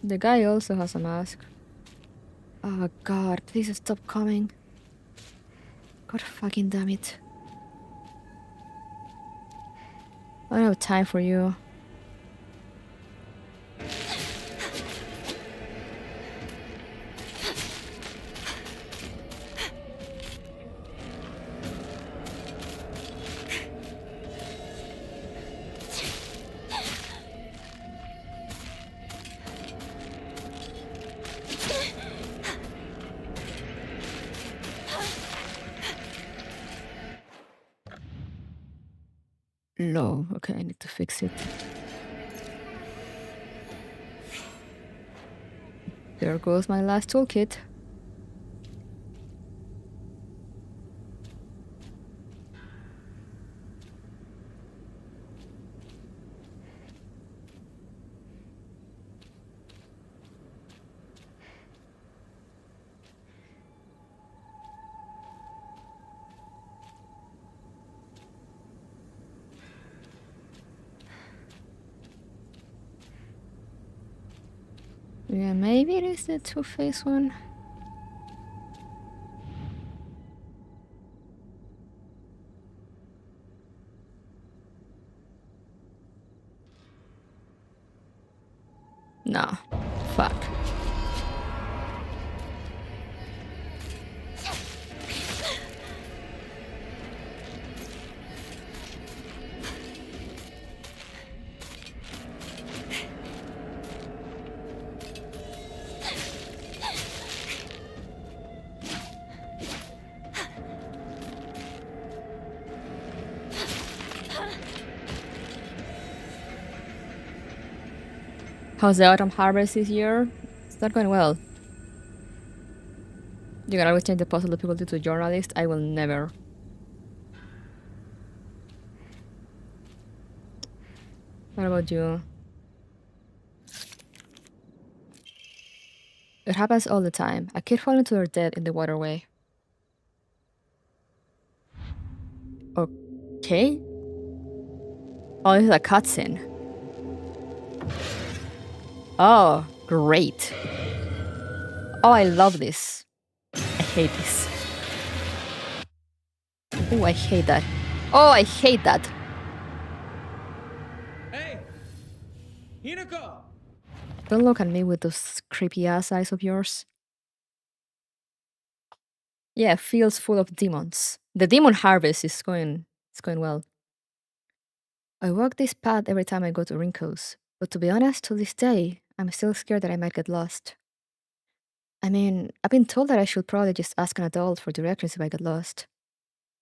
The guy also has a mask. Oh god, please stop coming. God fucking damn it. I don't have time for you. No, okay, I need to fix it. There goes my last toolkit. Yeah, maybe it is the two-face one. No. Fuck. How's the autumn harvest this year? It's not going well. You can always change the puzzle that people do to journalists. I will never. What about you? It happens all the time. A kid falling to their death in the waterway. Okay. Oh, this is a cutscene. Oh, great. Oh, I love this. I hate this. Oh, I hate that. Oh, I hate that. Hey! Hinako! Don't look at me with those creepy ass eyes of yours. Yeah, feels full of demons. The demon harvest is going well. I walk this path every time I go to Rinko's, but to be honest, to this day, I'm still scared that I might get lost. I mean, I've been told that I should probably just ask an adult for directions if I get lost.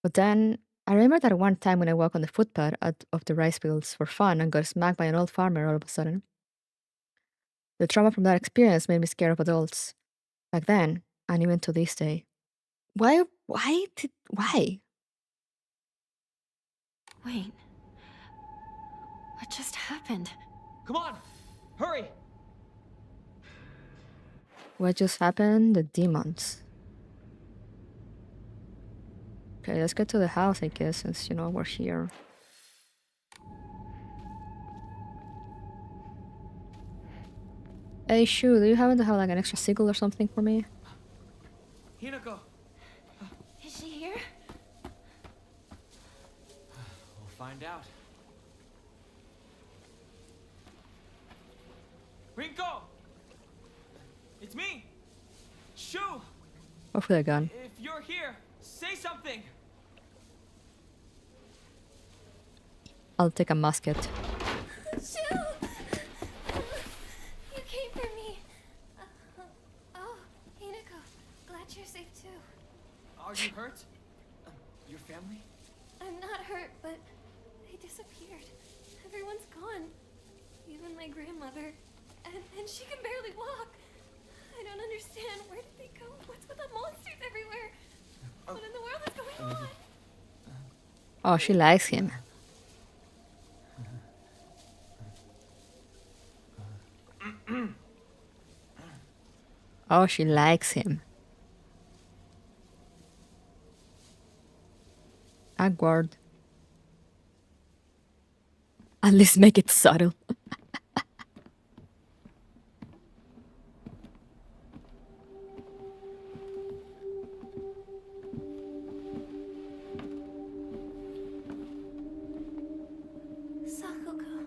But then, I remember that one time when I walked on the footpath of the rice fields for fun and got smacked by an old farmer all of a sudden. The trauma from that experience made me scared of adults. Back then, and even to this day. Why? Wait. What just happened? Come on! Hurry! What just happened? The demons. Okay, let's get to the house, I guess, since, you know, we're here. Hey, Shu, do you happen to have like an extra sickle or something for me? Hinako! Is she here? We'll find out. Rinko! It's me! Shu! Hopefully a gun. If you're here, say something! I'll take a musket. Shoo! Are you hurt? Your family? I'm not hurt, but they disappeared. Everyone's gone. Even my grandmother. And she can barely walk. I don't understand. Where did they go? What's with the monsters everywhere? What in the world is going on? Oh, she likes him. Oh, she likes him. Awkward. At least make it subtle. Sakuko.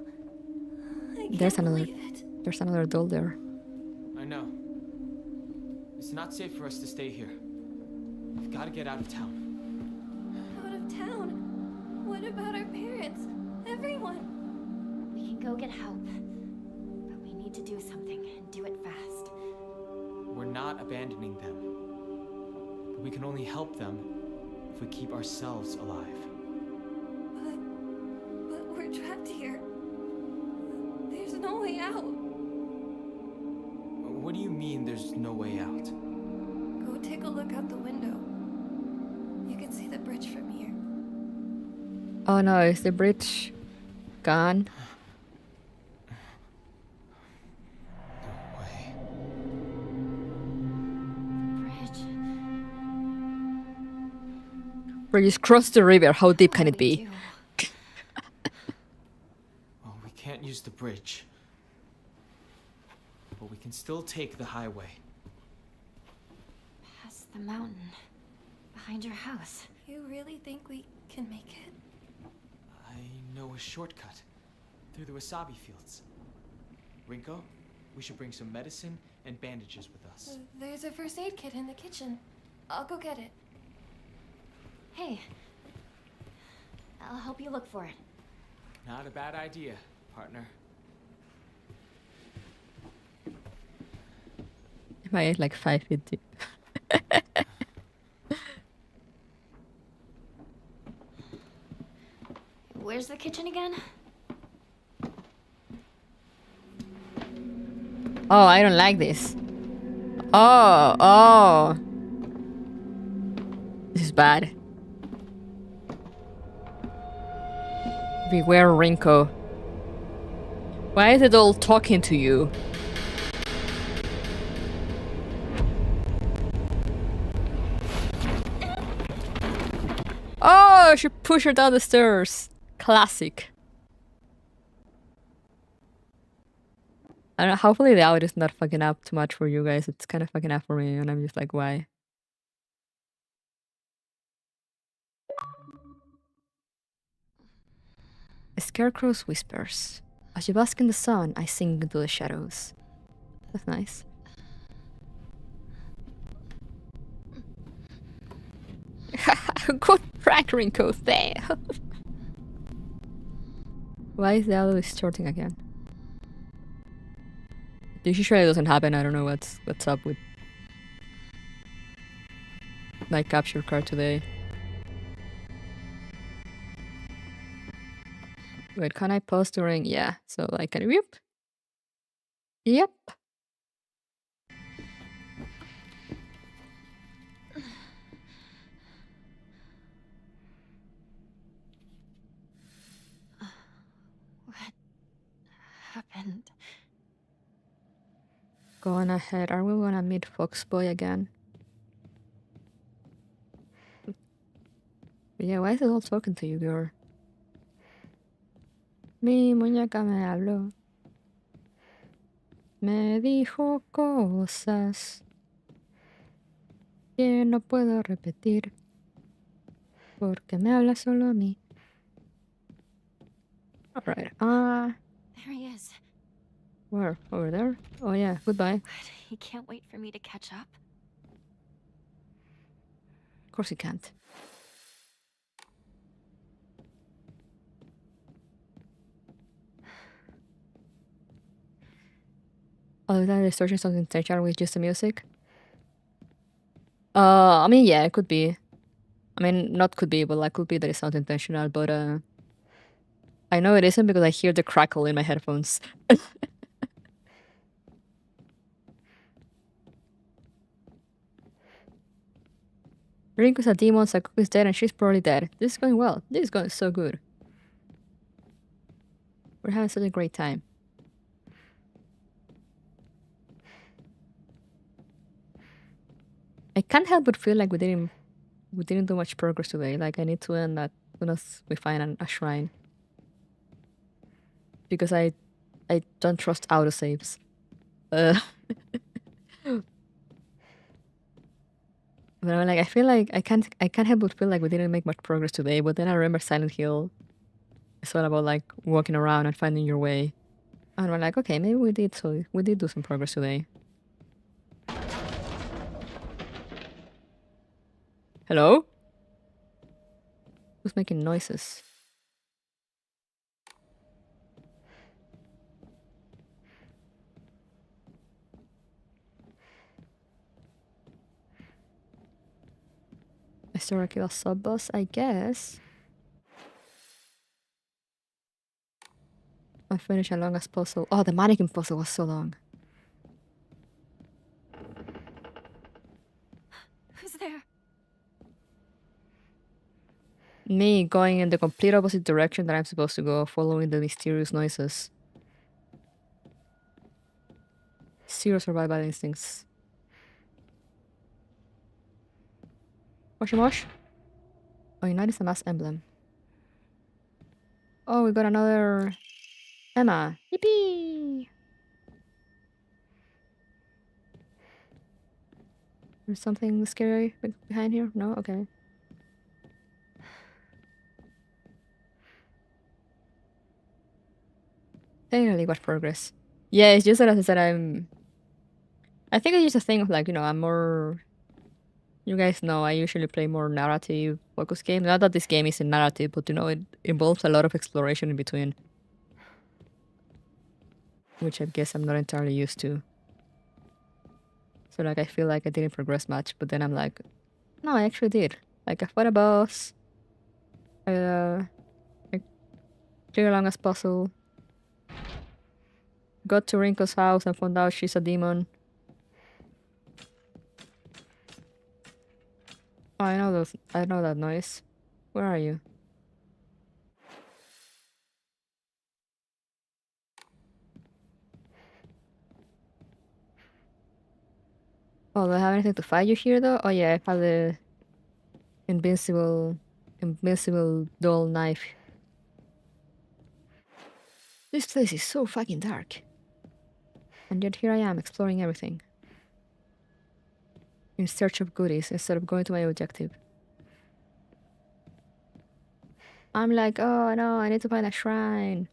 I There's can't another. believe it. There's another doll there. I know. It's not safe for us to stay here. We've got to get out of town. Out of town? What about our parents? Everyone? We can go get help. But we need to do something and do it fast. We're not abandoning them. But we can only help them if we keep ourselves alive. But we're trapped here. There's no way out. What do you mean there's no way out? Go take a look out the window. You can see the bridge from here. Oh no, is the bridge gone? No way. Bridge. Bridge is crossed the river. How deep can it be? Well, we can't use the bridge. But we can still take the highway. Past the mountain. Behind your house. You really think we can make it? I know a shortcut through the wasabi fields. Rinko, we should bring some medicine and bandages with us. There's a first aid kit in the kitchen. I'll go get it. Hey. I'll help you look for it. Not a bad idea, partner. Am I like 5 feet deep? Where's the kitchen again? Oh, I don't like this. Oh. This is bad. Beware, Rinko. Why is it all talking to you? Oh, she pushed her down the stairs. Classic. I don't know, hopefully the audio is not fucking up too much for you guys. It's kind of fucking up for me, and I'm just like, why? A scarecrow's whispers. As you bask in the sun, I sink into the shadows. That's nice. Good prank, Rinko. Why is the audio distorting again? This usually doesn't happen. I don't know what's up with my capture card today. Wait, can I pause during? Yeah, so like, can you? Yep. What happened? Go on ahead. Are we gonna meet Foxboy again? Yeah, why is it all talking to you, girl? Mi muñeca me habló. Me dijo cosas que no puedo repetir porque me habla solo a mí. Alright, There he is. where? Over there? Oh yeah, goodbye. But he can't wait for me to catch up. Of course he can't. Oh, is that distortion something intentional with just the music? I mean, yeah, it could be. I mean, not could be, but like could be that it's not intentional, but I know it isn't because I hear the crackle in my headphones. Rinko's a demon, Sakuku's dead, and she's probably dead. This is going well. This is going so good. We're having such a great time. I can't help but feel like we didn't do much progress today. Like I need to end that unless we find a shrine. Because I don't trust autosaves. But I'm like, I feel like I can't help but feel like we didn't make much progress today. But then I remember Silent Hill. It's all about like walking around and finding your way. And we're like, okay, maybe we did do some progress today. Hello? Who's making noises? Historical sub-boss, I guess. I finished as long as puzzle. Oh, the mannequin puzzle was so long. Who's there? Me going in the complete opposite direction that I'm supposed to go, following the mysterious noises. Zero survival instincts. Moshi Mosh? Oh, United is a mass emblem. Oh, we got another Emma. Yippee! There's something scary behind here? No? Okay. Technically, what progress? Yeah, it's just that as I said, I think it's just a thing of like, you know, I'm more... You guys know I usually play more narrative focused games. Not that this game is a narrative, but you know, it involves a lot of exploration in between. Which I guess I'm not entirely used to. So like I feel like I didn't progress much, but then I'm like, no, I actually did. Like I fought a boss. I cleared along as puzzle. Got to Rinko's house and found out she's a demon. Oh, I know that noise. Where are you? Oh, do I have anything to fight you here though? Oh yeah, I have the invincible dull knife. This place is so fucking dark. And yet here I am exploring everything. In search of goodies instead of going to my objective. I'm like, oh no, I need to find a shrine.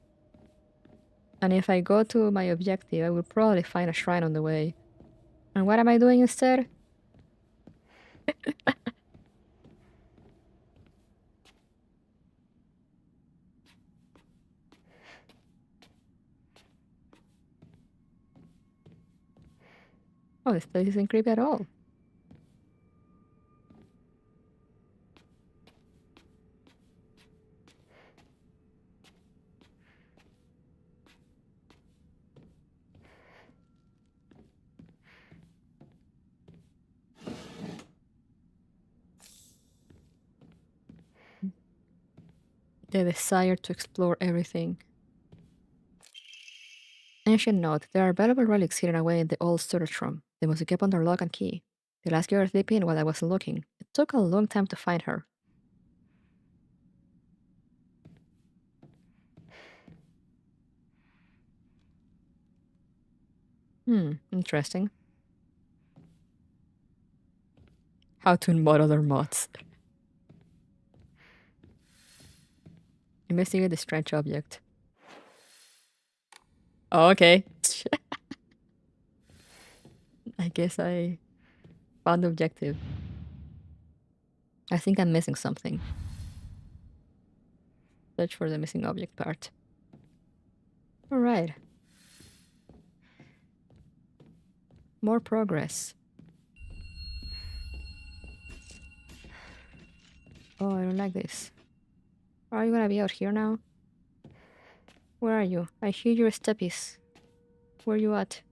And if I go to my objective, I will probably find a shrine on the way. And what am I doing instead? Oh, this place isn't creepy at all. The desire to explore everything. Ancient note, there are valuable relics hidden away in the old storage room. They must be kept under lock and key. The last girl slept in while I wasn't looking. It took a long time to find her. Interesting. How to mod other mods. Investigate the strange object. Oh, okay. I guess I found the objective. I think I'm missing something. Search for the missing object part. Alright. More progress. Oh, I don't like this. Are you gonna be out here now? Where are you? I hear your steppies. Where you at?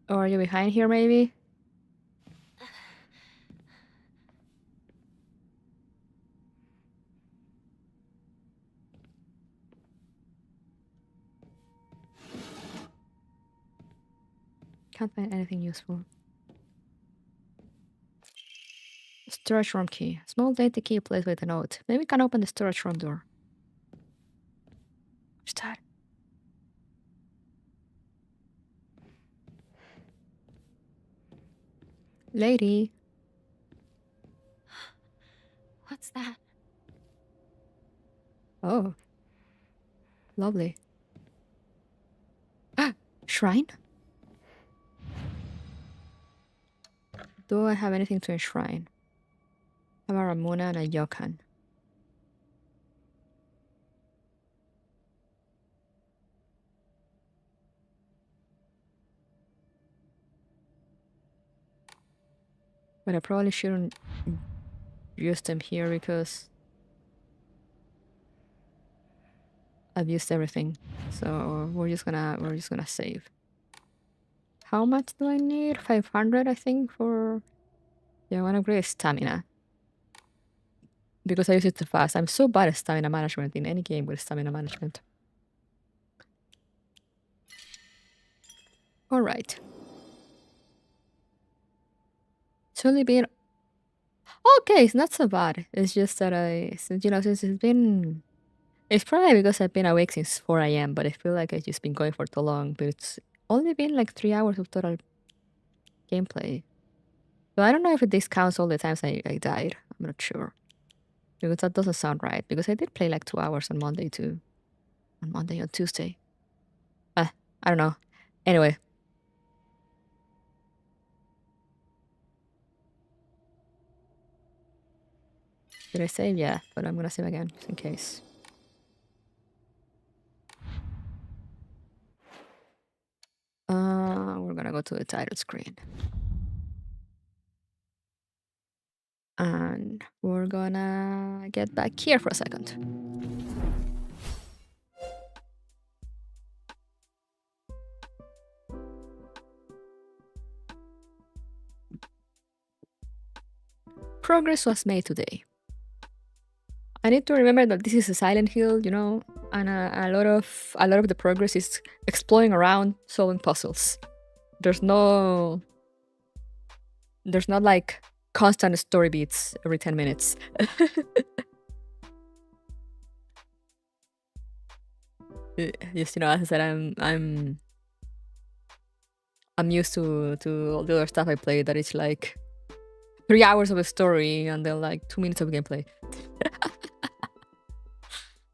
Or are you behind here maybe? Can't find anything useful. Storage room key. Small dainty key placed with a note. Maybe we can open the storage room door. What's that? Lady. What's that? Oh. Lovely. Ah! Shrine? Do I have anything to enshrine? I have a Ramona and a Yokan. But I probably shouldn't use them here because I've used everything. So we're just gonna save. How much do I need? 500 I think for... Yeah, I wanna upgrade stamina. Because I use it too fast. I'm so bad at stamina management in any game with stamina management. Alright. It's only been... Okay, it's not so bad. It's just that since it's been... It's probably because I've been awake since 4 AM, but I feel like I've just been going for too long. But it's only been like 3 hours of total gameplay. So I don't know if this counts all the times I died. I'm not sure. Because that doesn't sound right. Because I did play like 2 hours on Monday too. On Tuesday. I don't know. Anyway. Did I save? Yeah, but I'm gonna save again, just in case. We're gonna go to the title screen. And we're gonna get back here for a second. Progress was made today. I need to remember that this is a Silent Hill, and a lot of the progress is exploring around, solving puzzles. There's not like constant story beats every 10 minutes. Just as I said, I'm used to all the other stuff I play that it's like 3 hours of a story and then like 2 minutes of gameplay.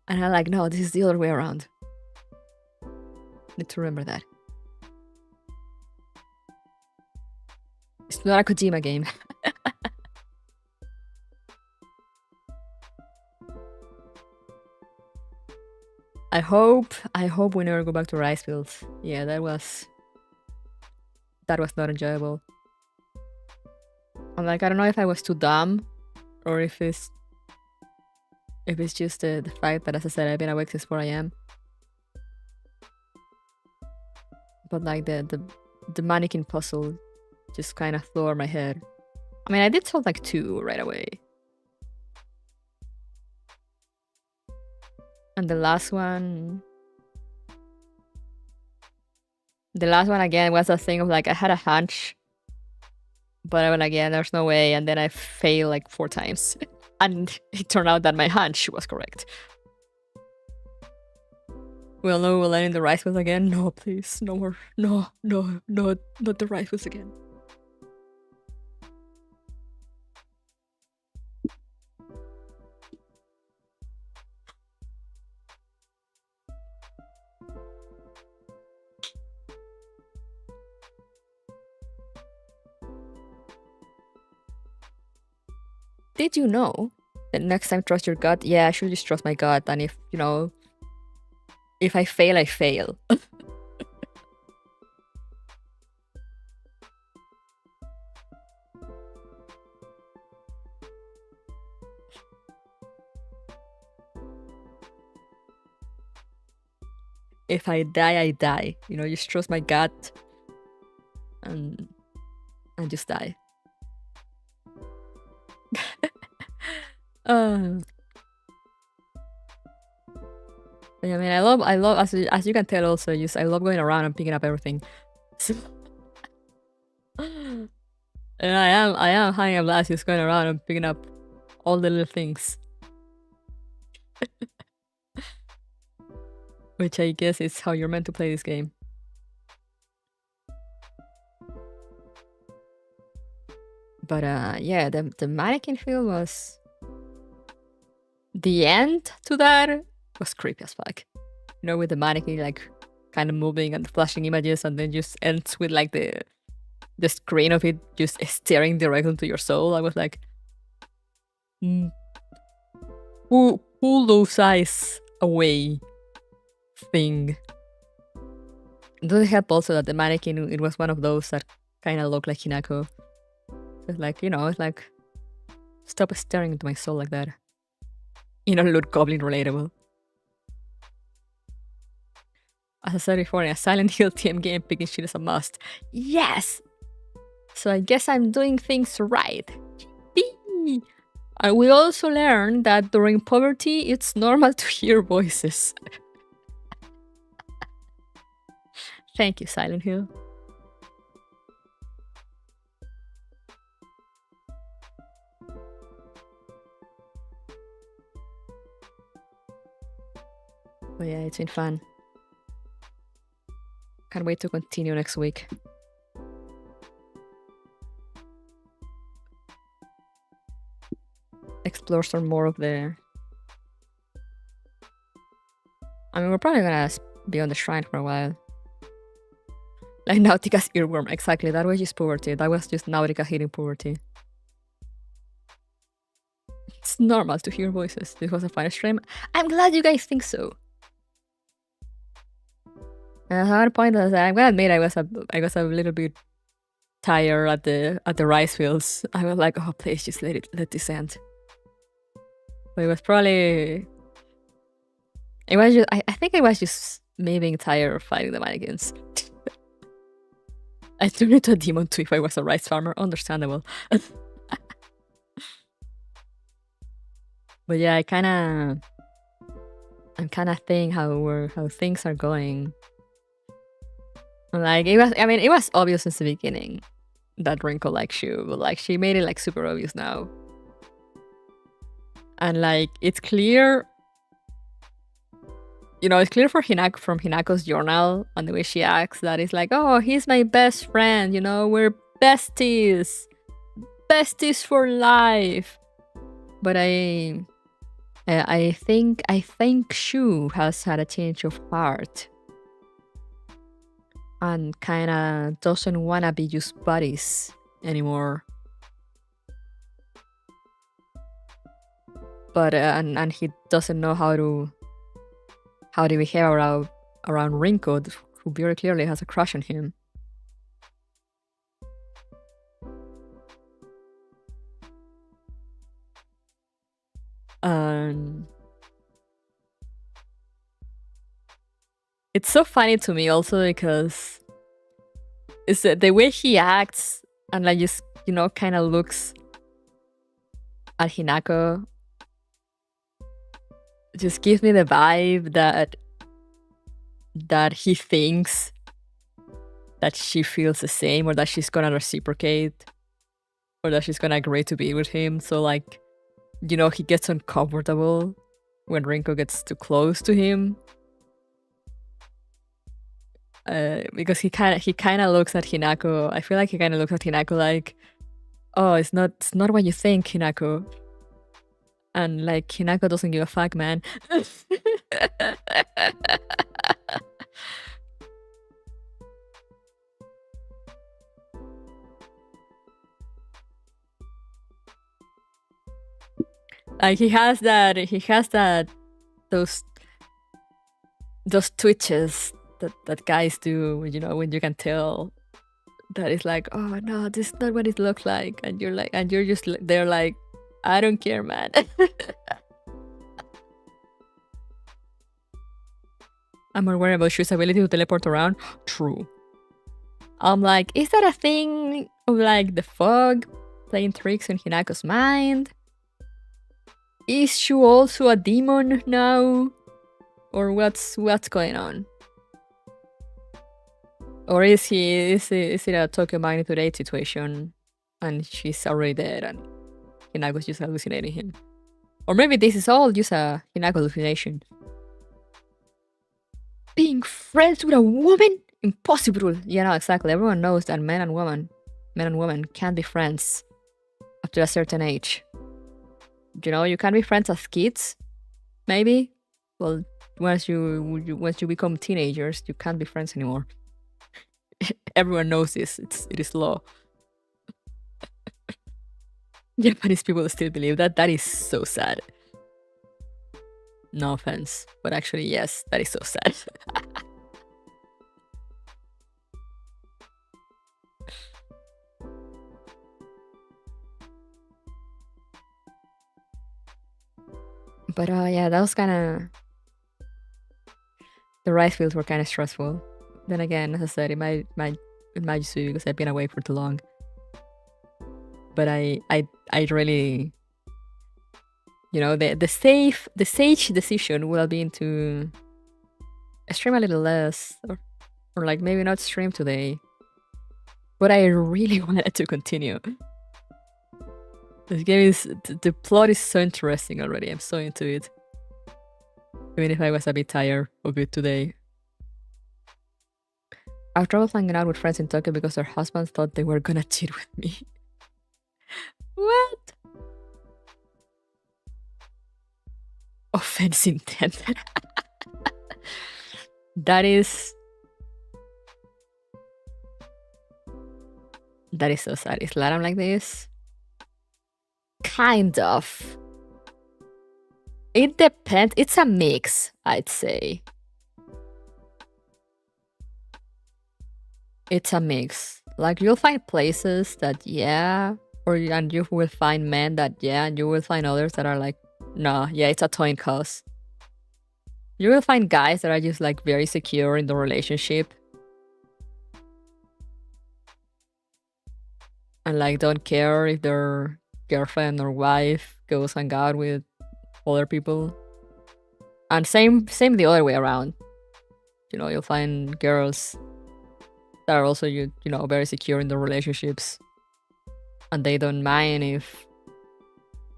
And I'm like, no, this is the other way around. Need to remember that. It's not a Kojima game. I hope we never go back to Ricefield. Yeah, that was not enjoyable. I'm like, I don't know if I was too dumb or if it's just the fact that, as I said, I've been awake since 4 AM. But like the mannequin puzzle just kind of flew over my head. I mean, I did solve like 2 right away. And the last one again was a thing of like, I had a hunch, but I was like, yeah, there's no way. And then I failed like 4 times. And it turned out that my hunch was correct. Well, no, we'll end in the rice wheels again. No, please, no more. No, not the rice wheels again. Did you know that next time trust your gut? Yeah, I should just trust my gut. And if, if I fail, I fail. if I die, I die. You know, just trust my gut and just die. Yeah, I mean, I love as you can tell also, I love going around and picking up everything. So, and I am having a blast just going around and picking up all the little things. Which I guess is how you're meant to play this game. But yeah, the mannequin film was... The end to that was creepy as fuck. You know, with the mannequin like kind of moving and flashing images, and then just ends with like the screen of it just staring directly into your soul. I was like, pull those eyes away thing. Does it help also that the mannequin, it was one of those that kind of looked like Hinako? It's like, you know, it's like, stop staring into my soul like that. You know, look goblin relatable. As I said before, in a Silent Hill TM game, picking shit is a must. Yes! So I guess I'm doing things right. And we also learned that during puberty, it's normal to hear voices. Thank you, Silent Hill. But yeah, it's been fun. Can't wait to continue next week. Explore some more of the... I mean, we're probably gonna be on the shrine for a while. Like Nautica's earworm, exactly. That was just puberty. That was just Nautica hitting puberty. It's normal to hear voices. This was a fun stream. I'm glad you guys think so. At one point, I'm gonna admit I was a little bit tired at the rice fields. I was like, oh, please just let this end. But it was probably... It was just... I think it was just me being tired of fighting the mannequins. I turned into a demon too if I was a rice farmer. Understandable. But yeah, I'm kind of thinking how things are going. Like, it was obvious since the beginning that Rinko likes you, but like she made it like super obvious now. And like it's clear, you know, it's clear for Hinako from Hinako's journal and the way she acts that it's like, oh, he's my best friend, you know, we're besties for life. But I think Shu has had a change of heart and kind of doesn't want to be just buddies anymore. But and he doesn't know how to behave around Rinko, who very clearly has a crush on him. It's so funny to me also because it's the way he acts and like just, you know, kind of looks at Hinako just gives me the vibe that he thinks that she feels the same, or that she's gonna reciprocate, or that she's gonna agree to be with him. So like, you know, he gets uncomfortable when Rinko gets too close to him. Because he kind of looks at Hinako. I feel like he kind of looks at Hinako like, oh, it's not what you think, Hinako. And like, Hinako doesn't give a fuck, man. Like he has that those twitches that guys do, you know, when you can tell that it's like, oh no, this is not what it looks like, and you're just they're like, I don't care, man. I'm more worried about Shu's ability to teleport around. True. I'm like, is that a thing of like the fog playing tricks on Hinako's mind? Is Shu also a demon now? Or what's going on? Or is it a Tokyo Magnitude 8 situation and she's already dead and Hinako's just hallucinating him? Or maybe this is all just a Hinako hallucination. Being friends with a woman? Impossible. Yeah, no, exactly. Everyone knows that men and women can't be friends after a certain age. You know, you can be friends as kids, maybe. Well, once you become teenagers, you can't be friends anymore. Everyone knows this. It is law. Japanese people still believe that. That is so sad. No offense, but actually, yes, that is so sad. But yeah, that was kind of... The rice fields were kind of stressful. Then again, as I said, it might just be because I've been away for too long. But I really, you know, the sage decision will be to stream a little less, or like maybe not stream today. But I really wanted to continue. This game is... The plot is so interesting already. I'm so into it. Even if I was a bit tired of it today. I have trouble hanging out with friends in Tokyo because their husbands thought they were gonna cheat with me. What? Offense intended. That is so sad. Is Laram like this? Kind of. It depends. It's a mix, I'd say. It's a mix. Like, you'll find places that, yeah, and you will find men that, yeah, and you will find others that are like, no, yeah, it's a toy cause. You will find guys that are just like very secure in the relationship. And like don't care if their girlfriend or wife goes hang out with other people. And same the other way around. You know, you'll find girls that are also you know very secure in their relationships, and they don't mind if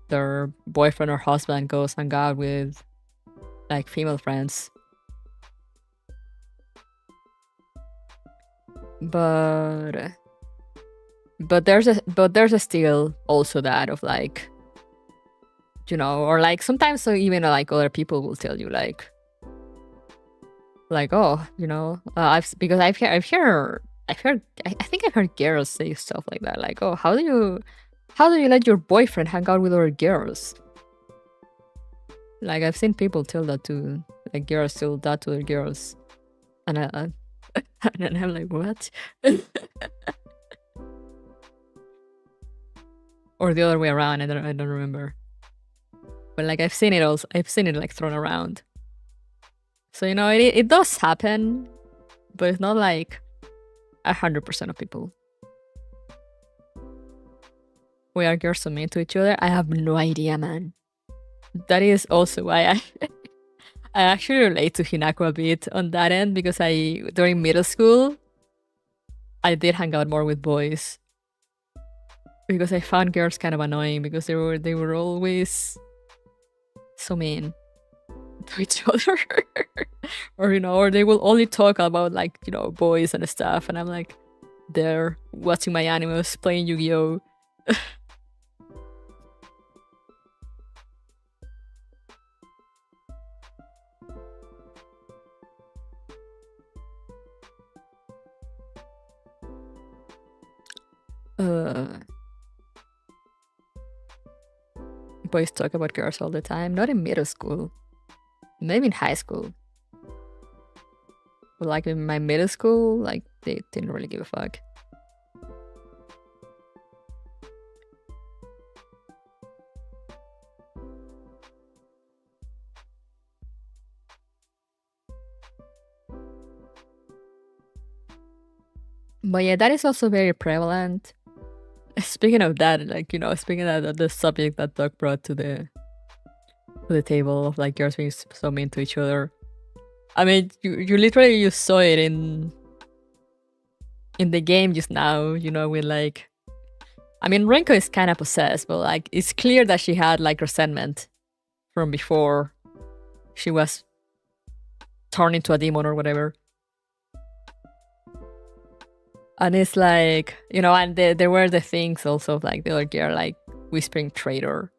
their boyfriend or husband goes hang out with like female friends. But there's a still also that of like, you know, or like sometimes so even like other people will tell you like oh, you know, I think I've heard girls say stuff like that, like, oh, how do you let your boyfriend hang out with other girls? Like, I've seen people tell that to like girls tell that to their girls, and and I'm like, what? Or the other way around. I don't remember. But like I've seen it like thrown around. So, you know, it does happen, but it's not like 100% of people. We are girls so mean to each other. I have no idea, man. That is also why I actually relate to Hinako a bit on that end, because during middle school, I did hang out more with boys. Because I found girls kind of annoying because they were always so mean to each other. Or, you know, or they will only talk about like, you know, boys and stuff, and I'm like there watching my animes, playing Yu-Gi-Oh! Boys talk about girls all the time. Not in middle school. Maybe in high school. But like in my middle school, like they didn't really give a fuck. But yeah, that is also very prevalent. Speaking of that, like, speaking of the subject that Doug brought to the table of like girls being so mean to each other. I mean, you literally you saw it in the game just now, with like, I mean, Renko is kind of possessed, but like it's clear that she had like resentment from before she was turned into a demon or whatever. And it's like, and there were the things also of like the other girl like whispering traitor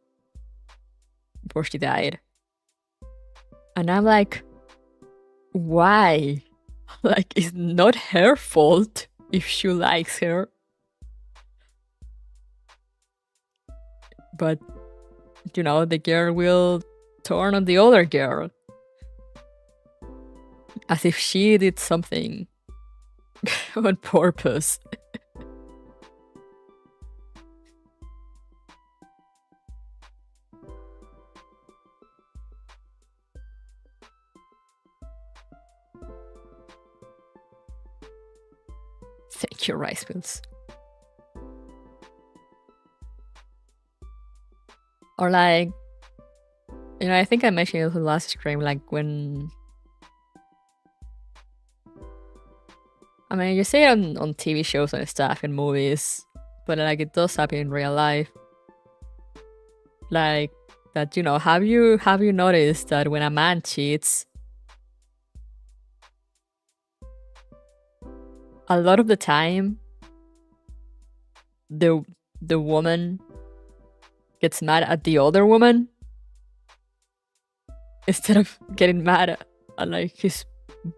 before she died. And I'm like, why? Like, it's not her fault if she likes her. But, the girl will turn on the other girl. As if she did something on purpose. Thank you, rice pills. Or like, I think I mentioned it in the last stream, like when, I mean, you see it on TV shows and stuff and movies, but like it does happen in real life. Like that, have you noticed that when a man cheats, a lot of the time, the woman gets mad at the other woman instead of getting mad at like his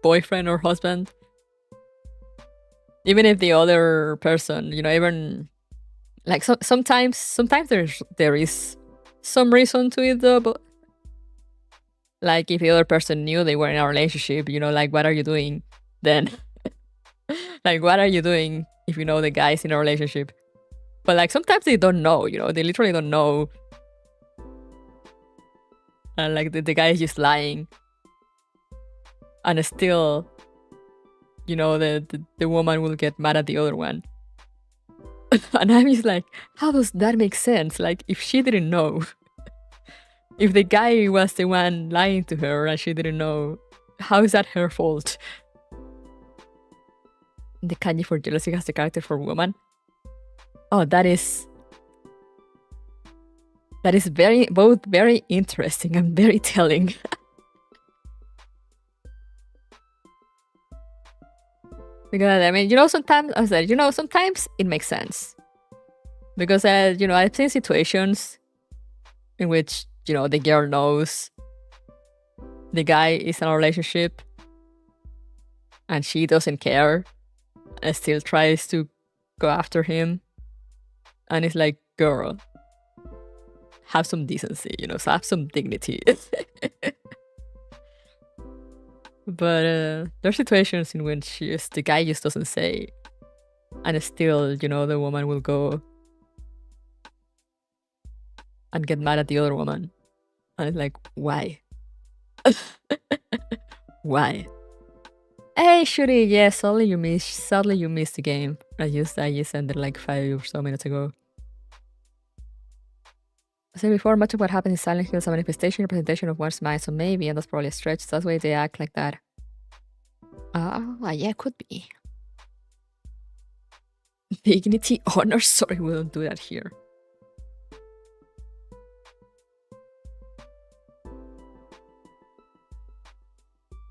boyfriend or husband. Even if the other person, even like sometimes there is some reason to it though, but like if the other person knew they were in a relationship, like what are you doing then? Like what are you doing if the guy's in a relationship? But like sometimes they don't know, they literally don't know. And like the guy is just lying. And still, the woman will get mad at the other one. And I'm just like, how does that make sense? Like if she didn't know, if the guy was the one lying to her and she didn't know, how is that her fault? The kanji for jealousy has the character for woman. Oh, that is both very interesting and very telling. Because I mean, sometimes I said, sometimes it makes sense. Because I've seen situations in which, the girl knows the guy is in a relationship and she doesn't care and still tries to go after him. And it's like, girl, have some decency, so have some dignity. But there are situations in which the guy just doesn't say, and still, the woman will go and get mad at the other woman. And it's like, why? Why? Hey, Shuri, yeah, sadly you missed the game. I just ended like 5 or so minutes ago. I said before, much of what happens in Silent Hill is a manifestation, representation of one's mind, so maybe, and that's probably a stretch, that's why they act like that. Yeah, could be. Dignity, honor, sorry, we don't do that here.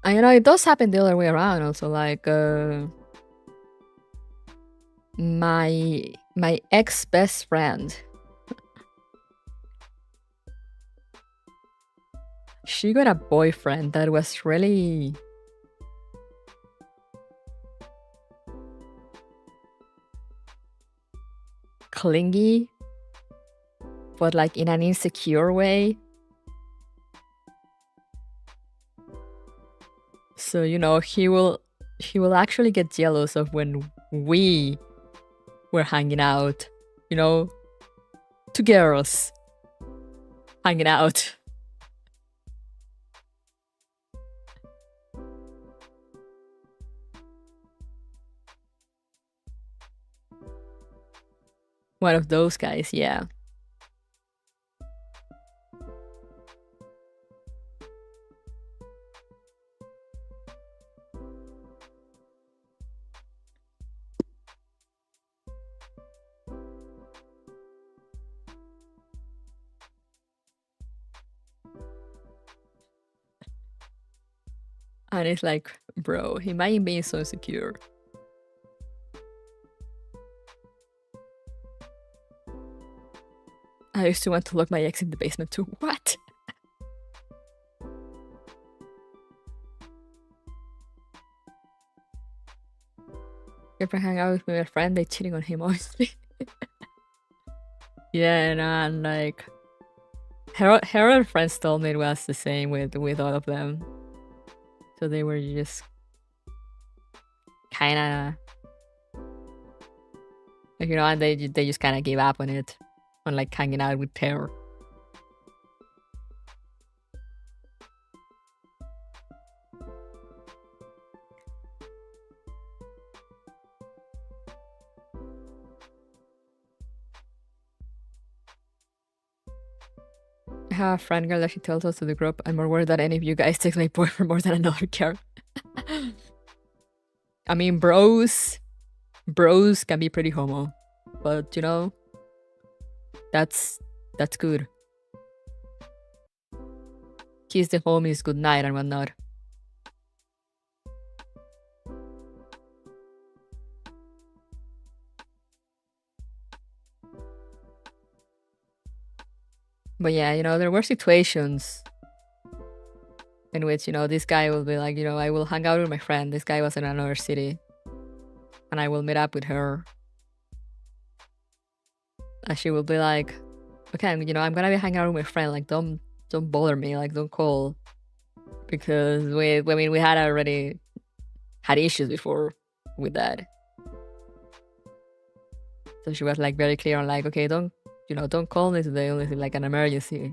And it does happen the other way around also, like, my ex-best friend, she got a boyfriend that was really clingy, but like in an insecure way. So, he will actually get jealous of when we were hanging out, two girls hanging out. One of those guys, yeah. And it's like, bro, imagine being so insecure. I used to want to lock my ex in the basement too. What? If I hang out with my friend, they cheating on him, honestly. Yeah, and like her friends told me it was the same with all of them. So they were just kinda, you know, and they just kinda gave up on it, on like hanging out with her. I have a friend girl that she tells us to the group, I'm more worried that any of you guys take my boyfriend more than another girl. I mean, bros can be pretty homo, but you know, that's good. Kiss the homies good night and whatnot. But yeah, you know, there were situations in which, you know, this guy will be like, you know, I will hang out with my friend. This guy was in another city. And I will meet up with her. And she will be like, okay, you know, I'm gonna be hanging out with my friend. Like, don't bother me. Like, don't call. Because we had already had issues before with that. So she was like very clear on like, okay, don't call me today unless it's like an emergency.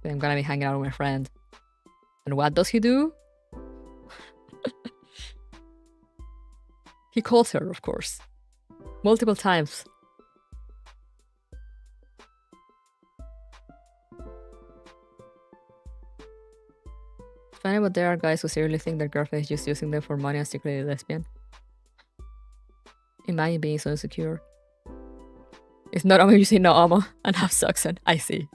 I'm gonna be hanging out with my friend. And what does he do? He calls her, of course. Multiple times. It's funny, but there are guys who seriously think their girlfriend is just using them for money and secretly lesbian. Imagine being so insecure. It's not only you say no amo and have sex and I see.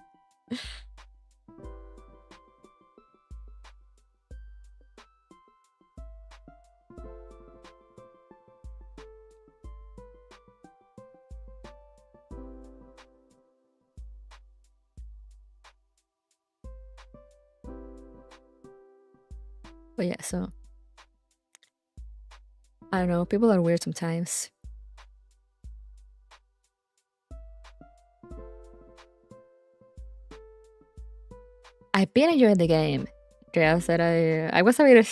But yeah, so I don't know, people are weird sometimes. I've been enjoying the game. Just that I was a bit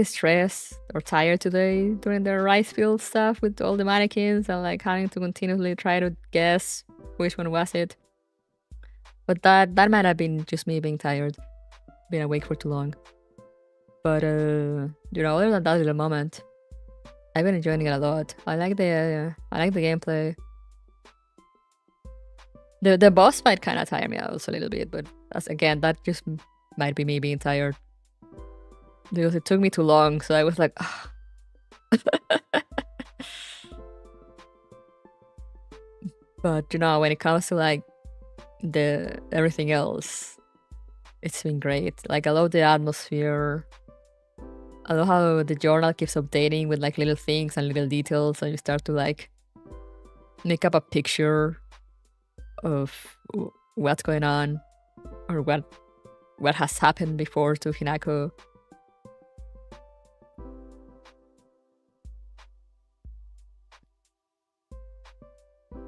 stressed or tired today during the rice field stuff with all the mannequins and like having to continuously try to guess which one was it. But that might have been just me being tired, being awake for too long. But you know, other than that little moment, I've been enjoying it a lot. I like the gameplay. The boss might kind of tire me out also a little bit, but again, that just might be me being tired. Because it took me too long, so I was like, ah. But you know, when it comes to like everything else, it's been great. Like, I love the atmosphere. I love how the journal keeps updating with like little things and little details, and you start to like make up a picture of what's going on or what has happened before to Hinako.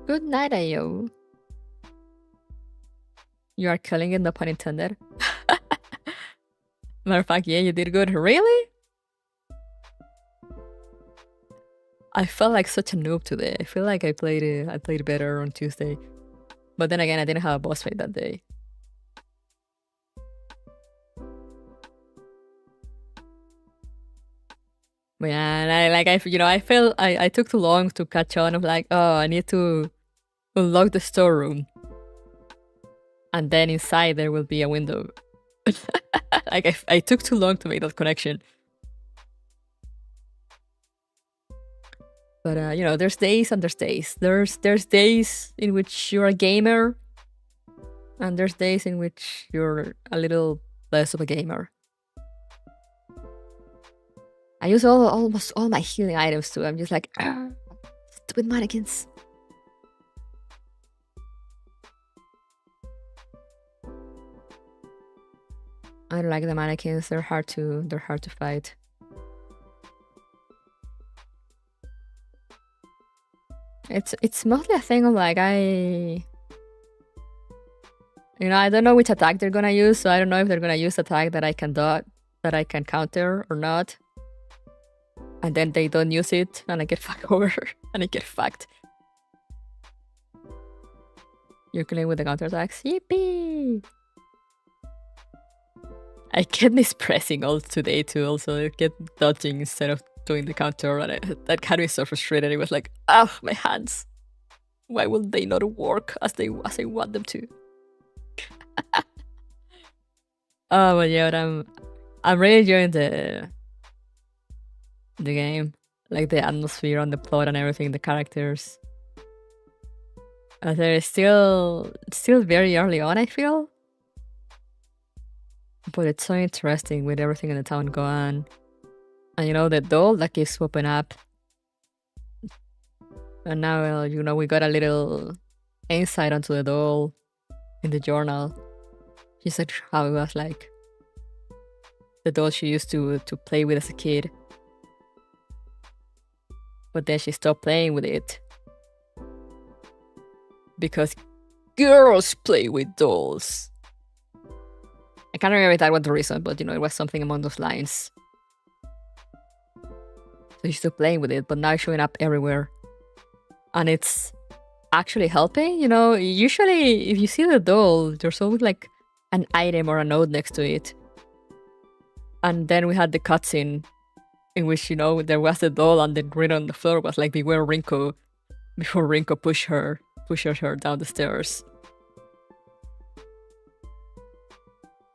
Good night, Ayo. You are killing it, no pun intended. Matter of fact, yeah, you did good. Really? I felt like such a noob today. I feel like I played better on Tuesday. But then again, I didn't have a boss fight that day. But yeah, and I took too long to catch on of like, oh, I need to unlock the storeroom. And then inside there will be a window. Like I took too long to make that connection. But there's days and there's days. There's days in which you're a gamer, and there's days in which you're a little less of a gamer. I use almost all my healing items too. I'm just like, stupid mannequins. I don't like the mannequins. They're hard to fight. It's mostly a thing of like I don't know which attack they're gonna use, so I don't know if they're gonna use attack that I can counter or not. And then they don't use it, and I get fucked over, and I get fucked. You're killing with the counterattacks? Yippee! I kept mispressing all today too, also. I kept dodging instead of doing the counter, and that had me so frustrated. It was like, oh, my hands. Why will they not work as I want them to? Oh, but yeah, I'm really enjoying the game, like the atmosphere and the plot and everything, the characters. They're still very early on, I feel. But it's so interesting with everything in the town going on. And the doll that keeps popping up. And now, we got a little insight onto the doll in the journal. She said how it was like the doll she used to play with as a kid. But then she stopped playing with it. Because girls play with dolls. I can't remember if that was the reason, but it was something among those lines. So she's still playing with it, but now it's showing up everywhere. And it's actually helping, Usually, if you see the doll, there's always like an item or a note next to it. And then we had the cutscene in which, there was the doll and then written on the floor was like, beware Rinko, before Rinko pushes her down the stairs.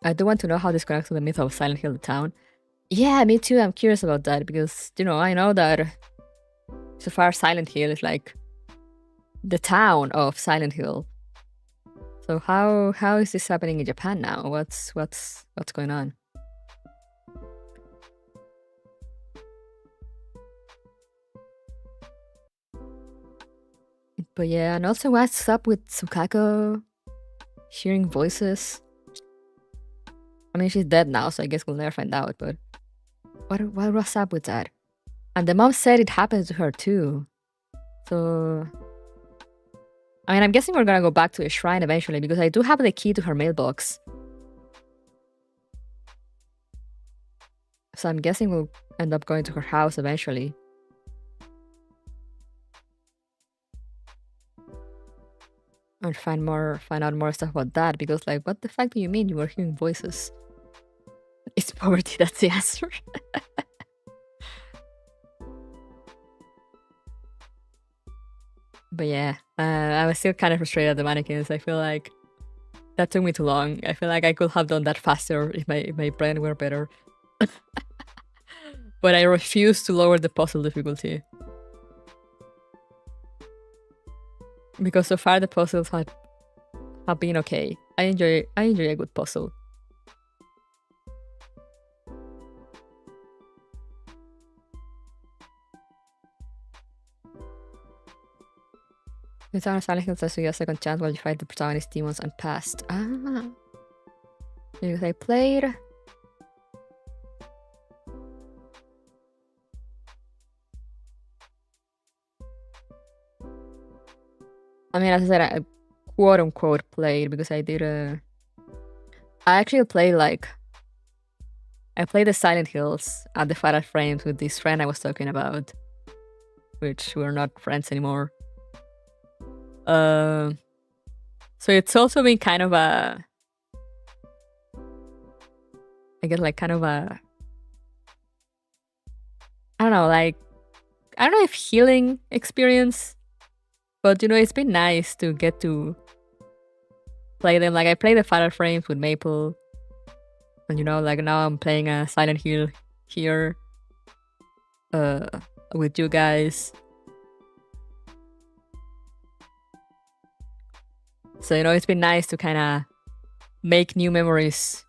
I do want to know how this connects to the myth of Silent Hill, the town. Yeah, me too. I'm curious about that because, I know that so far Silent Hill is like the town of Silent Hill. So how is this happening in Japan now? What's going on? But yeah, and also what's up with Tsukako hearing voices? I mean, she's dead now, so I guess we'll never find out, but what was up with that? And the mom said it happened to her too. So, I mean, I'm guessing we're gonna go back to the shrine eventually because I do have the key to her mailbox. So I'm guessing we'll end up going to her house eventually. And find out more stuff about that because, like, what the fuck do you mean you were hearing voices? It's poverty, that's the answer. But yeah, I was still kind of frustrated at the mannequins. I feel like that took me too long. I feel like I could have done that faster if my brain were better. But I refuse to lower the puzzle difficulty. Because so far the puzzles have been okay. I enjoy a good puzzle. The town of Silent Hill says you get a second chance while you fight the protagonist's demons and past. Ah. Because I played. I mean, as I said, I quote unquote played because I did I actually played I played the Silent Hills at the Fatal Frames with this friend I was talking about, which we're not friends anymore. So it's also been kind of I guess like kind of I don't know, like, I don't know if healing experience, but it's been nice to get to play them. Like, I play the Fatal Frames with Maple, and like now I'm playing a Silent Hill here with you guys. So it's been nice to kind of make new memories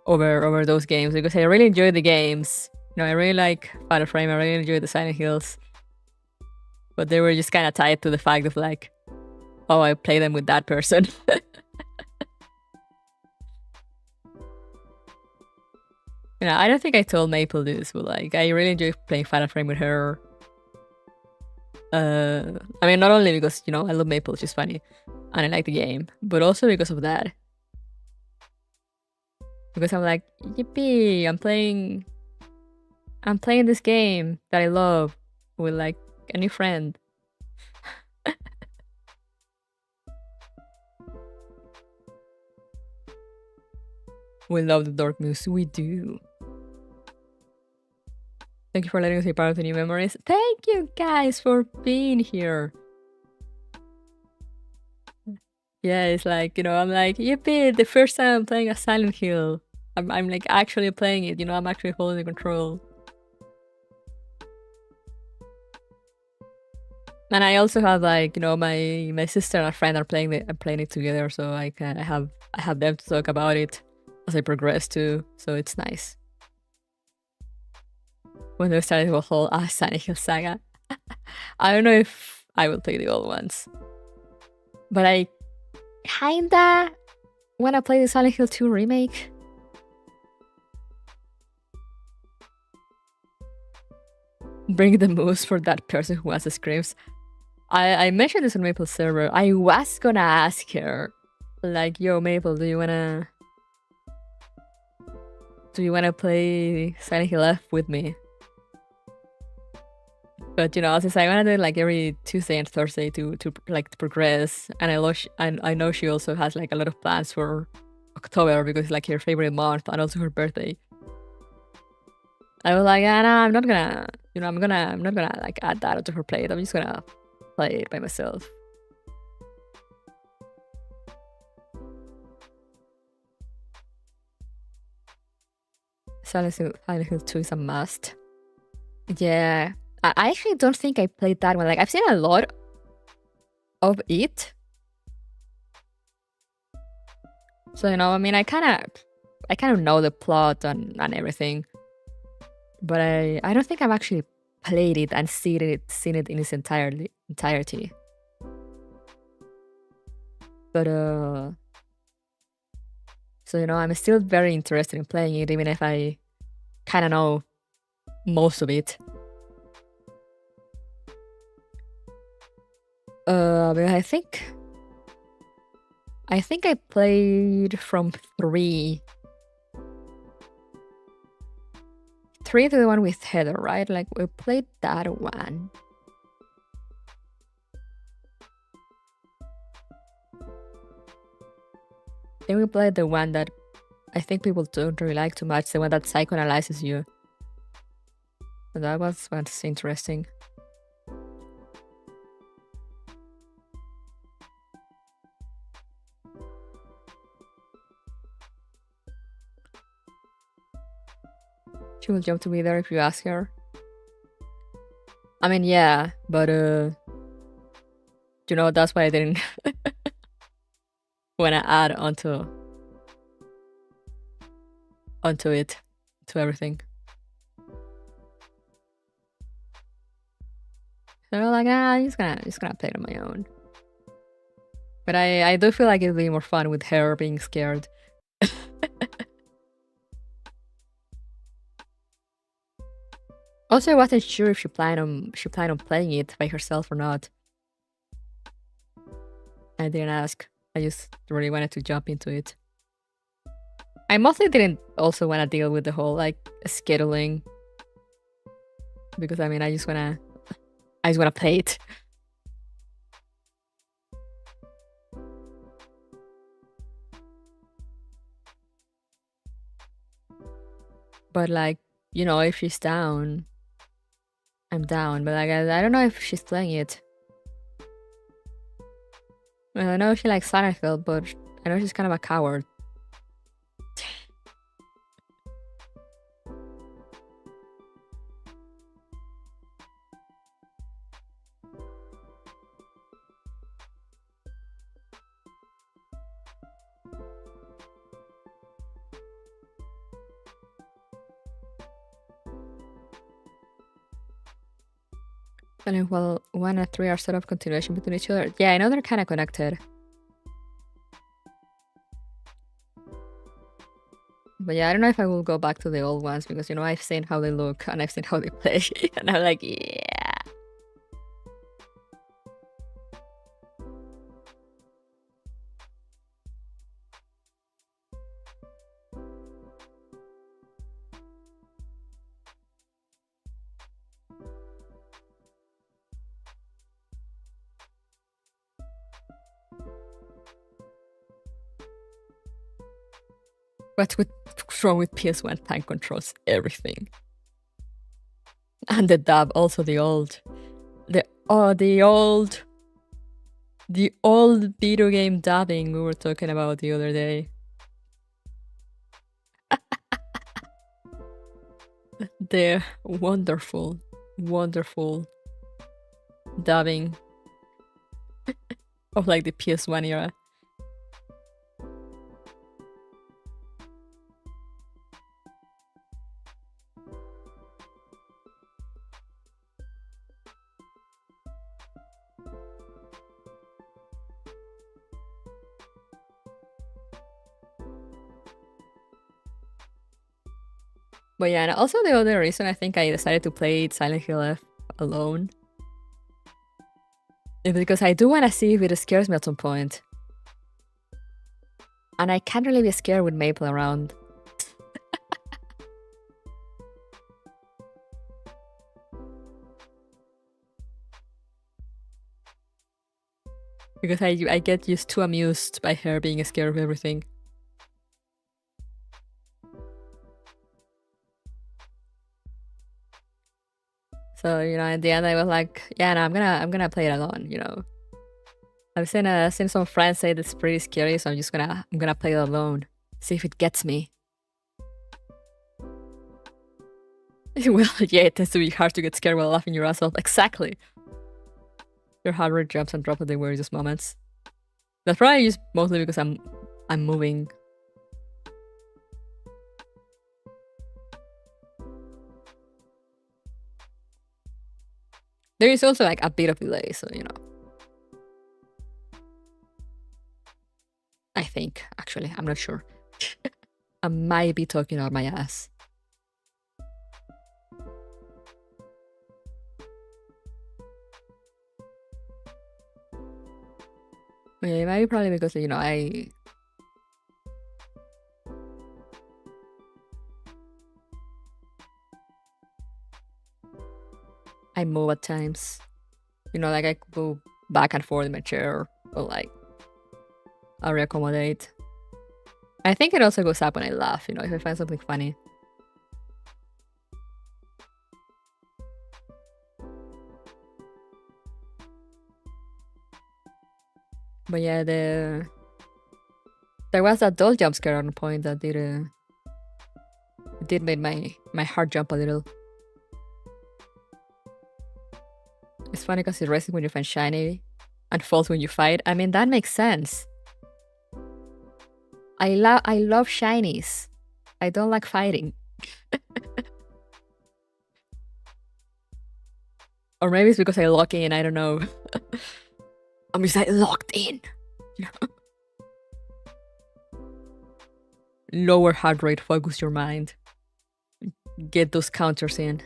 over those games, because I really enjoy the games. I really like Fatal Frame. I really enjoy the Silent Hills, but they were just kind of tied to the fact of like, oh, I play them with that person. I don't think I told Maple this, but like, I really enjoy playing Fatal Frame with her. I mean, not only because I love Maple, she's funny, and I like the game, but also because of that. Because I'm like, yippee! I'm playing this game that I love with like a new friend. We love the dark moves. We do. Thank you for letting us be part of the new memories. Thank you guys for being here. Yeah, it's like, I'm like, yippee, the first time I'm playing a Silent Hill. I'm like actually playing it, I'm actually holding the control. And I also have like, my sister and a friend are playing it together, so I have them to talk about it as I progress too, so it's nice. When they started the whole Silent Hill saga. I don't know if I will play the old ones, but I kinda wanna play the Silent Hill 2 remake. Bring the moves for that person who has the screams. I mentioned this on Maple's server. I was gonna ask her, like, yo, Maple, do you wanna play Silent Hill F with me? But since I wanna do it like every Tuesday and Thursday to progress, and I know she also has like a lot of plans for October because it's like her favorite month and also her birthday. I was like, no, I'm not gonna, I'm not gonna like add that to her plate. I'm just gonna play it by myself. Silent Hill 2 is a must. Yeah, I actually don't think I played that one. Like, I've seen a lot of it. So, I mean, I kind of know the plot and everything. But I don't think I've actually played it and seen it in its entirety. But so I'm still very interested in playing it, even if I kind of know most of it. But I think I played from 3. 3 to the one with Heather, right? Like, we played that one. Then we played the one that I think people don't really like too much, the one that psychoanalyzes you. So that was interesting. She will jump to be there if you ask her. I mean, yeah, but that's why I didn't want to add onto it, to everything. So like, I'm just gonna play it on my own. But I do feel like it'll be more fun with her being scared. Also, I wasn't sure if she planned on playing it by herself or not. I didn't ask. I just really wanted to jump into it. I mostly didn't also want to deal with the whole like scheduling, because I mean, I just wanna play it. But like, you know, if she's down, I'm down. But like, I don't know if she's playing it. Well, I know she likes Silent Hill, but I know she's kind of a coward. And well, 1 and 3 are sort of continuation between each other. Yeah, I know they're kind of connected. But yeah, I don't know if I will go back to the old ones because, you know, I've seen how they look and I've seen how they play. And I'm like, yeah. What's wrong with PS1 tank controls everything? And the dub, also the old video game dubbing we were talking about the other day. The wonderful dubbing of like the PS1 era. But yeah, and also the other reason I think I decided to play Silent Hill F alone is because I do want to see if it scares me at some point. And I can't really be scared with Maple around. Because I get used too amused by her being scared of everything. So, you know, at the end I was like, yeah, no, I'm gonna play it alone, you know. I've seen some friends say that's pretty scary, so I'm gonna play it alone. See if it gets me. Well, yeah, it tends to be hard to get scared while laughing your ass off. Exactly. Your heart rate jumps and drops at the weirdest moments. That's probably just mostly because I'm moving. There is also like a bit of delay, so you know. I think, actually, I'm not sure. I might be talking out my ass. Yeah, it might be probably because, you know, I move at times. You know, like I go back and forth in my chair, or like I'll reaccommodate. I think it also goes up when I laugh, you know, if I find something funny. But yeah, there was that doll jump scare on a point that did make my heart jump a little. It's funny because it's racing when you find shiny and falls when you fight. I mean, that makes sense. I love shinies. I don't like fighting. Or maybe it's because I lock in, I don't know. I'm just like locked in. Lower heart rate, focus your mind. Get those counters in.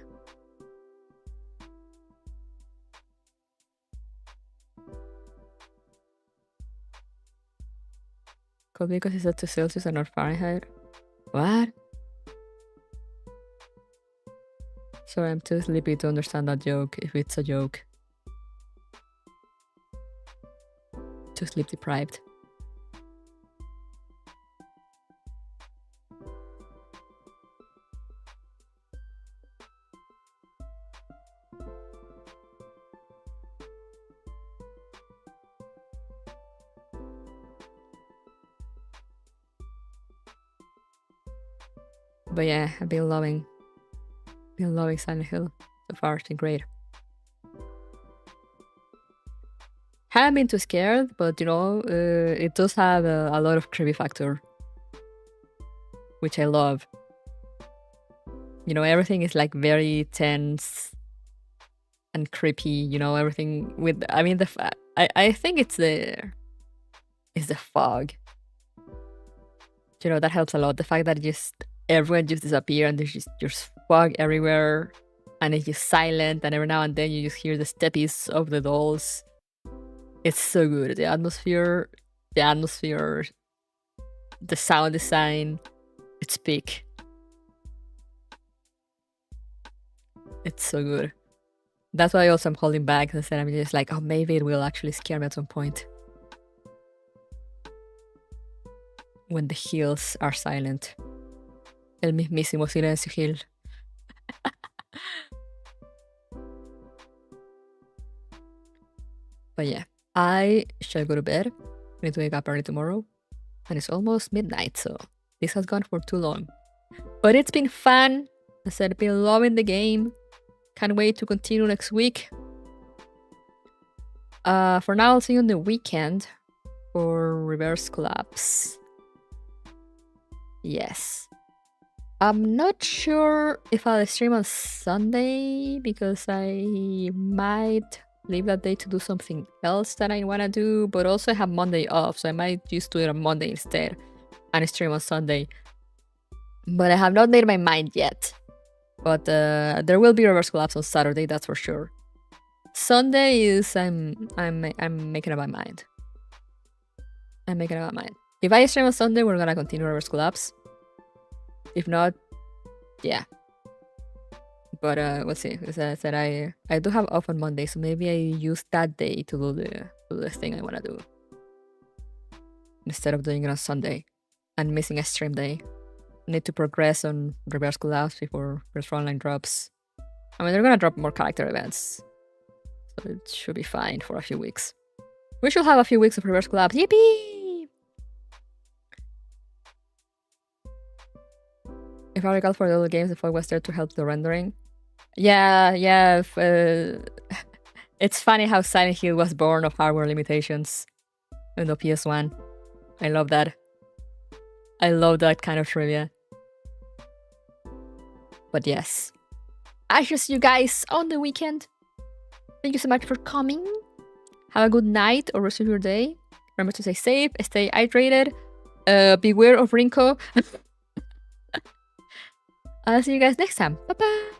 Could be because it's set to Celsius and not Fahrenheit. What? Sorry, I'm too sleepy to understand that joke, if it's a joke. Too sleep deprived. But yeah, I've been loving Silent Hill so far. It's been great. Haven't been too scared, but you know, it does have a lot of creepy factor, which I love. You know, everything is like very tense and creepy. You know, everything with. I mean, I think it's the fog. You know, that helps a lot. The fact that just everyone just disappear and there's just fog everywhere, and it's just silent, and every now and then you just hear the steppies of the dolls. It's so good. The atmosphere, the sound design, it's peak. It's so good. That's why also I'm holding back. Instead, I'm just like, oh, maybe it will actually scare me at some point. When the hills are silent. El mismísimo silencio hill. But yeah, I shall go to bed. I need to wake up early tomorrow. And it's almost midnight, so this has gone for too long. But it's been fun. I said, I've been loving the game. Can't wait to continue next week. For now, I'll see you on the weekend for Reverse Collapse. Yes. I'm not sure if I'll stream on Sunday because I might leave that day to do something else that I want to do, but also I have Monday off, so I might just do it on Monday instead and stream on Sunday. But I have not made my mind yet. But there will be Reverse Collapse on Saturday, that's for sure. Sunday is I'm making up my mind. I'm making up my mind. If I stream on Sunday, we're gonna continue Reverse Collapse. If not, yeah. But we'll see. As I said, I do have off on Monday, so maybe I use that day to do the thing I wanna do. Instead of doing it on Sunday and missing a stream day. I need to progress on Reverse Collapse before First Frontline drops. I mean, they're gonna drop more character events. So it should be fine for a few weeks. We should have a few weeks of Reverse Collapse. Yippee! If I recall for the other games, the fog was there to help the rendering. Yeah. It's funny how Silent Hill was born of hardware limitations in the PS1. I love that. I love that kind of trivia. But yes. I shall see you guys on the weekend. Thank you so much for coming. Have a good night or rest of your day. Remember to stay safe, stay hydrated. Beware of Rinko. I'll see you guys next time. Bye-bye.